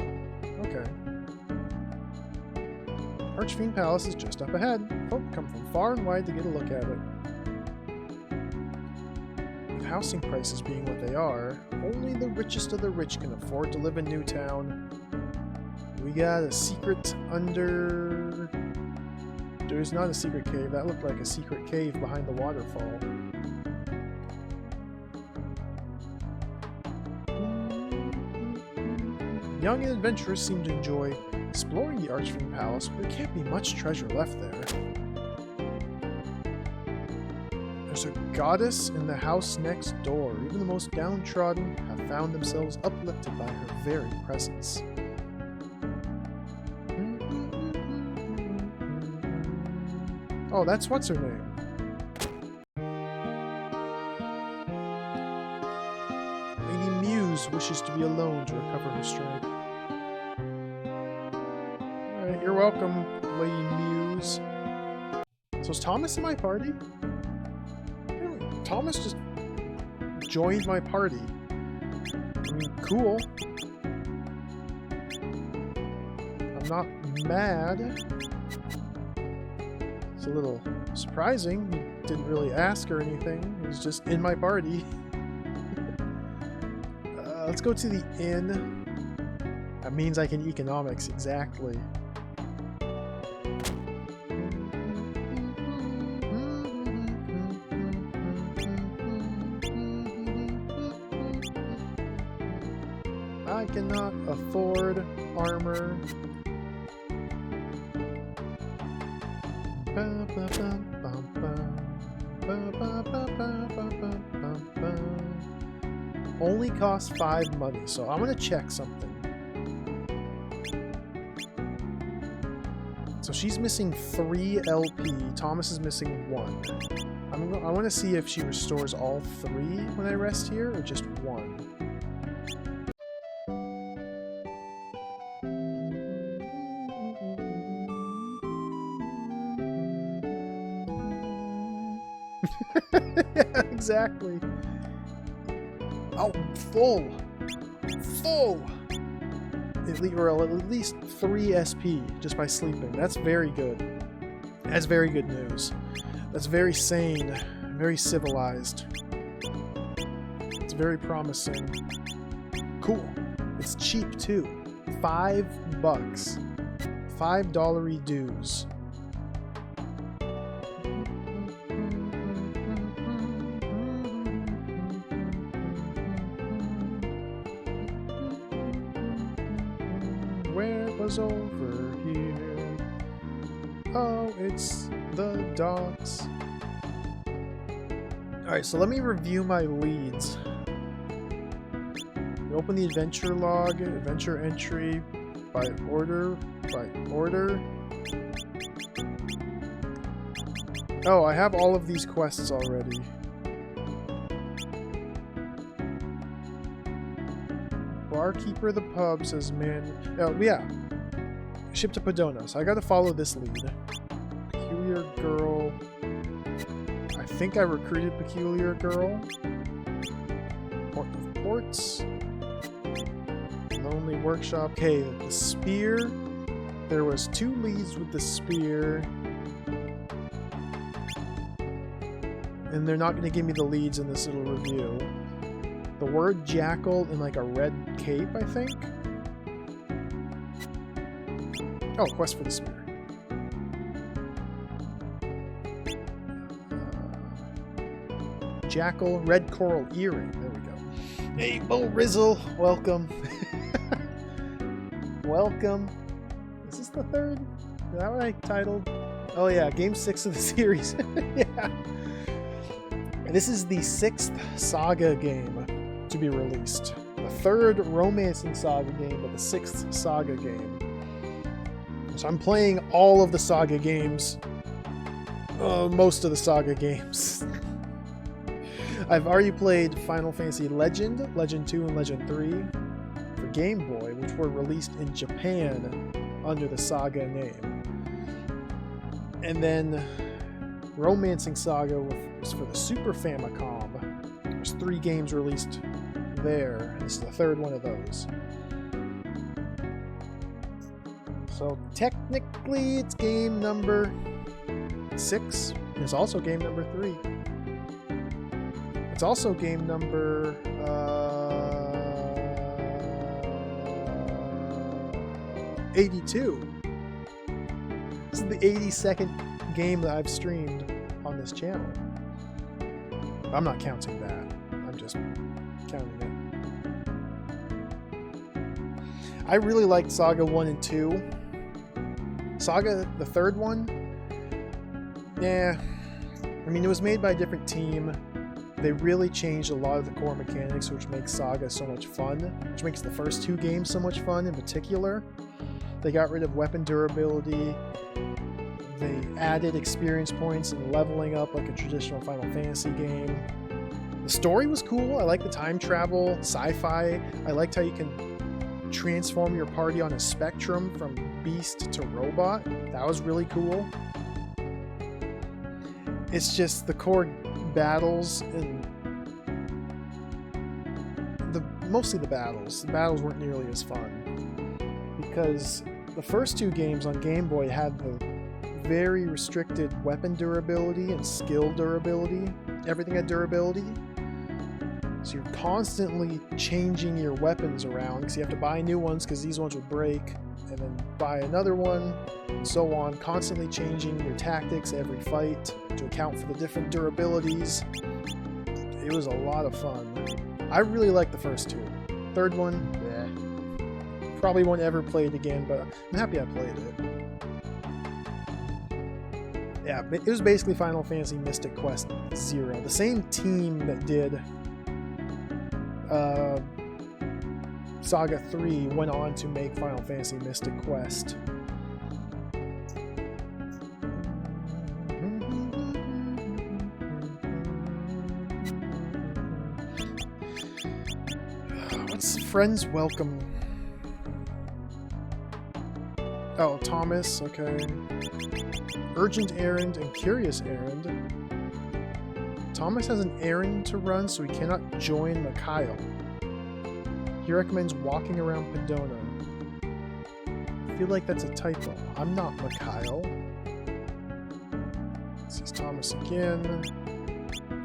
okay. Archfiend Palace is just up ahead. Folk come from far and wide to get a look at it. With housing prices being what they are, only the richest of the rich can afford to live in Newtown. We got a secret under... There's not a secret cave. That looked like a secret cave behind the waterfall. Young and adventurers seem to enjoy exploring the Archfiend Palace, but there can't be much treasure left there. There's a goddess in the house next door. Even the most downtrodden have found themselves uplifted by her very presence. Oh, that's what's her name. Lady Muse wishes to be alone to recover her strength. Alright, you're welcome, Lady Muse. So is Thomas in my party? Thomas just joined my party. I mean, cool. I'm not mad. It's a little surprising. He didn't really ask or anything. He was just in my party. Let's go to the inn. That means I can economics, exactly. I cannot afford armor. Only costs 5 money, so I'm gonna check something. So she's missing 3 LP. Thomas is missing 1. I want to see if she restores all 3 when I rest here, or just 1. Yeah, exactly. Oh, full! At least 3 SP just by sleeping. That's very good. That's very good news. That's very sane, very civilized. It's very promising. Cool. It's cheap too. $5. $5 dues. Where was over here? Oh, it's the docks. Alright, so let me review my leads. Open the adventure log, adventure entry, by order. Oh, I have all of these quests already. Barkeeper of the pub says man... Oh, yeah. Ship to Padona, so I gotta follow this lead. Peculiar girl... I think I recruited Peculiar girl. Port of Ports. Lonely Workshop. Okay, the spear. There was 2 leads with the spear. And they're not going to give me the leads in this little review. The word jackal in like a red cape, I think. Oh, quest for the spear. Jackal, red coral earring. There we go. Hey, Bo Rizzle, welcome. Welcome. Is this the 3rd? Is that what I titled? Oh yeah, game 6 of the series. Yeah. And this is the 6th SaGa game to be released. The 3rd romancing SaGa game, but the 6th SaGa game. So I'm playing all of the SaGa games. Most of the SaGa games. I've already played Final Fantasy Legend, Legend 2, and Legend 3 for Game Boy, which were released in Japan under the SaGa name. And then Romancing SaGa was for the Super Famicom. There's 3 games released there. This is the 3rd one of those. So technically it's game number 6. It's also game number 3. It's also game number 82. This is the 82nd game that I've streamed on this channel. I'm not counting that. I'm just counting it. I really liked SaGa 1 and 2. SaGa, the 3rd one, yeah. I mean, it was made by a different team. They really changed a lot of the core mechanics, which makes SaGa so much fun, which makes the first 2 games so much fun in particular. They got rid of weapon durability. They added experience points and leveling up like a traditional Final Fantasy game. The story was cool. I like the time travel, sci-fi. I liked how you can transform your party on a spectrum from beast to robot. That was really cool. It's just the core battles and mostly the battles. The battles weren't nearly as fun because the first 2 games on Game Boy had the very restricted weapon durability and skill durability. Everything had durability. So you're constantly changing your weapons around because you have to buy new ones because these ones would break, and then buy another one, and so on. Constantly changing your tactics every fight to account for the different durabilities. It was a lot of fun. I really liked the first 2. 3rd one, yeah. Probably won't ever play it again, but I'm happy I played it. Yeah, it was basically Final Fantasy Mystic Quest 0. The same team that did SaGa 3 went on to make Final Fantasy Mystic Quest. What's friends welcome? Oh, Thomas, okay. Urgent errand and curious errand. Thomas has an errand to run, so he cannot join Mikhail. He recommends walking around Padona. I feel like that's a typo. I'm not Mikhail. This is Thomas again.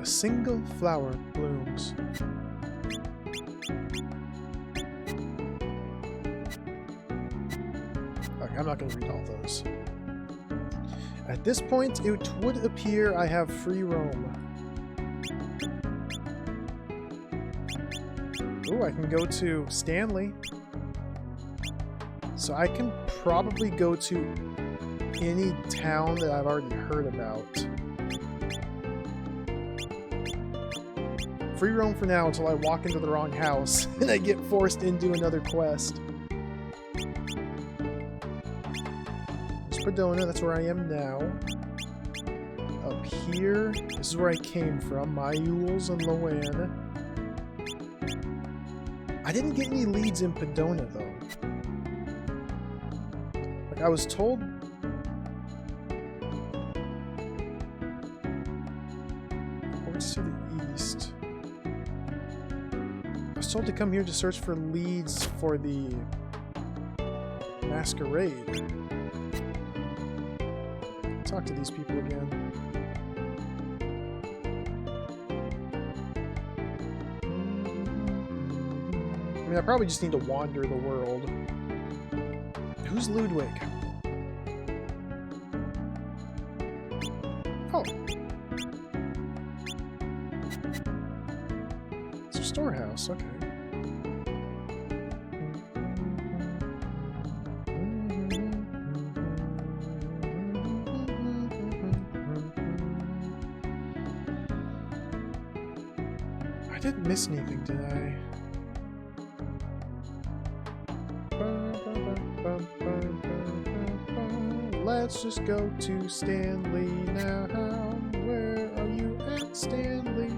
A single flower blooms. Okay, I'm not going to read all those. At this point, it would appear I have free roam. Oh, I can go to Stanley. So I can probably go to any town that I've already heard about. Free roam for now until I walk into the wrong house and I get forced into another quest. There's Padona, that's where I am now. Up here, this is where I came from, Mayuls and Loan. I didn't get any leads in Padona though. Like I was told... What's to the east? I was told to come here to search for leads for the masquerade. Talk to these people again. I mean, I probably just need to wander the world. Who's Ludwig? Oh. It's a storehouse, okay. I didn't miss anything, did I? Let's just go to Stanley now. Where are you at, Stanley?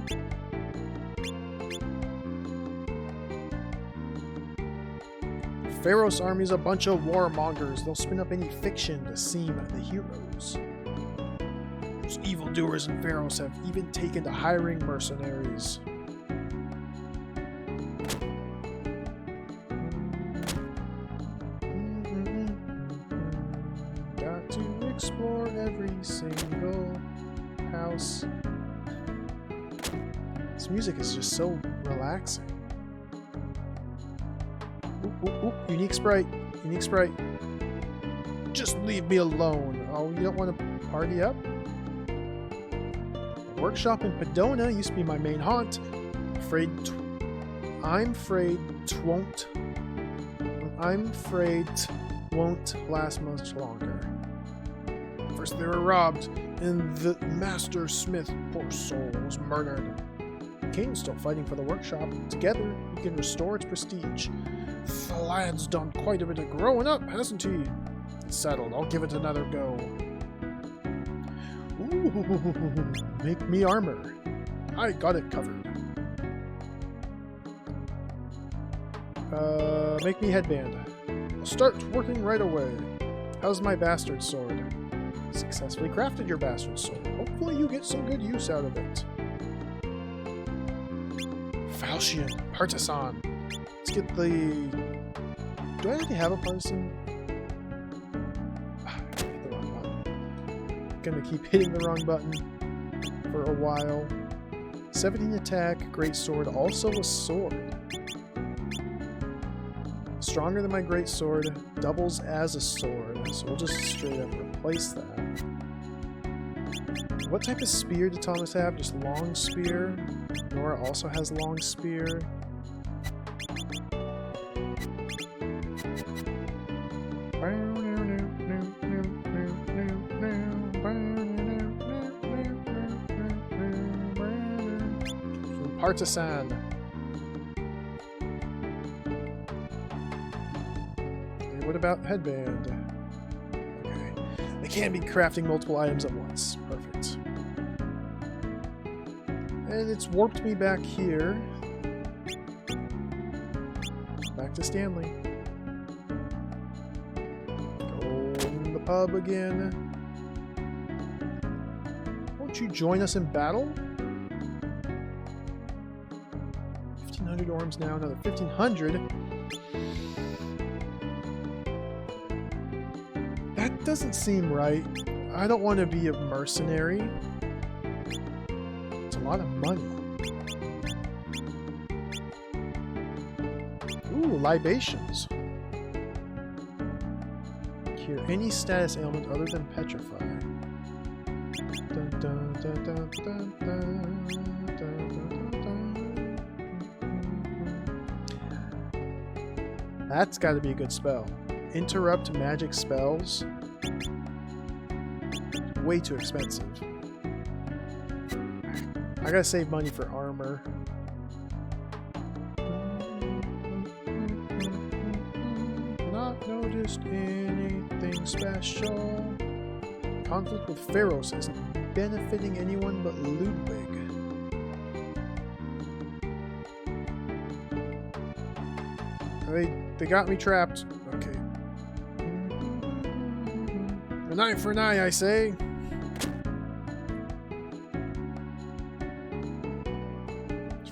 Pharaoh's army's a bunch of warmongers. They'll spin up any fiction to seem the heroes. Those evildoers in Pharaohs have even taken to hiring mercenaries. Explore every single house. This music is just so relaxing. Oop, oop, oop. Unique sprite. Unique sprite. Just leave me alone. Oh, you don't want to party up? A workshop in Padona used to be my main haunt. I'm afraid won't last much longer. First they were robbed, and the master smith, poor soul, was murdered. The king's still fighting for the workshop. Together, we can restore its prestige. The lad's done quite a bit of growing up, hasn't he? It's settled. I'll give it another go. Ooh, make me armor. I got it covered. Make me headband. I'll start working right away. How's my bastard sword? Successfully crafted your bastard sword. Hopefully you get some good use out of it. Falchion, partisan. Let's get the... Do I already have a partisan? I hit the wrong button. Gonna keep hitting the wrong button for a while. 17 attack, great sword, also a sword. Stronger than my great sword, doubles as a sword, so we'll just straight up replace that. What type of spear did Thomas have? Just long spear. Nora also has long spear. Partisan. Okay, what about headband? Okay. They can't be crafting multiple items at once. Perfect. And it's warped me back here. Back to Stanley. Go in the pub again. Won't you join us in battle? 1,500 orms now, another 1,500. That doesn't seem right. I don't want to be a mercenary. It's a lot of money. Ooh, libations. here any status ailment other than petrify. Dun, dun, dun, dun, dun, dun, dun, dun, dun. That's got to be a good spell. Interrupt magic spells. Way too expensive. I gotta save money for armor. Not noticed anything special. Conflict with Pharos isn't benefiting anyone but Ludwig. They got me trapped. Okay. An eye for an eye, I say.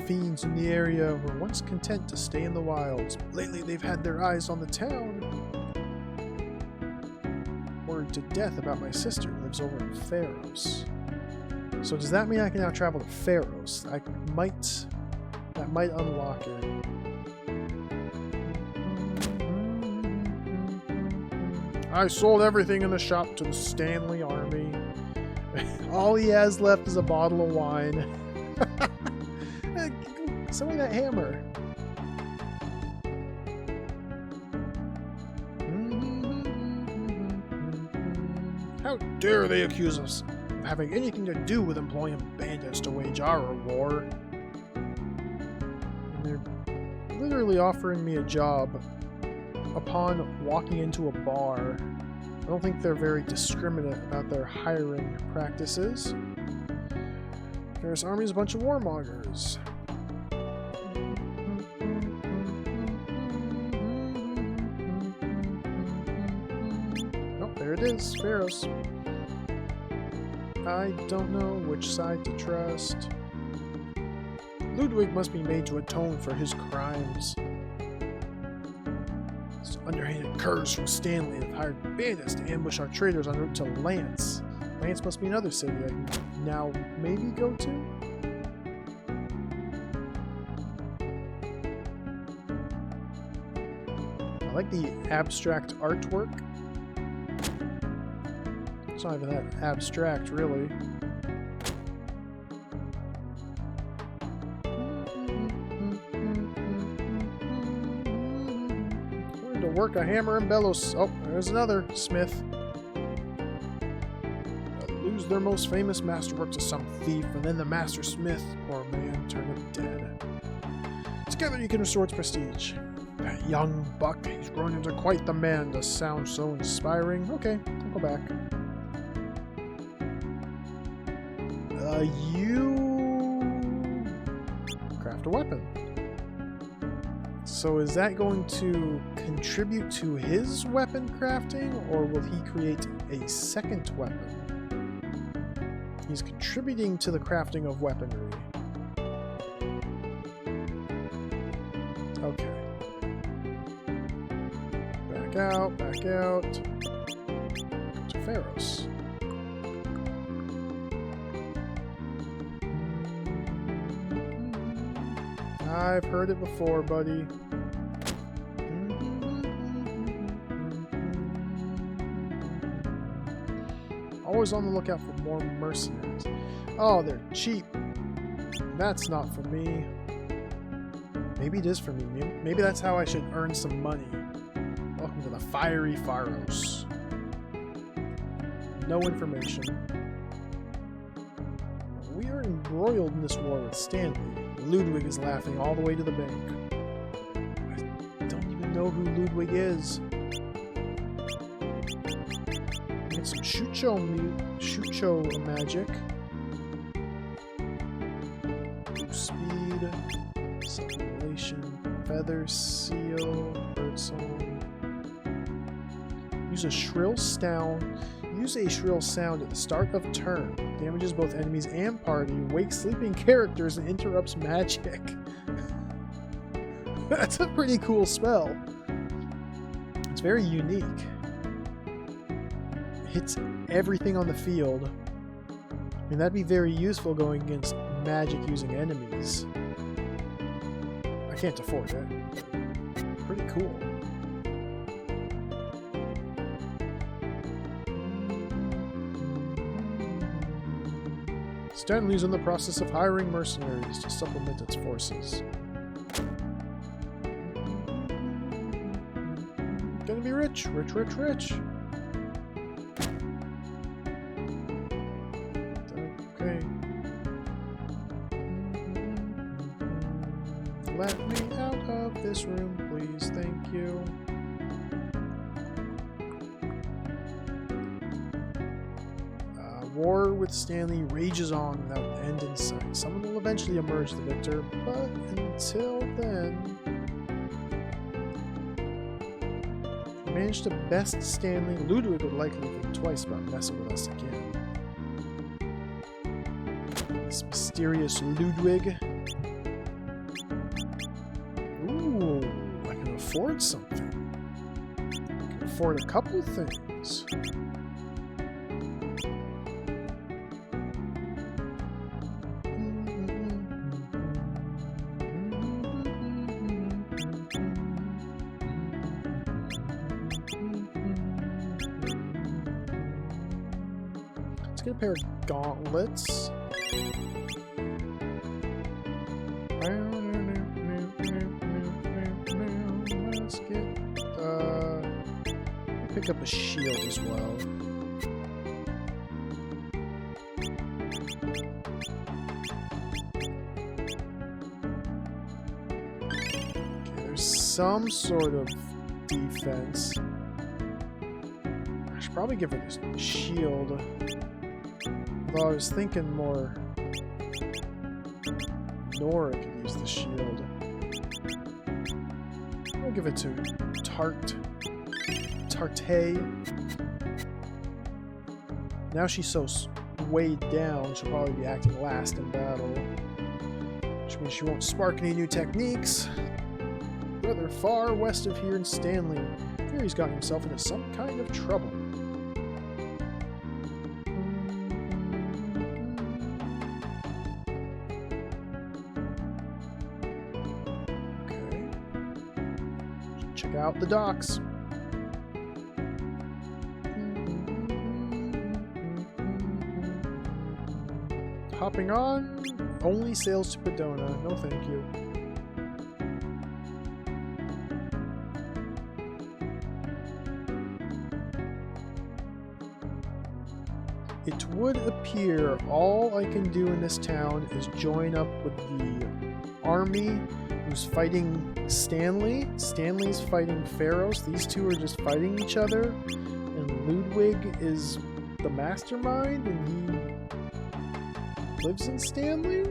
Fiends in the area were once content to stay in the wilds. Lately, they've had their eyes on the town. Word to death about my sister lives over in Pharos. So does that mean I can now travel to Pharos? That might unlock it. I sold everything in the shop to the Stanley army. All he has left is a bottle of wine. Somebody that hammer. How dare they accuse us of having anything to do with employing bandits to wage our war? And they're literally offering me a job upon walking into a bar. I don't think they're very discriminate about their hiring practices. There's army's a bunch of warmongers. Oh, there it is, Pharos. I don't know which side to trust. Ludwig must be made to atone for his crimes. Underhanded curs from Stanley have hired bandits to ambush our traders en route to Lance. Lance must be another city I can now maybe go to? I like the abstract artwork. It's not even that abstract, really. Work a hammer and bellows. Oh, there's another smith. They'll lose their most famous masterwork to some thief, and then the master smith, poor man, turn him dead. Together you can restore its prestige. That young buck, he's grown into quite the man to sound so inspiring. Okay, I'll go back. You craft a weapon. So is that going to contribute to his weapon crafting, or will he create a second weapon? He's contributing to the crafting of weaponry. Okay. Back out, back out. Go to Pharos. I've heard it before, buddy. Always on the lookout for more mercenaries. Oh, they're cheap. That's not for me. Maybe it is for me. Maybe that's how I should earn some money. Welcome to the fiery Pharos. No information. We are embroiled in this war with Stanley. Ludwig is laughing all the way to the bank. I don't even know who Ludwig is. Get some Shucho magic. Boost speed, supplementation, feather, seal, birdsong. Use a shrill sound. Use a shrill sound at the start of turn. Damages both enemies and party, wakes sleeping characters, and interrupts magic. That's a pretty cool spell. It's very unique. Hits everything on the field. I mean, that'd be very useful going against magic using enemies. I can't afford it. Pretty cool. Stanley's in the process of hiring mercenaries to supplement its forces. Gonna be rich, rich, rich, rich. Okay. Let me out of this room, please. Thank you. War with Stanley rages on without end in sight. Someone will eventually emerge the victor, but until then... If we manage to best Stanley, Ludwig would likely think twice about messing with us again. This mysterious Ludwig. Ooh, I can afford something. I can afford a couple things. Let's get a pair of gauntlets. Let's get pick up a shield as well. Okay, there's some sort of defense. I should probably give her this shield. Although I was thinking more Nora could use the shield. I'll give it to Tarte. Now she's so weighed down, she'll probably be acting last in battle. Which means she won't spark any new techniques. Rather far west of here in Stanley, Fury's gotten himself into some kind of trouble. Check out the docks. Hopping on, only sails to Pedona. No thank you. It would appear all I can do in this town is join up with the army who's fighting Stanley. Stanley's fighting Pharaohs. These two are just fighting each other. And Ludwig is the mastermind and he lives in Stanley?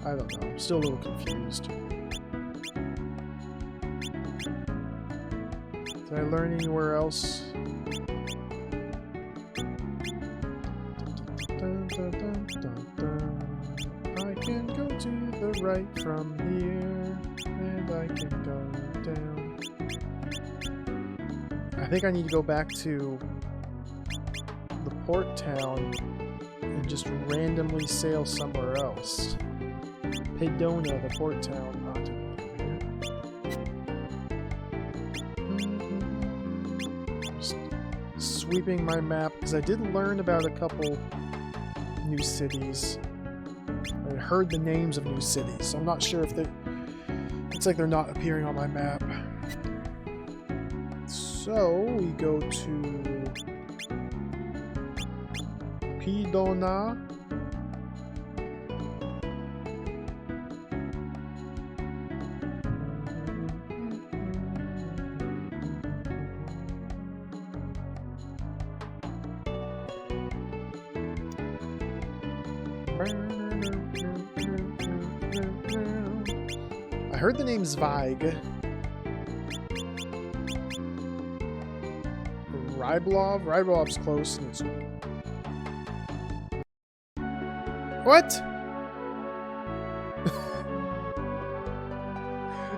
I don't know. I'm still a little confused. Did I learn anywhere else? Dun, dun, dun, dun, dun. I can go to the right from here, and I can go down. I think I need to go back to the port town and just randomly sail somewhere else. Pedona, the port town. Just sweeping my map, because I did learn about a couple new cities. I heard the names of new cities, so I'm not sure if they... It's like they're not appearing on my map. So, we go to... Pedona. I heard the name Zweig. Ryblov's close. And it's... What?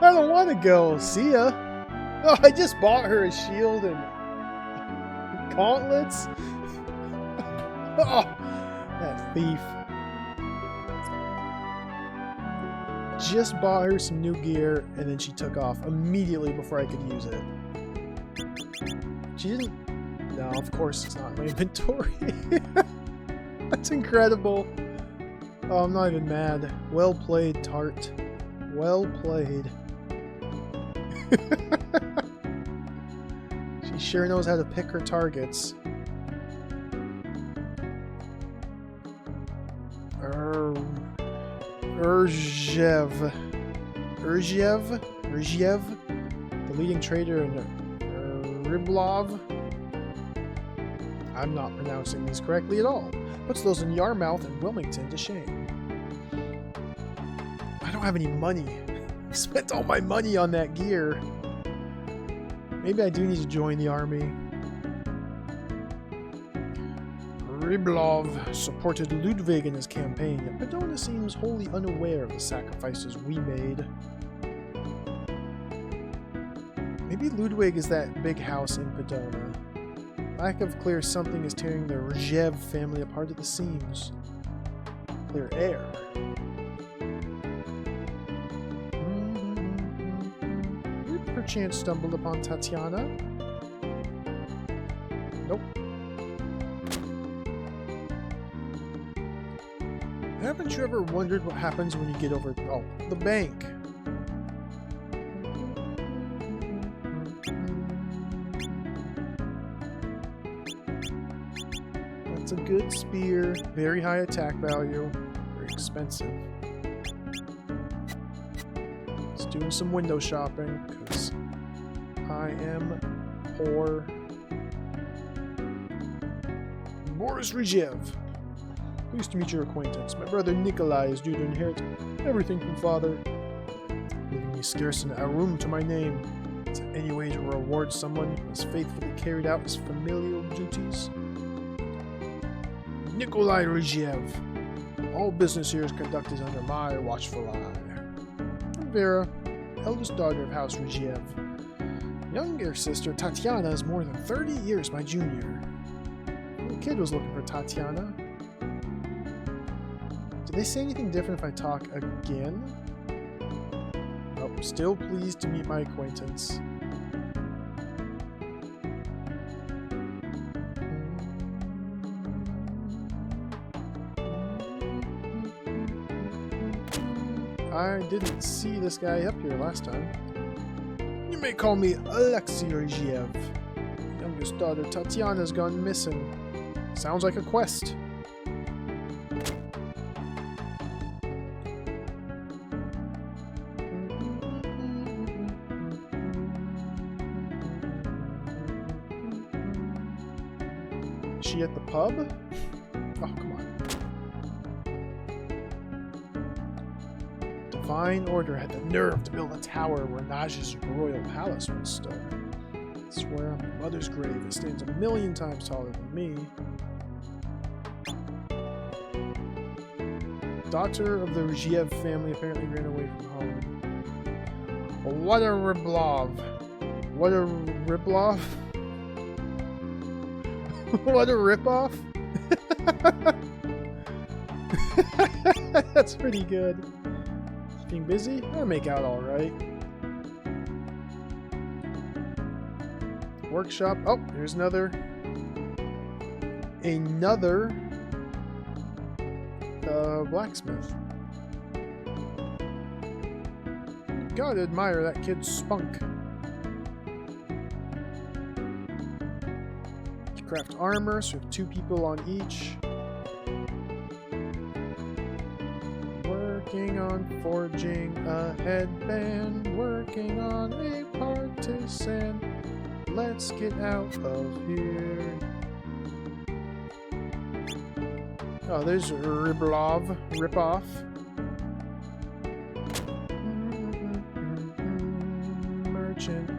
I don't want to go. See ya. Oh, I just bought her a shield and gauntlets. Oh, that thief. Just bought her some new gear and then she took off immediately before I could use it. She didn't... No, of course it's not in my inventory. That's incredible. Oh, I'm not even mad. Well played, Tart. Well played. She sure knows how to pick her targets. Urgiev, the leading trader in Riblov. I'm not pronouncing these correctly at all. Puts those in Yarmouth and Wilmington to shame. I don't have any money. I spent all my money on that gear. Maybe I do need to join the army. Riblov supported Ludwig in his campaign, yet Padona seems wholly unaware of the sacrifices we made. Maybe Ludwig is that big house in Padona. Lack of clear something is tearing the Rzhev family apart at the seams. Clear air. You perchance stumbled upon Tatiana? Nope. Haven't you ever wondered what happens when you get over... Oh, the bank. That's a good spear. Very high attack value. Very expensive. Let's do some window shopping, because I am poor. Boris Rzhev. Pleased to meet your acquaintance. My brother Nikolai is due to inherit everything from father, leaving me scarce a room to my name. Is there any way to reward someone who has faithfully carried out his familial duties? Nikolai Rzhev. All business here is conducted under my watchful eye. I'm Vera, eldest daughter of House Rzhev. Younger sister Tatiana is more than 30 years my junior. The kid was looking for Tatiana. Did they say anything different if I talk again? Nope, still pleased to meet my acquaintance. I didn't see this guy up here last time. You may call me Alexei Rzhev. Youngest daughter Tatiana's gone missing. Sounds like a quest. Is she at the pub? Oh, come on. Divine Order had the nerve to build a tower where Naj's royal palace once stood. I swear on my mother's grave it stands 1,000,000 times taller than me. Daughter of the Rzhev family apparently ran away from home. What a Riblov. What a Riblov? What a ripoff? That's pretty good. Being busy? I'll make out alright. Workshop. Oh, here's another blacksmith. Gotta admire that kid's spunk. Craft armor, so we have 2 people on each. Working on forging a headband, working on a partisan. Let's get out of here. Oh, there's Riblov, ripoff. Merchant.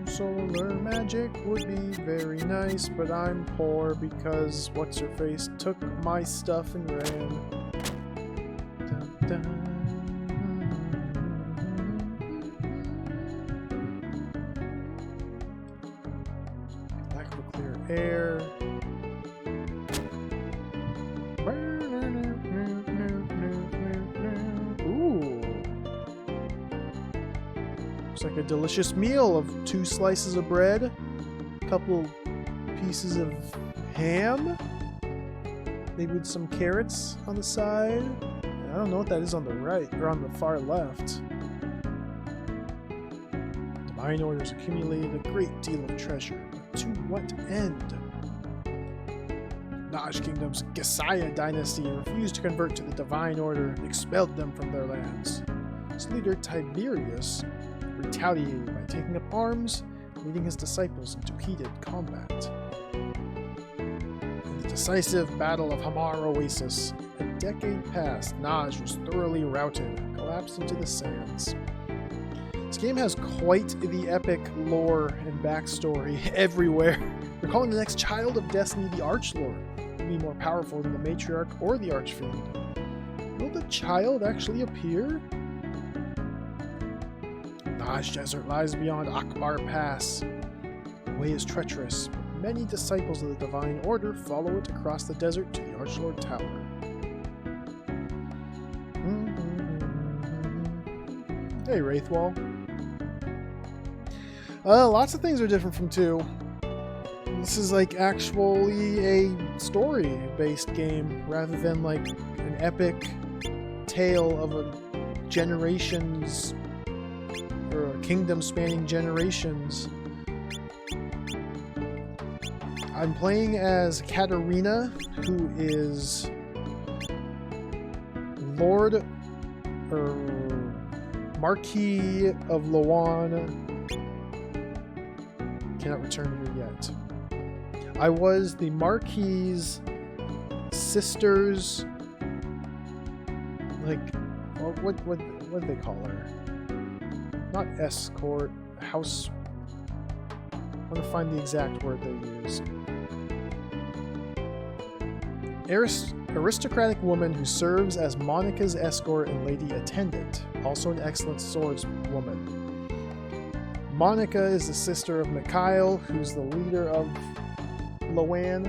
Solar magic would be very nice, but I'm poor because what's-her-face took my stuff and ran. Dun, dun. Lack of a clear air. Like a delicious meal of 2 slices of bread, a couple pieces of ham, Maybe with some carrots on the side. I don't know what that is on the right, or on the far left. Divine Orders accumulated a great deal of treasure, but to what end? Naj Kingdom's Gesaya dynasty refused to convert to the Divine Order and expelled them from their lands. Its leader Tiberius retaliated by taking up arms, leading his disciples into heated combat. In the decisive Battle of Hamar Oasis, a decade past, Naj was thoroughly routed and collapsed into the sands. This game has quite the epic lore and backstory everywhere. They're calling the next child of Destiny the Archlord. Will be more powerful than the Matriarch or the Archfiend. Will the child actually appear? Naj Desert lies beyond Akbar Pass. The way is treacherous, but many disciples of the Divine Order follow it across the desert to the Archlord Tower. Hey, Wraithwall. Lots of things are different from 2. This is like actually a story-based game rather than like an epic tale of a generations or a kingdom spanning generations. I'm playing as Katarina, who is Lord or Marquis of Loan. Cannot return here yet. I was the Marquis's sister's, like, what do they call her? Not escort, house. I want to find the exact word they used. Aristocratic woman who serves as Monica's escort and lady attendant. Also an excellent swordswoman. Monica is the sister of Mikhail, who's the leader of Loan.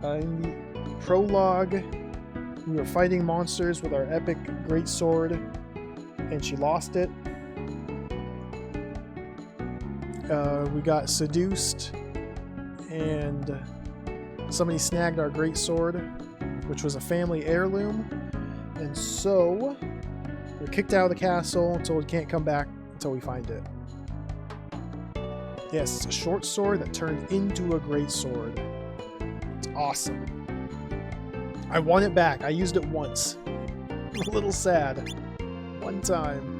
In the prologue, we were fighting monsters with our epic greatsword, and she lost it. We got seduced, and somebody snagged our greatsword, which was a family heirloom, and so we're kicked out of the castle until we can't come back until we find it. Yes, it's a short sword that turned into a greatsword. It's awesome. I want it back. I used it once. I'm a little sad. One time.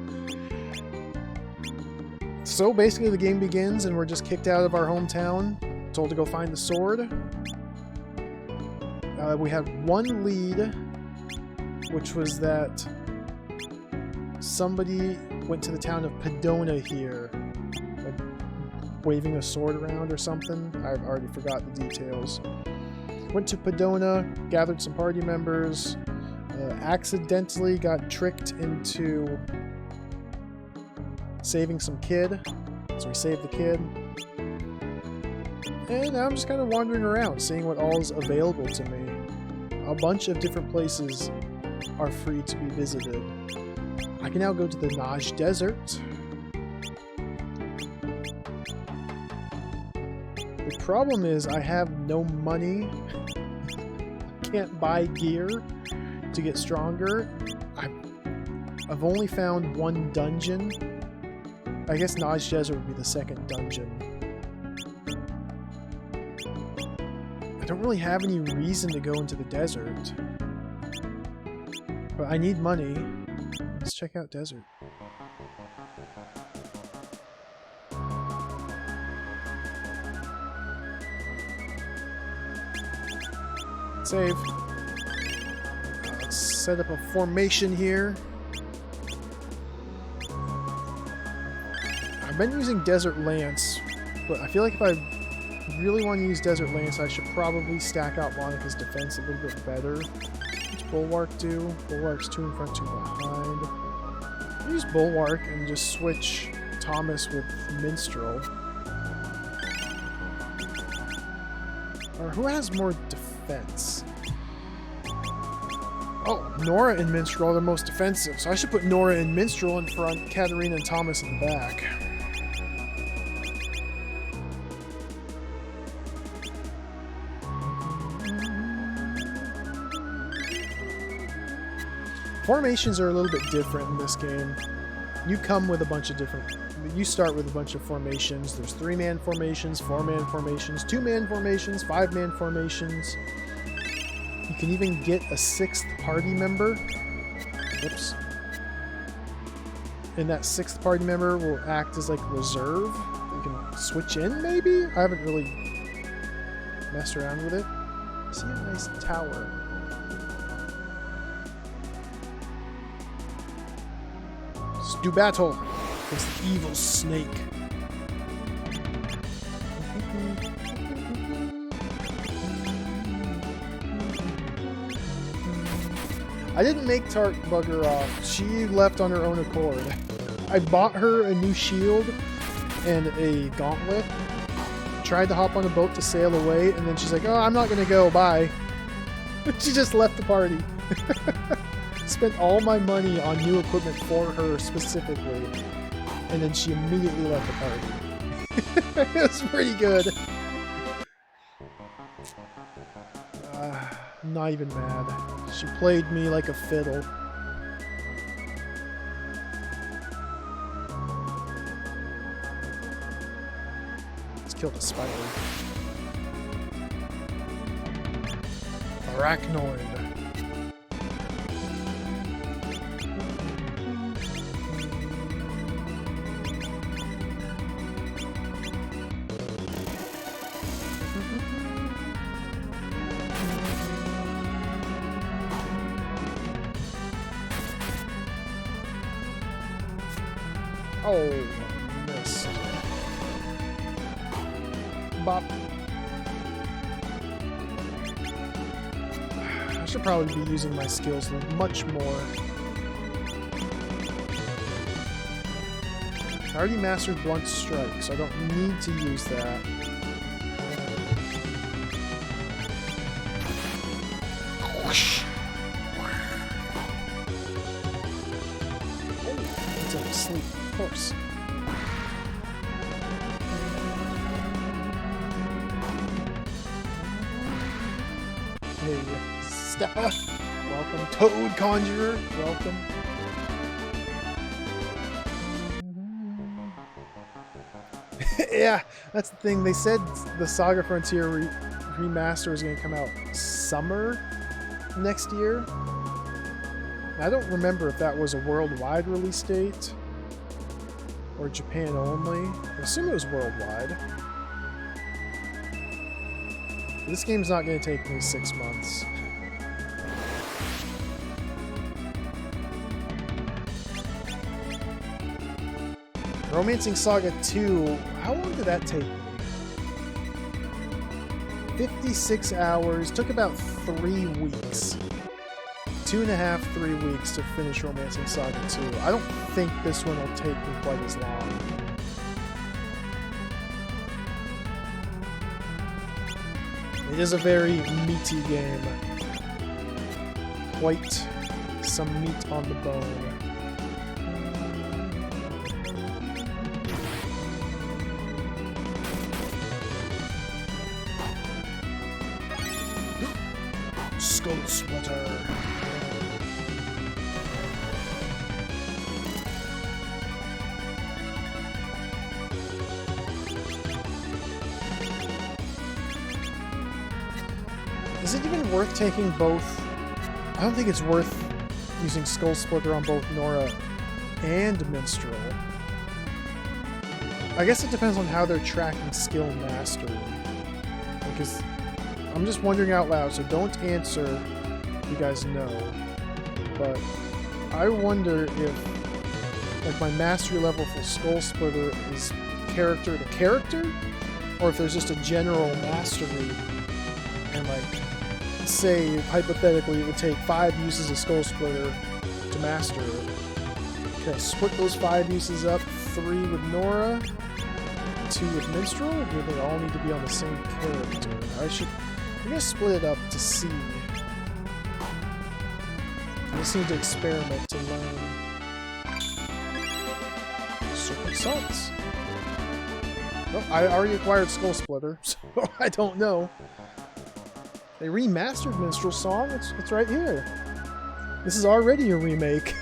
So basically the game begins and we're just kicked out of our hometown, told to go find the sword. We had one lead, which was that somebody went to the town of Pedona here, like waving a sword around or something. I've already forgot the details. Went to Pedona, gathered some party members, accidentally got tricked into saving some kid, so we saved the kid. And now I'm just kind of wandering around, seeing what all is available to me. A bunch of different places are free to be visited. I can now go to the Naj Desert. The problem is I have no money. I can't buy gear to get stronger. I've only found one dungeon. I guess Naj Desert would be the second dungeon. I don't really have any reason to go into the desert. But I need money. Let's check out desert. Save. Let's set up a formation here. I've been using Desert Lance, but I feel like if I really want to use Desert Lance, I should probably stack out Monica's defense a little bit better. What's Bulwark do? Bulwark's 2 in front, 2 behind. I'll use Bulwark and just switch Thomas with Minstrel. Or who has more defense? Oh, Nora and Minstrel are the most defensive, so I should put Nora and Minstrel in front, Katarina and Thomas in the back. Formations are a little bit different in this game. You come with a bunch of different... You start with a bunch of formations. There's 3-man formations, 4-man formations, 2-man formations, 5-man formations. You can even get a 6th party member. Oops. And that 6th party member will act as like reserve. You can switch in, maybe? I haven't really messed around with it. I see a nice tower. Let's do battle against the evil snake. I didn't make Tart bugger off. She left on her own accord. I bought her a new shield and a gauntlet. Tried to hop on a boat to sail away, and then she's like, oh, I'm not gonna go, bye. She just left the party. Spent all my money on new equipment for her specifically, and then she immediately left the party. It was pretty good. I'm not even mad. She played me like a fiddle. Let's kill the spider. Arachnoid. Oh, missed. Bop. I should probably be using my skills much more. I already mastered Blunt Strike, so I don't need to use that. Whoosh. Oh, it's like sleep. Of course. Hey, Steppa. Welcome. Toad Conjurer. Welcome. Yeah, that's the thing. They said the SaGa Frontier remaster is going to come out summer next year. I don't remember if that was a worldwide release date or Japan only. I assume it was worldwide. This game's not going to take me 6 months. Romancing Saga 2, how long did that take me? 56 hours, took about 3 weeks. 2.5, 3 weeks to finish Romancing Saga 2. I don't think this one will take me quite as long. It is a very meaty game. Quite some meat on the bone. Skull Splitter. Is it even worth taking both? I don't think it's worth using Skull Splitter on both Nora and Minstrel. I guess it depends on how they're tracking skill mastery. Because I'm just wondering out loud, so don't answer if you guys know. But I wonder if like my mastery level for Skull Splitter is character to character, or if there's just a general mastery and like say hypothetically it would take 5 uses of Skull Splitter to master it. Can I split those 5 uses up? 3 with Nora, 2 with Minstrel, or do they all need to be on the same character? I'm gonna split it up to see. I just need to experiment to learn. Serpent Salts. Oh, I already acquired Skull Splitter, so I don't know. They remastered Minstrel Song. It's right here. This is already a remake.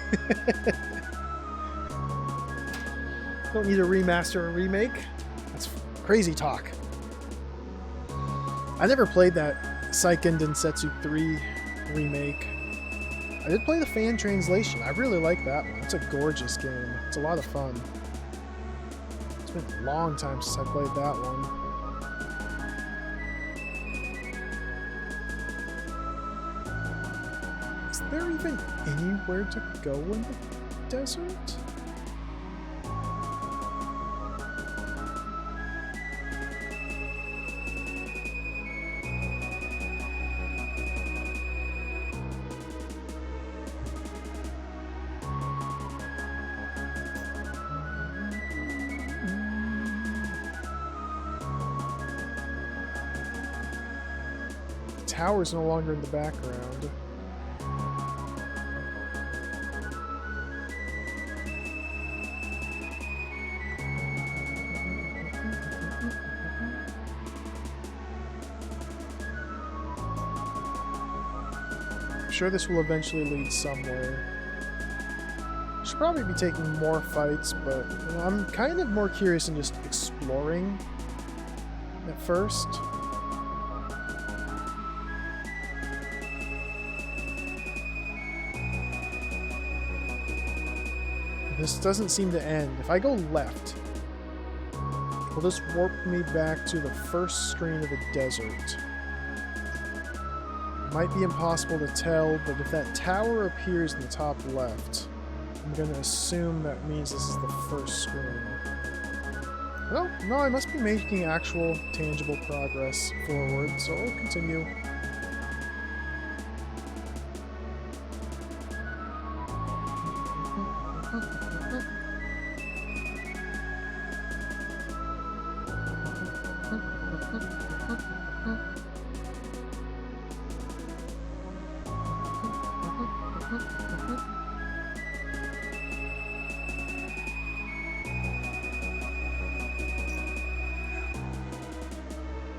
Don't need a remaster or remake. That's crazy talk. I never played that Seiken Densetsu 3 remake. I did play the fan translation. I really like that one. It's a gorgeous game. It's a lot of fun. It's been a long time since I played that one. Is there even anywhere to go in the desert? Tower's no longer in the background. I'm sure this will eventually lead somewhere. Should probably be taking more fights, but you know, I'm kind of more curious in just exploring at first. This doesn't seem to end. If I go left, will this warp me back to the first screen of the desert? It might be impossible to tell, but if that tower appears in the top left, I'm going to assume that means this is the first screen. Well, no, I must be making actual, tangible progress forward, so I'll continue.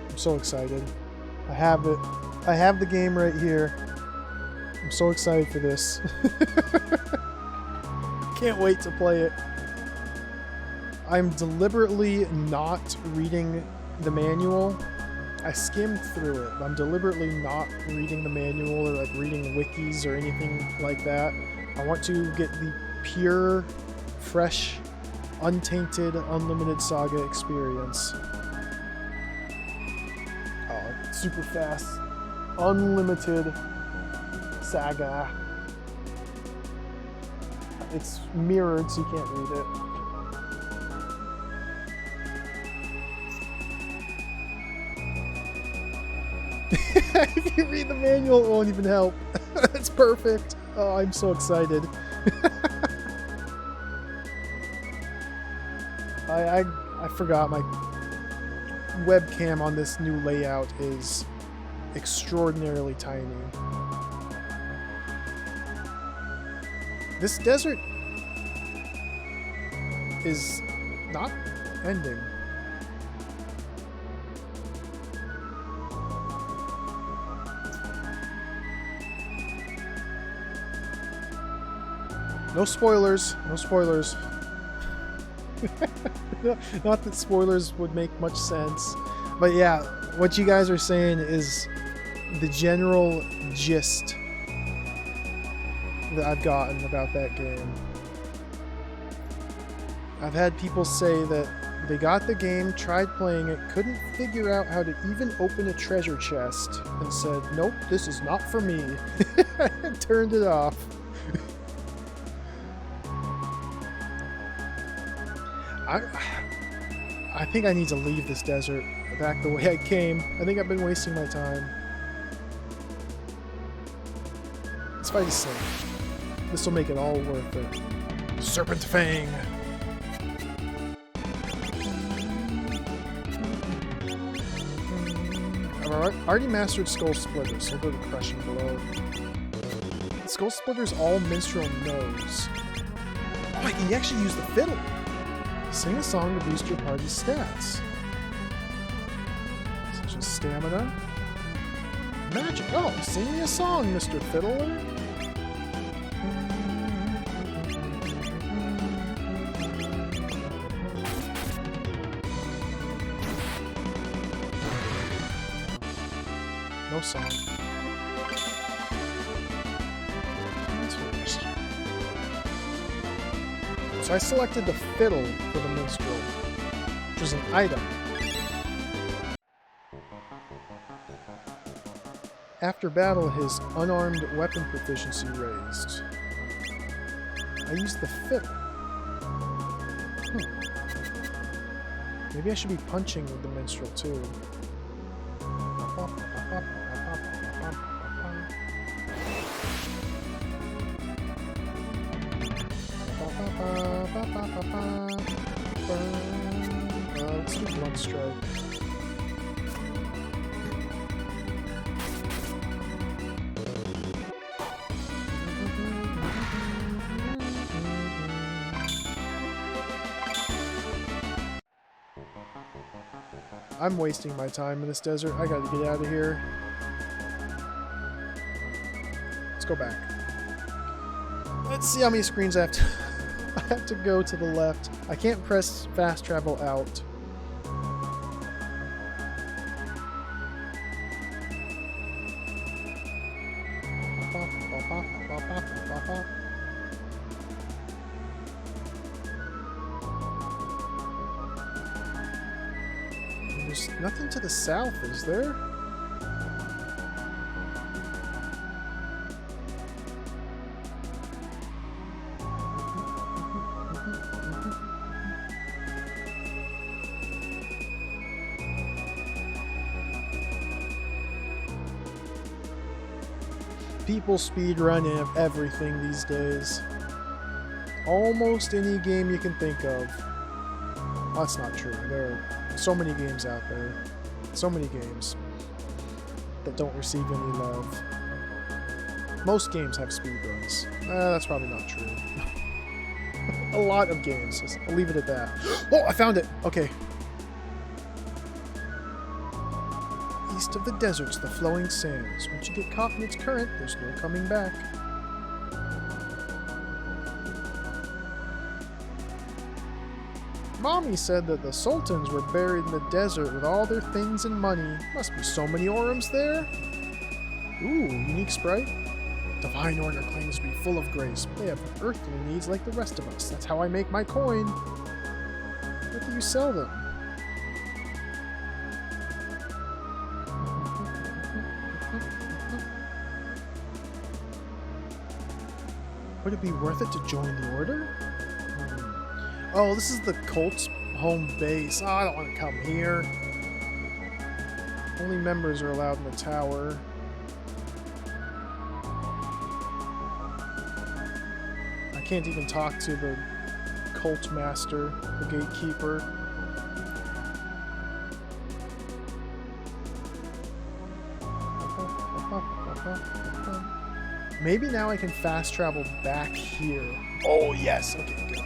I'm so excited. I have it. I have the game right here. I'm so excited for this. Can't wait to play it. I'm deliberately not reading the manual. I skimmed through it, but I'm deliberately not reading the manual or like reading wikis or anything like that. I want to get the pure, fresh, untainted, unlimited SaGa experience. Super fast, unlimited SaGa. It's mirrored, so you can't read it. If you read the manual, it won't even help. It's perfect. Oh, I'm so excited. I forgot my webcam on this new layout is extraordinarily tiny. This desert is not ending. No spoilers, no spoilers. Not that spoilers would make much sense, but yeah, what you guys are saying is the general gist that I've gotten about that game. I've had people say that they got the game, tried playing it, couldn't figure out how to even open a treasure chest, and said, nope, this is not for me, and turned it off. I think I need to leave this desert back the way I came. I think I've been wasting my time. This fight is safe. This will make it all worth it. Serpent Fang! I've already mastered Skull Splitters, so we'll go to Crushing Blow. Skull Splitters all minstrel knows. Oh, I can actually use the fiddle! Sing a song to boost your party's stats. Such as stamina. Magic. Oh, sing me a song, Mr. Fiddler. No song. So I selected the fiddle for the minstrel, which is an item. After battle, his unarmed weapon proficiency raised. I used the fiddle. Maybe I should be punching with the minstrel too. Let's do blunt strike. I'm wasting my time in this desert. I gotta get out of here. Let's go back. Let's see how many screens I have to... I have to go to the left. I can't press fast travel out. There's nothing to the south, is there? People speedrun everything these days. Almost any game you can think of. Well, that's not true. There are so many games out there. So many games that don't receive any love. Most games have speedruns. That's probably not true. A lot of games. I'll leave it at that. Oh, I found it! Okay. East of the deserts, the flowing sands. Once you get caught in its current, there's no coming back. Mommy said that the sultans were buried in the desert with all their things and money. Must be so many orums there. Ooh, unique sprite. Divine Order claims to be full of grace. They have earthly needs like the rest of us. That's how I make my coin. Where do you sell them? Would it be worth it to join the order? Oh, this is the cult's home base. Oh, I don't want to come here. Only members are allowed in the tower. I can't even talk to the cult master, the gatekeeper. Maybe now I can fast travel back here. Oh, yes. Okay, good.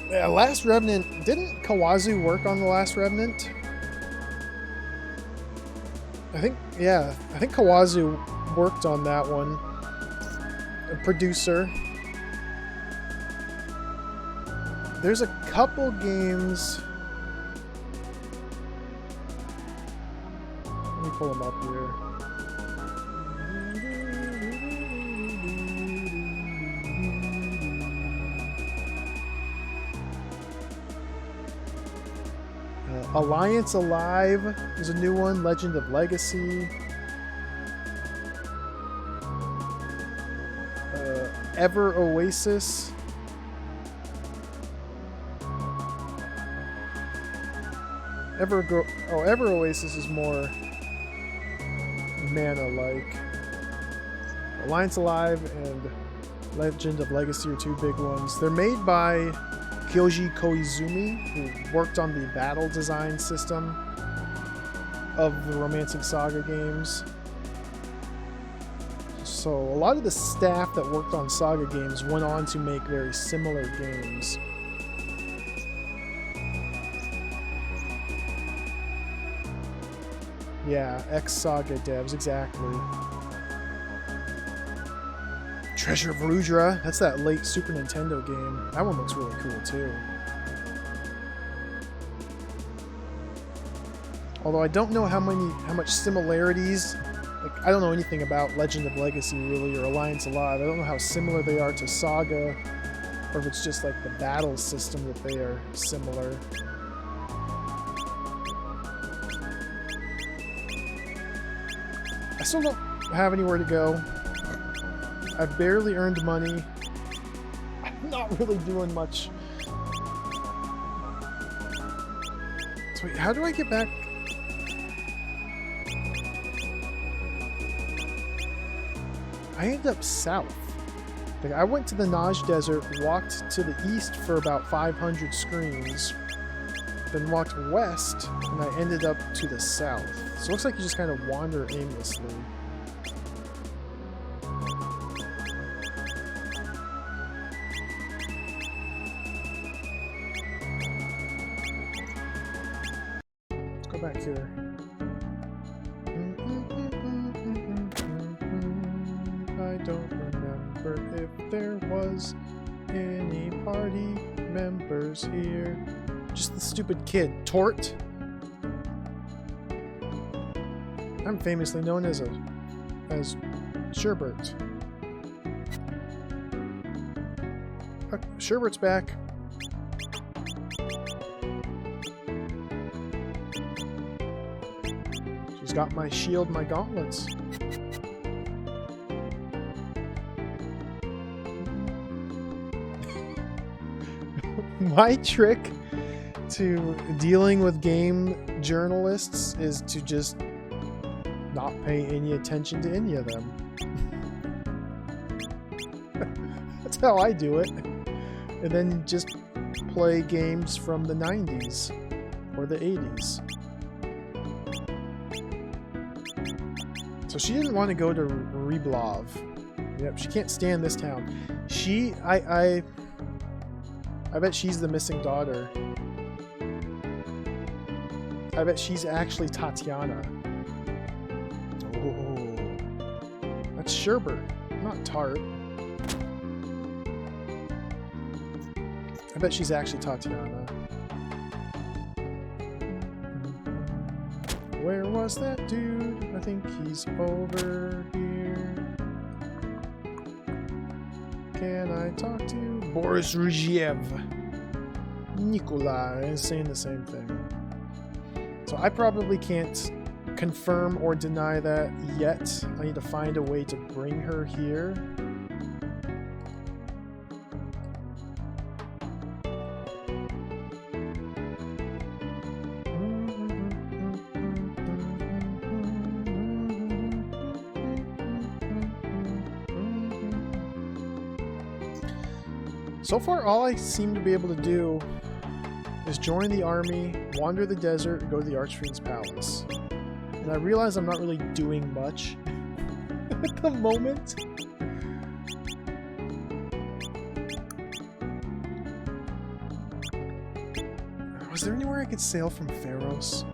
Yeah, Last Revenant. Didn't Kawazu work on The Last Revenant? I think Kawazu worked on that one. A producer. There's a couple games. Let me pull them up here. Alliance Alive is a new one. Legend of Legacy. Ever Oasis. Ever Oasis is more mana-like. Alliance Alive and Legend of Legacy are two big ones. They're made by Kyoji Koizumi, who worked on the battle design system of the Romancing Saga games. So a lot of the staff that worked on Saga games went on to make very similar games. Yeah, ex-SaGa devs, exactly. Treasure of Rudra. That's that late Super Nintendo game. That one looks really cool too. Although I don't know how much similarities. Like, I don't know anything about Legend of Legacy really, or Alliance Alive. I don't know how similar they are to SaGa, or if it's just like the battle system that they are similar. I still don't have anywhere to go. I've barely earned money. I'm not really doing much. So wait, how do I get back? I ended up south. Like, I went to the Naj Desert, walked to the east for about 500 screens, then walked west, and I ended up to the south. So it looks like you just kind of wander aimlessly. Let's go back here. I don't remember if there was any party members here. Just the stupid kid, Tort. I'm famously known as Sherbert. Sherbert's back. She's got my shield, my gauntlets. My trick to dealing with game journalists is to just not pay any attention to any of them. That's how I do it. And then just play games from the 90s or the 80s. So she didn't want to go to Reblov. Yep, she can't stand this town. I bet she's the missing daughter. I bet she's actually Tatiana. Oh, that's Sherbert, not Tart. I bet she's actually Tatiana. Where was that dude? I think he's over here. Can I talk to Boris Ruzhiev? Nikolai is saying the same thing. So I probably can't confirm or deny that yet. I need to find a way to bring her here. So far, all I seem to be able to do is join the army, wander the desert, and go to the Archfiend's palace. And I realize I'm not really doing much at the moment. Was there anywhere I could sail from Pharos?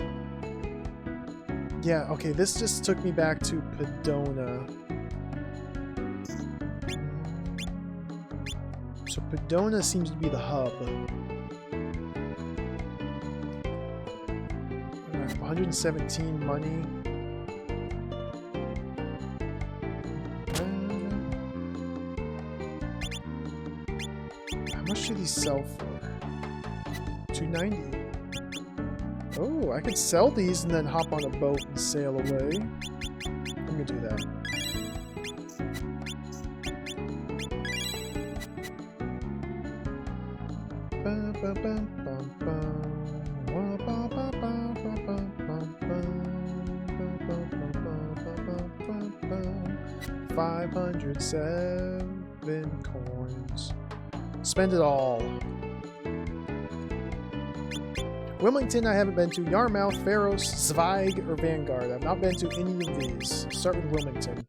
Yeah, okay, this just took me back to Pedona. So Pedona seems to be the hub. 117 money. How much do these sell for? 290. Oh, I could sell these and then hop on a boat and sail away. I'm gonna do that. $507 coins. Spend it all. Wilmington I haven't been to. Yarmouth, Pharos, Zweig, or Vanguard. I've not been to any of these. Start with Wilmington.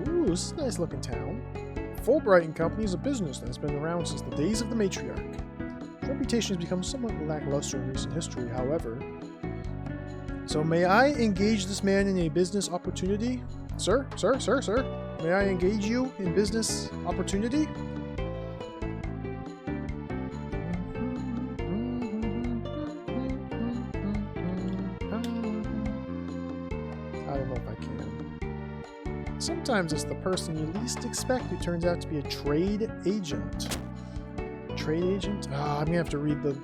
Ooh, this is a nice looking town. Fulbright & Company is a business that has been around since the days of the matriarch. Its reputation has become somewhat lackluster in recent history, however. So may I engage this man in a business opportunity? Sir? May I engage you in business opportunity? I don't know if I can. Sometimes it's the person you least expect who turns out to be a trade agent. Trade agent? I'm gonna have to read the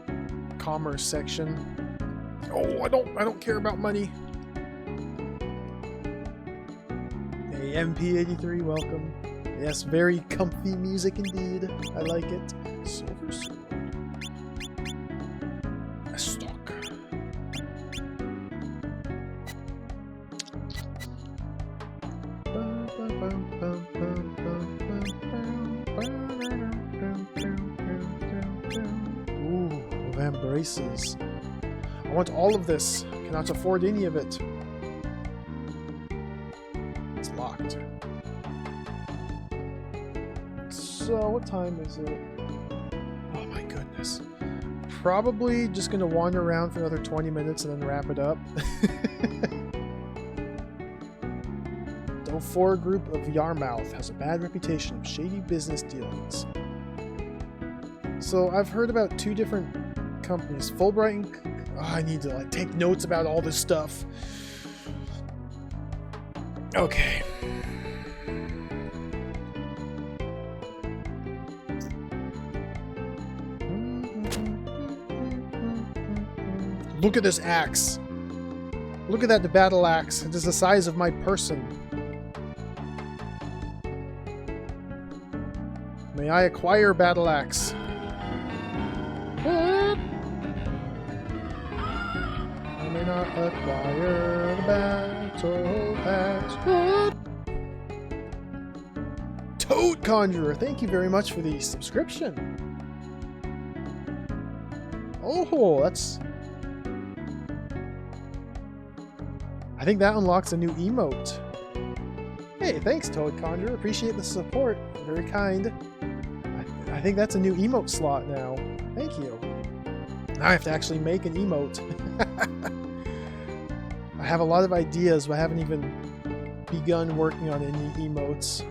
commerce section. Oh, I don't care about money. Hey, MP83, welcome. Yes, very comfy music indeed. I like it. Silver sword. A stock. Ooh, embraces. I want all of this. Cannot afford any of it. It's locked. So, what time is it? Oh my goodness. Probably just gonna wander around for another 20 minutes and then wrap it up. The 4 group of Yarmouth has a bad reputation of shady business dealings. So, I've heard about 2 different companies. Fulbright & I need to take notes about all this stuff. Okay. Look at this axe. Look at that, the battle axe. It is the size of my person. May I acquire battle axe? Not acquire the battle axe. Toad Conjurer, thank you very much for the subscription. Oh, that's... I think that unlocks a new emote. Hey, thanks Toad Conjurer, appreciate the support. Very kind. I think that's a new emote slot now. Thank you. Now I have to actually make an emote. I have a lot of ideas, but I haven't even begun working on any emotes.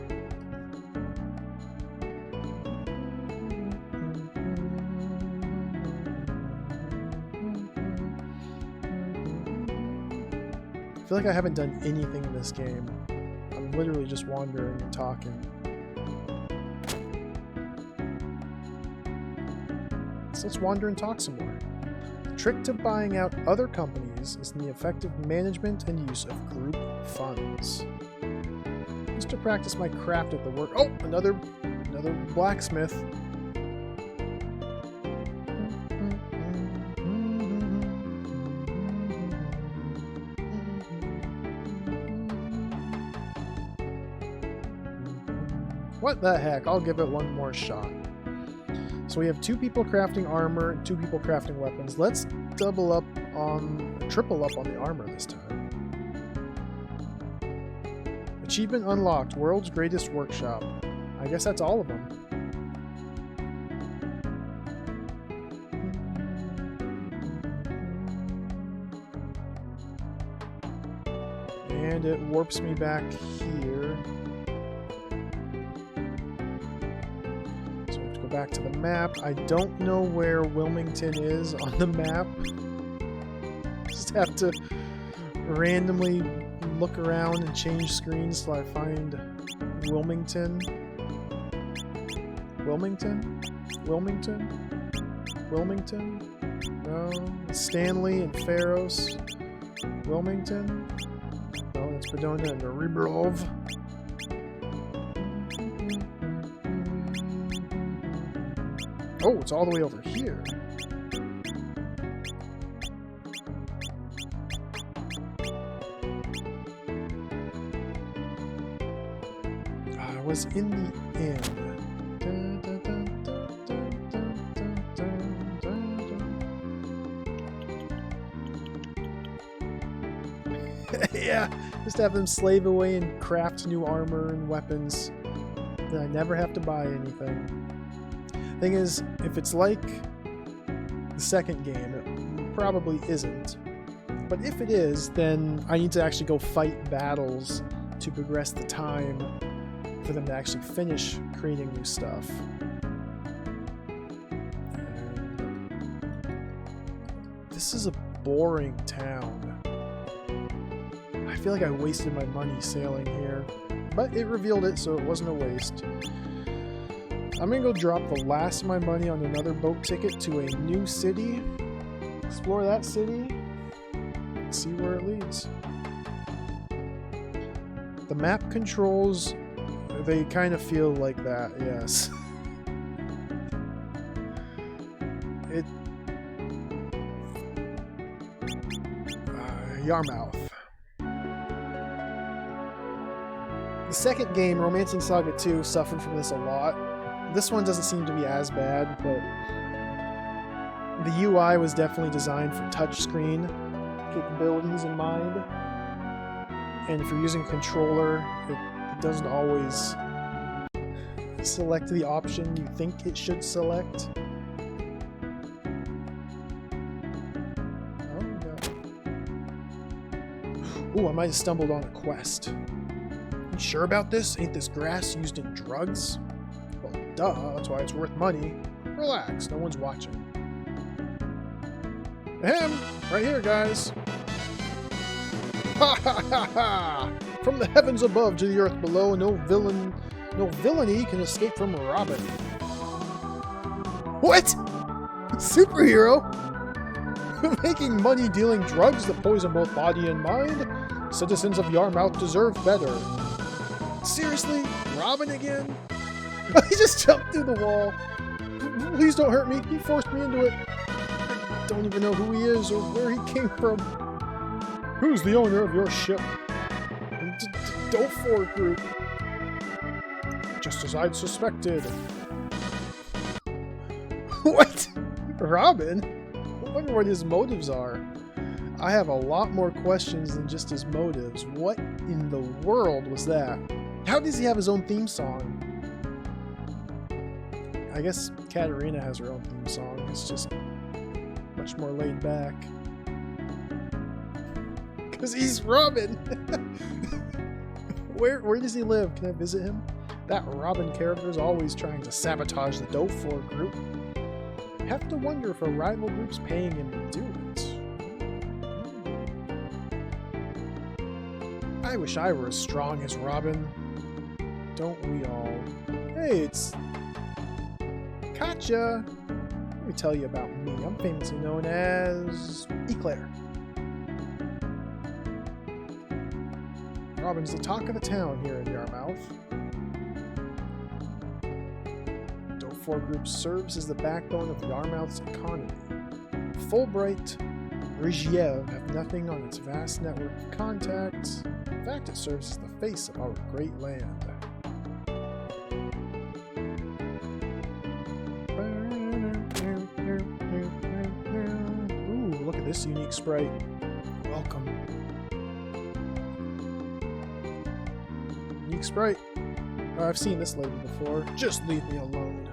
I feel like I haven't done anything in this game. I'm literally just wandering and talking. So let's wander and talk some more. The trick to buying out other companies is in the effective management and use of group funds. Just to practice my craft at the work. Oh, another blacksmith. What the heck? I'll give it one more shot. So we have 2 people crafting armor, 2 people crafting weapons. Let's triple up on the armor this time. Achievement unlocked, world's greatest workshop. I guess that's all of them. And it warps me back here. Back to the map. I don't know where Wilmington is on the map. Just have to randomly look around and change screens till I find Wilmington. Wilmington? No. Stanley and Pharos. Wilmington? No, that's Bedona and Ribrov. Oh, it's all the way over here. I was in the inn. Yeah, just have them slave away and craft new armor and weapons. Then I never have to buy anything. Thing is, if it's like the second game, it probably isn't. But if it is, then I need to actually go fight battles to progress the time for them to actually finish creating new stuff. And this is a boring town. I feel like I wasted my money sailing here, but it revealed it, so it wasn't a waste. I'm gonna go drop the last of my money on another boat ticket to a new city, explore that city, and see where it leads. The map controls, they kind of feel like that, yes. Yarmouth. The second game, Romancing Saga 2, suffered from this a lot. This one doesn't seem to be as bad, but the UI was definitely designed for touchscreen capabilities in mind. And if you're using a controller, it doesn't always select the option you think it should select. Oh, God. Ooh, I might have stumbled on a quest. You sure about this? Ain't this grass used in drugs? Well, duh, that's why it's worth money. Relax, no one's watching. Ahem! Right here, guys! Ha ha ha ha! From the heavens above to the earth below, no villainy can escape from Robin. What? Superhero? Making money dealing drugs that poison both body and mind? Citizens of Yarmouth deserve better. Seriously? Robin again? He just jumped through the wall. Please don't hurt me. He forced me into it. I don't even know who he is or where he came from. Who's the owner of your ship? Dofor Group. Just as I'd suspected. What? Robin? I wonder what his motives are. I have a lot more questions than just his motives. What in the world was that? How does he have his own theme song? I guess Katarina has her own theme song. It's just much more laid back. Because he's Robin! Where does he live? Can I visit him? That Robin character is always trying to sabotage the Dofor Group. I have to wonder if a rival group's paying him to do it. I wish I were as strong as Robin. Don't we all? Hey, it's Katja! Let me tell you about me. I'm famously known as Eclair. Robin's the talk of the town here in Yarmouth. Dofor Group serves as the backbone of Yarmouth's economy. Fulbright and Brigiev have nothing on its vast network of contacts. In fact, it serves as the face of our great land. Ooh, look at this unique sprite. Welcome. Unique sprite. Oh, I've seen this lady before. Just leave me alone.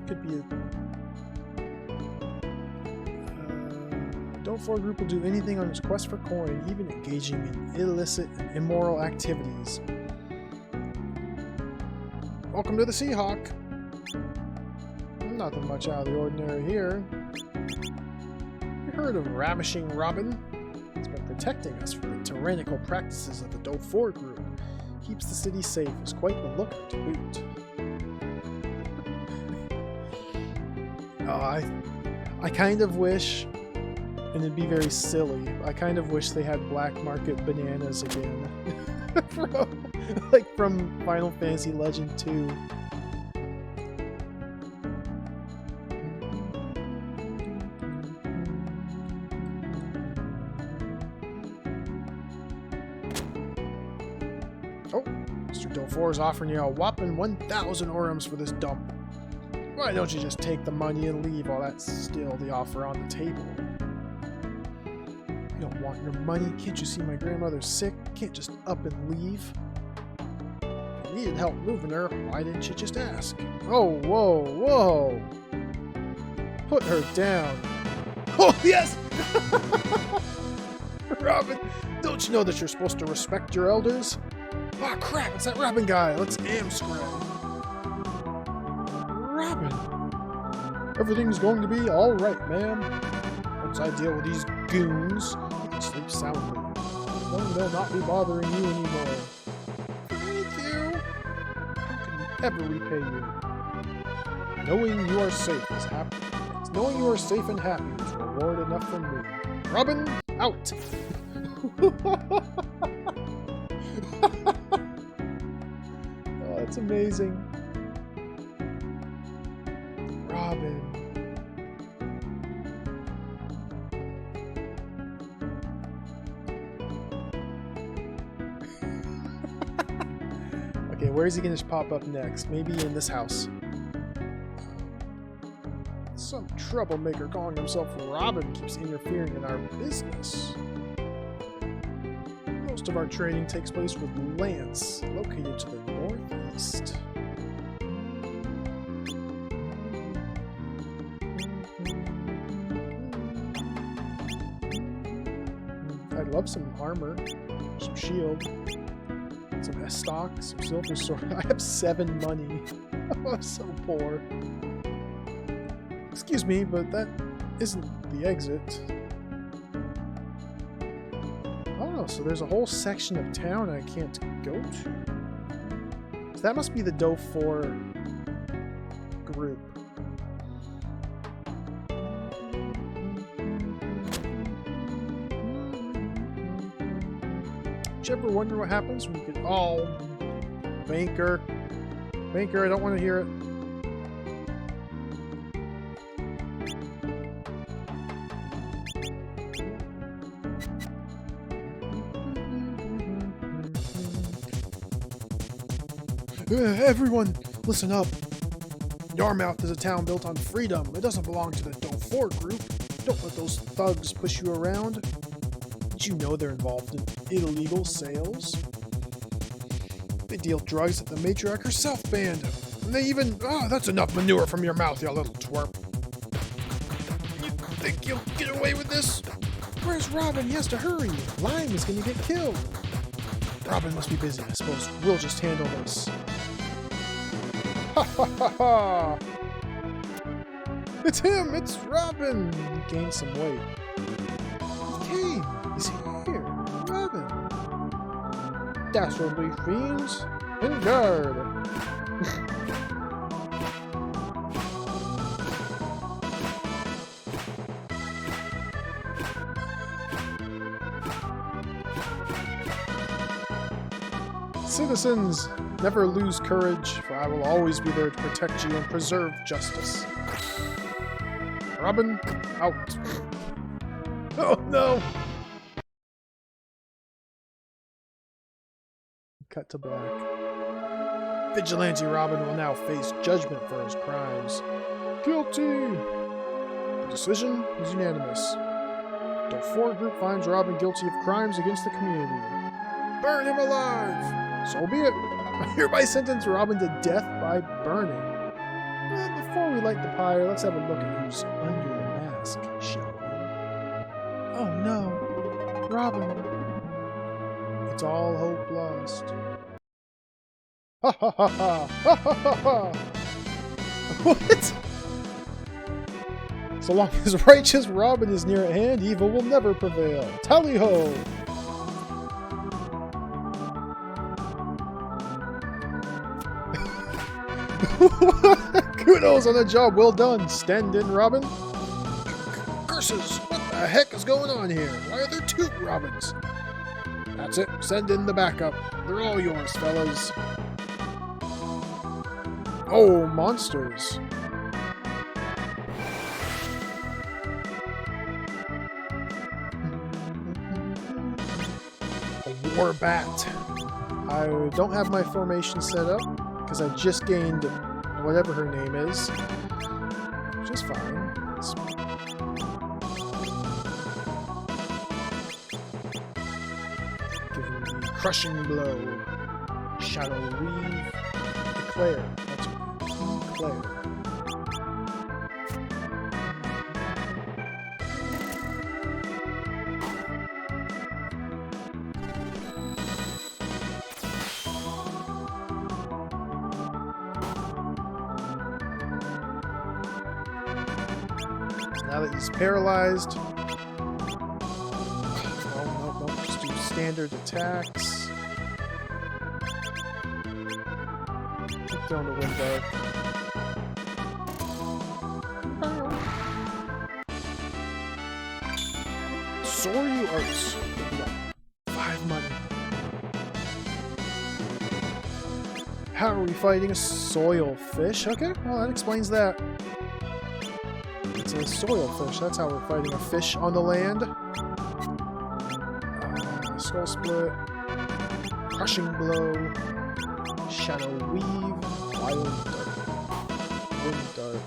Could be a... Dofor Group will do anything on its quest for coin, even engaging in illicit and immoral activities. Welcome to the Seahawk. Nothing much out of the ordinary here. You heard of Ravishing Robin? It's been protecting us from the tyrannical practices of the Dofor Group. Keeps the city safe, is quite the looker to boot. Oh, I kind of wish, and it'd be very silly, I kind of wish they had black market bananas again. from Final Fantasy Legend 2. Oh, Mr. Dofor is offering you a whopping 1,000 orums for this dump. Why don't you just take the money and leave while that's still the offer on the table? You don't want your money. Can't you see my grandmother's sick? Can't just up and leave. If you needed help moving her, why didn't you just ask? Oh, whoa, whoa. Put her down. Oh, yes! Robin, don't you know that you're supposed to respect your elders? Ah, crap, it's that Robin guy. Let's scram. Robin. Everything's going to be all right, ma'am. Once I deal with these goons, you can sleep soundly. Knowing they'll not be bothering you anymore. Thank you. How can we ever repay you? Knowing you are safe is happy. Knowing you are safe and happy is reward enough for me. Robin, out. Oh, that's amazing. Robin. Okay, where is he going to pop up next? Maybe in this house. Some troublemaker calling himself Robin keeps interfering in our business. Most of our trading takes place with Lance, located to the northeast. I'd love some armor, some shield, some stock, some silver sword. I have 7 money. I'm so poor. Excuse me, but that isn't the exit. Oh, so there's a whole section of town I can't go to. So that must be the Doe 4 group. Did you ever wonder what happens when you get... Oh, banker. Banker, I don't want to hear it. Everyone, listen up. Yarmouth is a town built on freedom. It doesn't belong to the Doe 4 group. Don't let those thugs push you around. Did you know they're involved in illegal sales? They deal drugs that the matriarch herself banned. And they even... Oh, that's enough manure from your mouth, you little twerp. You think you'll get away with this? Where's Robin? He has to hurry. Lime is going to get killed. Robin must be busy. I suppose we'll just handle this. Ha ha ha ha! It's him! It's Robin! He gained some weight. He came! He's here! Robin! Dastardly fiends! In guard! Citizens, never lose courage, for I will always be there to protect you and preserve justice. Robin, out. Oh no! Cut to black. Vigilante Robin will now face judgment for his crimes. Guilty! The decision is unanimous. The 4 group finds Robin guilty of crimes against the community. Burn him alive! So be it. I hereby sentence Robin to death by burning. Before we light the pyre, let's have a look at who's under the mask, shall we? Oh no, Robin. It's all hope lost. Ha ha ha ha! Ha ha ha ha! What? So long as righteous Robin is near at hand, evil will never prevail. Tally-ho! Kudos on a job well done, stand-in Robin. Curses! What the heck is going on here? Why are there 2 Robins? That's it. Send in the backup. They're all yours, fellas. Oh, monsters. A war bat. I don't have my formation set up because I just gained whatever her name is, which is fine. Crushing Blow. Shadow Weave. Declare. That's right. Declare. Now that he's paralyzed, no, just do standard attacks. Keep throwing the wind dart. Soryu Arts. 5 money. How are we fighting a soil fish? Okay, well that explains that. It's a soil fish. That's how we're fighting a fish on the land. Skull Split. Crushing Blow. Shadow Weave. Wild Dart. Wind Dart.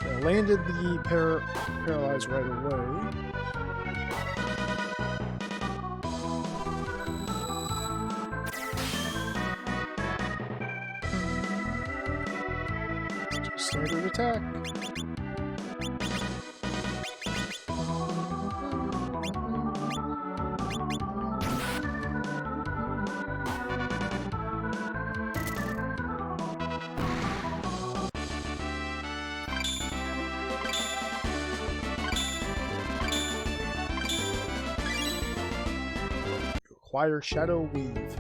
Yeah, landed the paralyzed right away. Standard attack. Acquire Shadow Weave.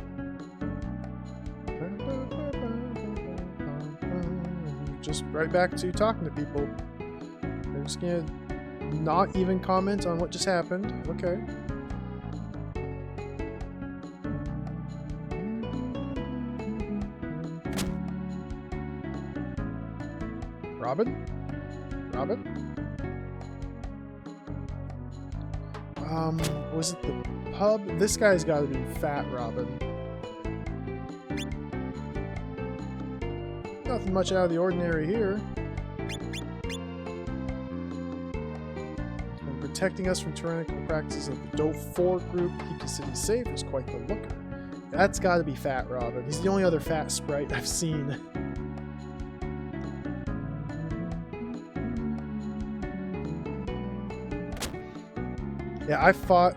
Just right back to talking to people. They're just gonna not even comment on what just happened. Okay. Robin? Robin? Was it the pub? This guy's gotta be Fat Robin. Nothing much out of the ordinary here. And protecting us from tyrannical practices of the Doe 4 group, keep the city safe, is quite the looker. That's gotta be Fat Robin. He's the only other fat sprite I've seen. Yeah, I fought...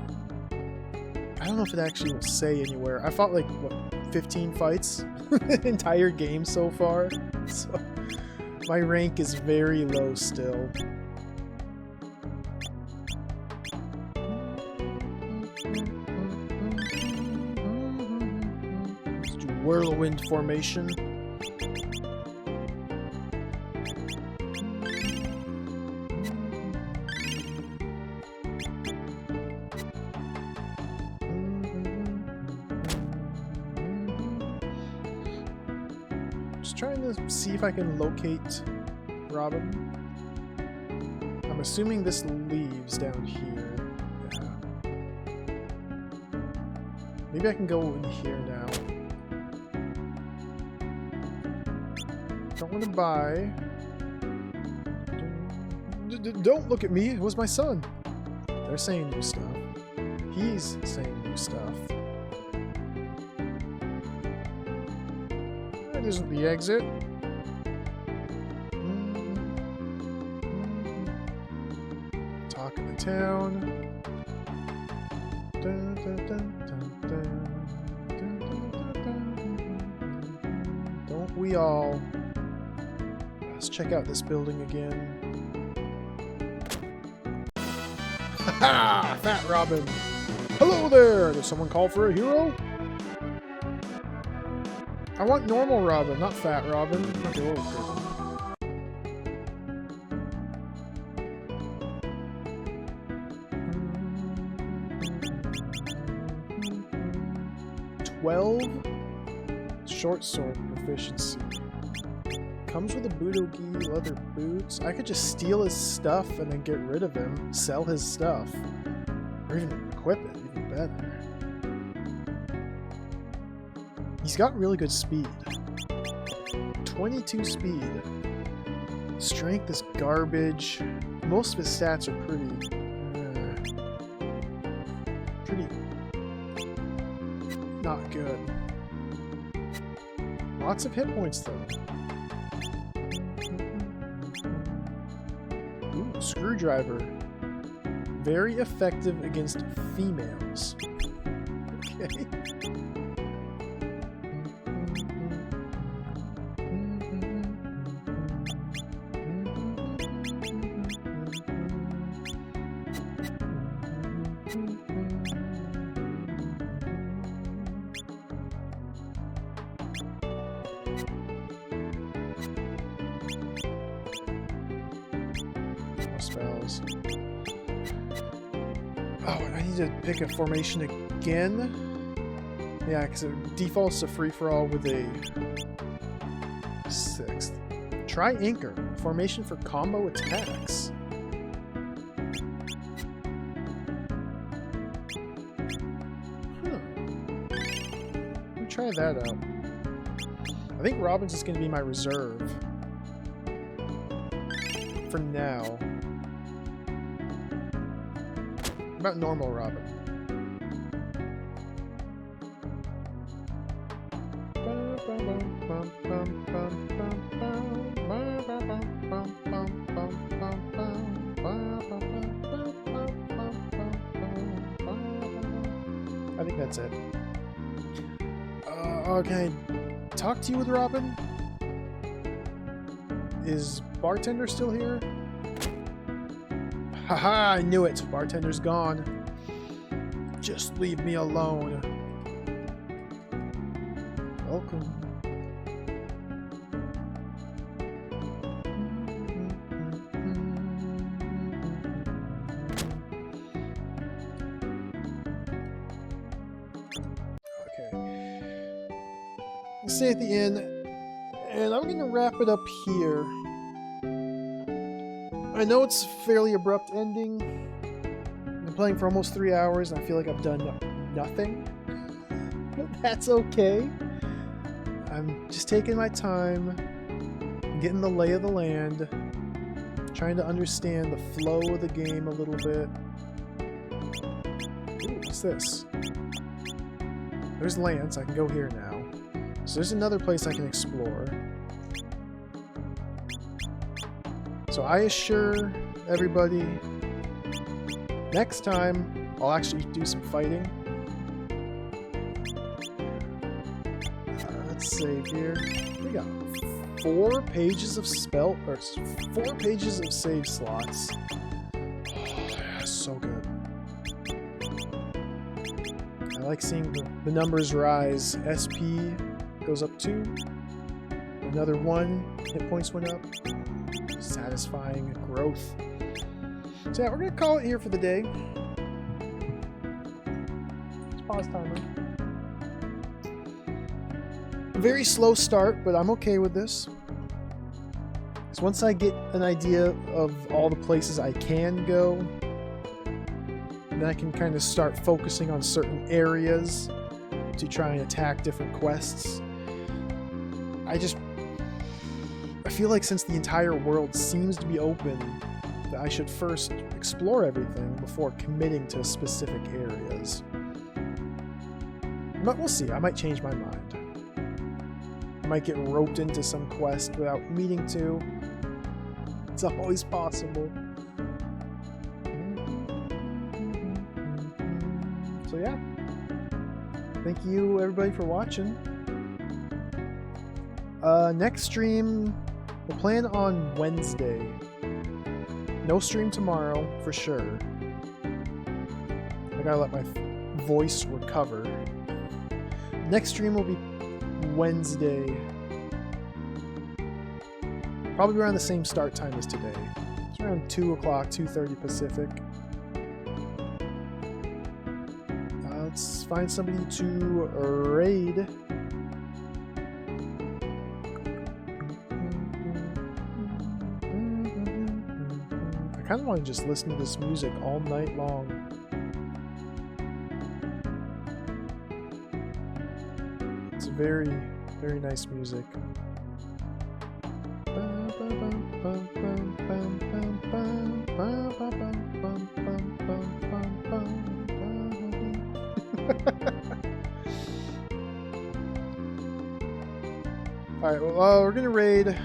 I don't know if it actually will say anywhere. I fought like, what, 15 fights? Entire game so far. So, my rank is very low still. Let's do Whirlwind Formation. Trying to see if I can locate Robin. I'm assuming this leaves down here. Yeah. Maybe I can go in here now. Don't want to buy. Don't look at me. It was my son. They're saying new stuff. He's saying new stuff. That isn't the exit. Talk of the town. Dun, dun, dun, dun, dun, dun, dun, dun. Don't we all? Let's check out this building again. Haha! Fat Robin! Hello there! Does someone call for a hero? I want normal Robin, not Fat Robin. Okay. 12 short sword proficiency. Comes with a Budogi leather boots. I could just steal his stuff and then get rid of him, sell his stuff, or even equip it, even better. He's got really good speed. 22 speed. Strength is garbage. Most of his stats are pretty Not good. Lots of hit points though. Ooh, screwdriver. Very effective against females. Okay. Spells. Oh, I need to pick a formation again. Yeah, because it defaults to free-for-all with a 6th. Try Anchor. Formation for combo attacks. Let me try that out. I think Robin's just going to be my reserve. For now. About normal Robin. I think that's it. Okay, talk to you with Robin? Is Bartender still here? Haha, I knew it. Bartender's gone. Just leave me alone. Welcome. Okay. Let's stay at the inn, and I'm gonna wrap it up here. I know it's a fairly abrupt ending. I've been playing for almost 3 hours and I feel like I've done nothing. But that's okay. I'm just taking my time, getting the lay of the land, trying to understand the flow of the game a little bit. Ooh, what's this? There's Lance, I can go here now. So there's another place I can explore. So I assure everybody, next time I'll actually do some fighting. Let's save here. We got 4 pages of spell, or 4 pages of save slots. Oh, yeah, so good. I like seeing the numbers rise. SP goes up 2. Another 1. Hit points went up. Satisfying growth. So yeah, we're gonna call it here for the day. Let's pause timer. A very slow start, but I'm okay with this. Because once I get an idea of all the places I can go, then I can kind of start focusing on certain areas to try and attack different quests. I feel like since the entire world seems to be open, that I should first explore everything before committing to specific areas. But we'll see, I might change my mind. I might get roped into some quest without meaning to. It's always possible. So yeah. Thank you everybody for watching. Next stream, we'll plan on Wednesday. No stream tomorrow, for sure. I gotta let my voice recover. Next stream will be Wednesday. Probably around the same start time as today. It's around 2 o'clock, 2:30 Pacific. Let's find somebody to raid. I kind of want to just listen to this music all night long. It's very, very nice music. Alright, well, we're gonna raid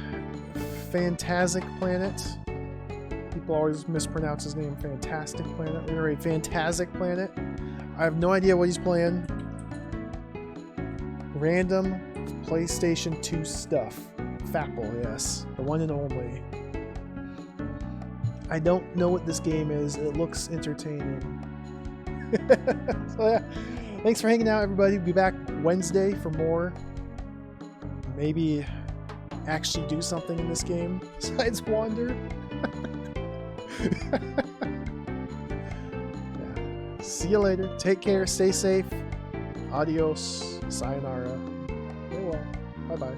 Fantastic Planet. People always mispronounce his name, Fantastic Planet. We're gonna raid Fantastic Planet. I have no idea what he's playing. Random PlayStation 2 stuff. Fapple, yes. The one and only. I don't know what this game is. It looks entertaining. So yeah, thanks for hanging out, everybody. We'll be back Wednesday for more. Maybe actually do something in this game besides wander. Yeah. See you later. Take care. Stay safe. Adios. Sayonara. Farewell. Bye-bye.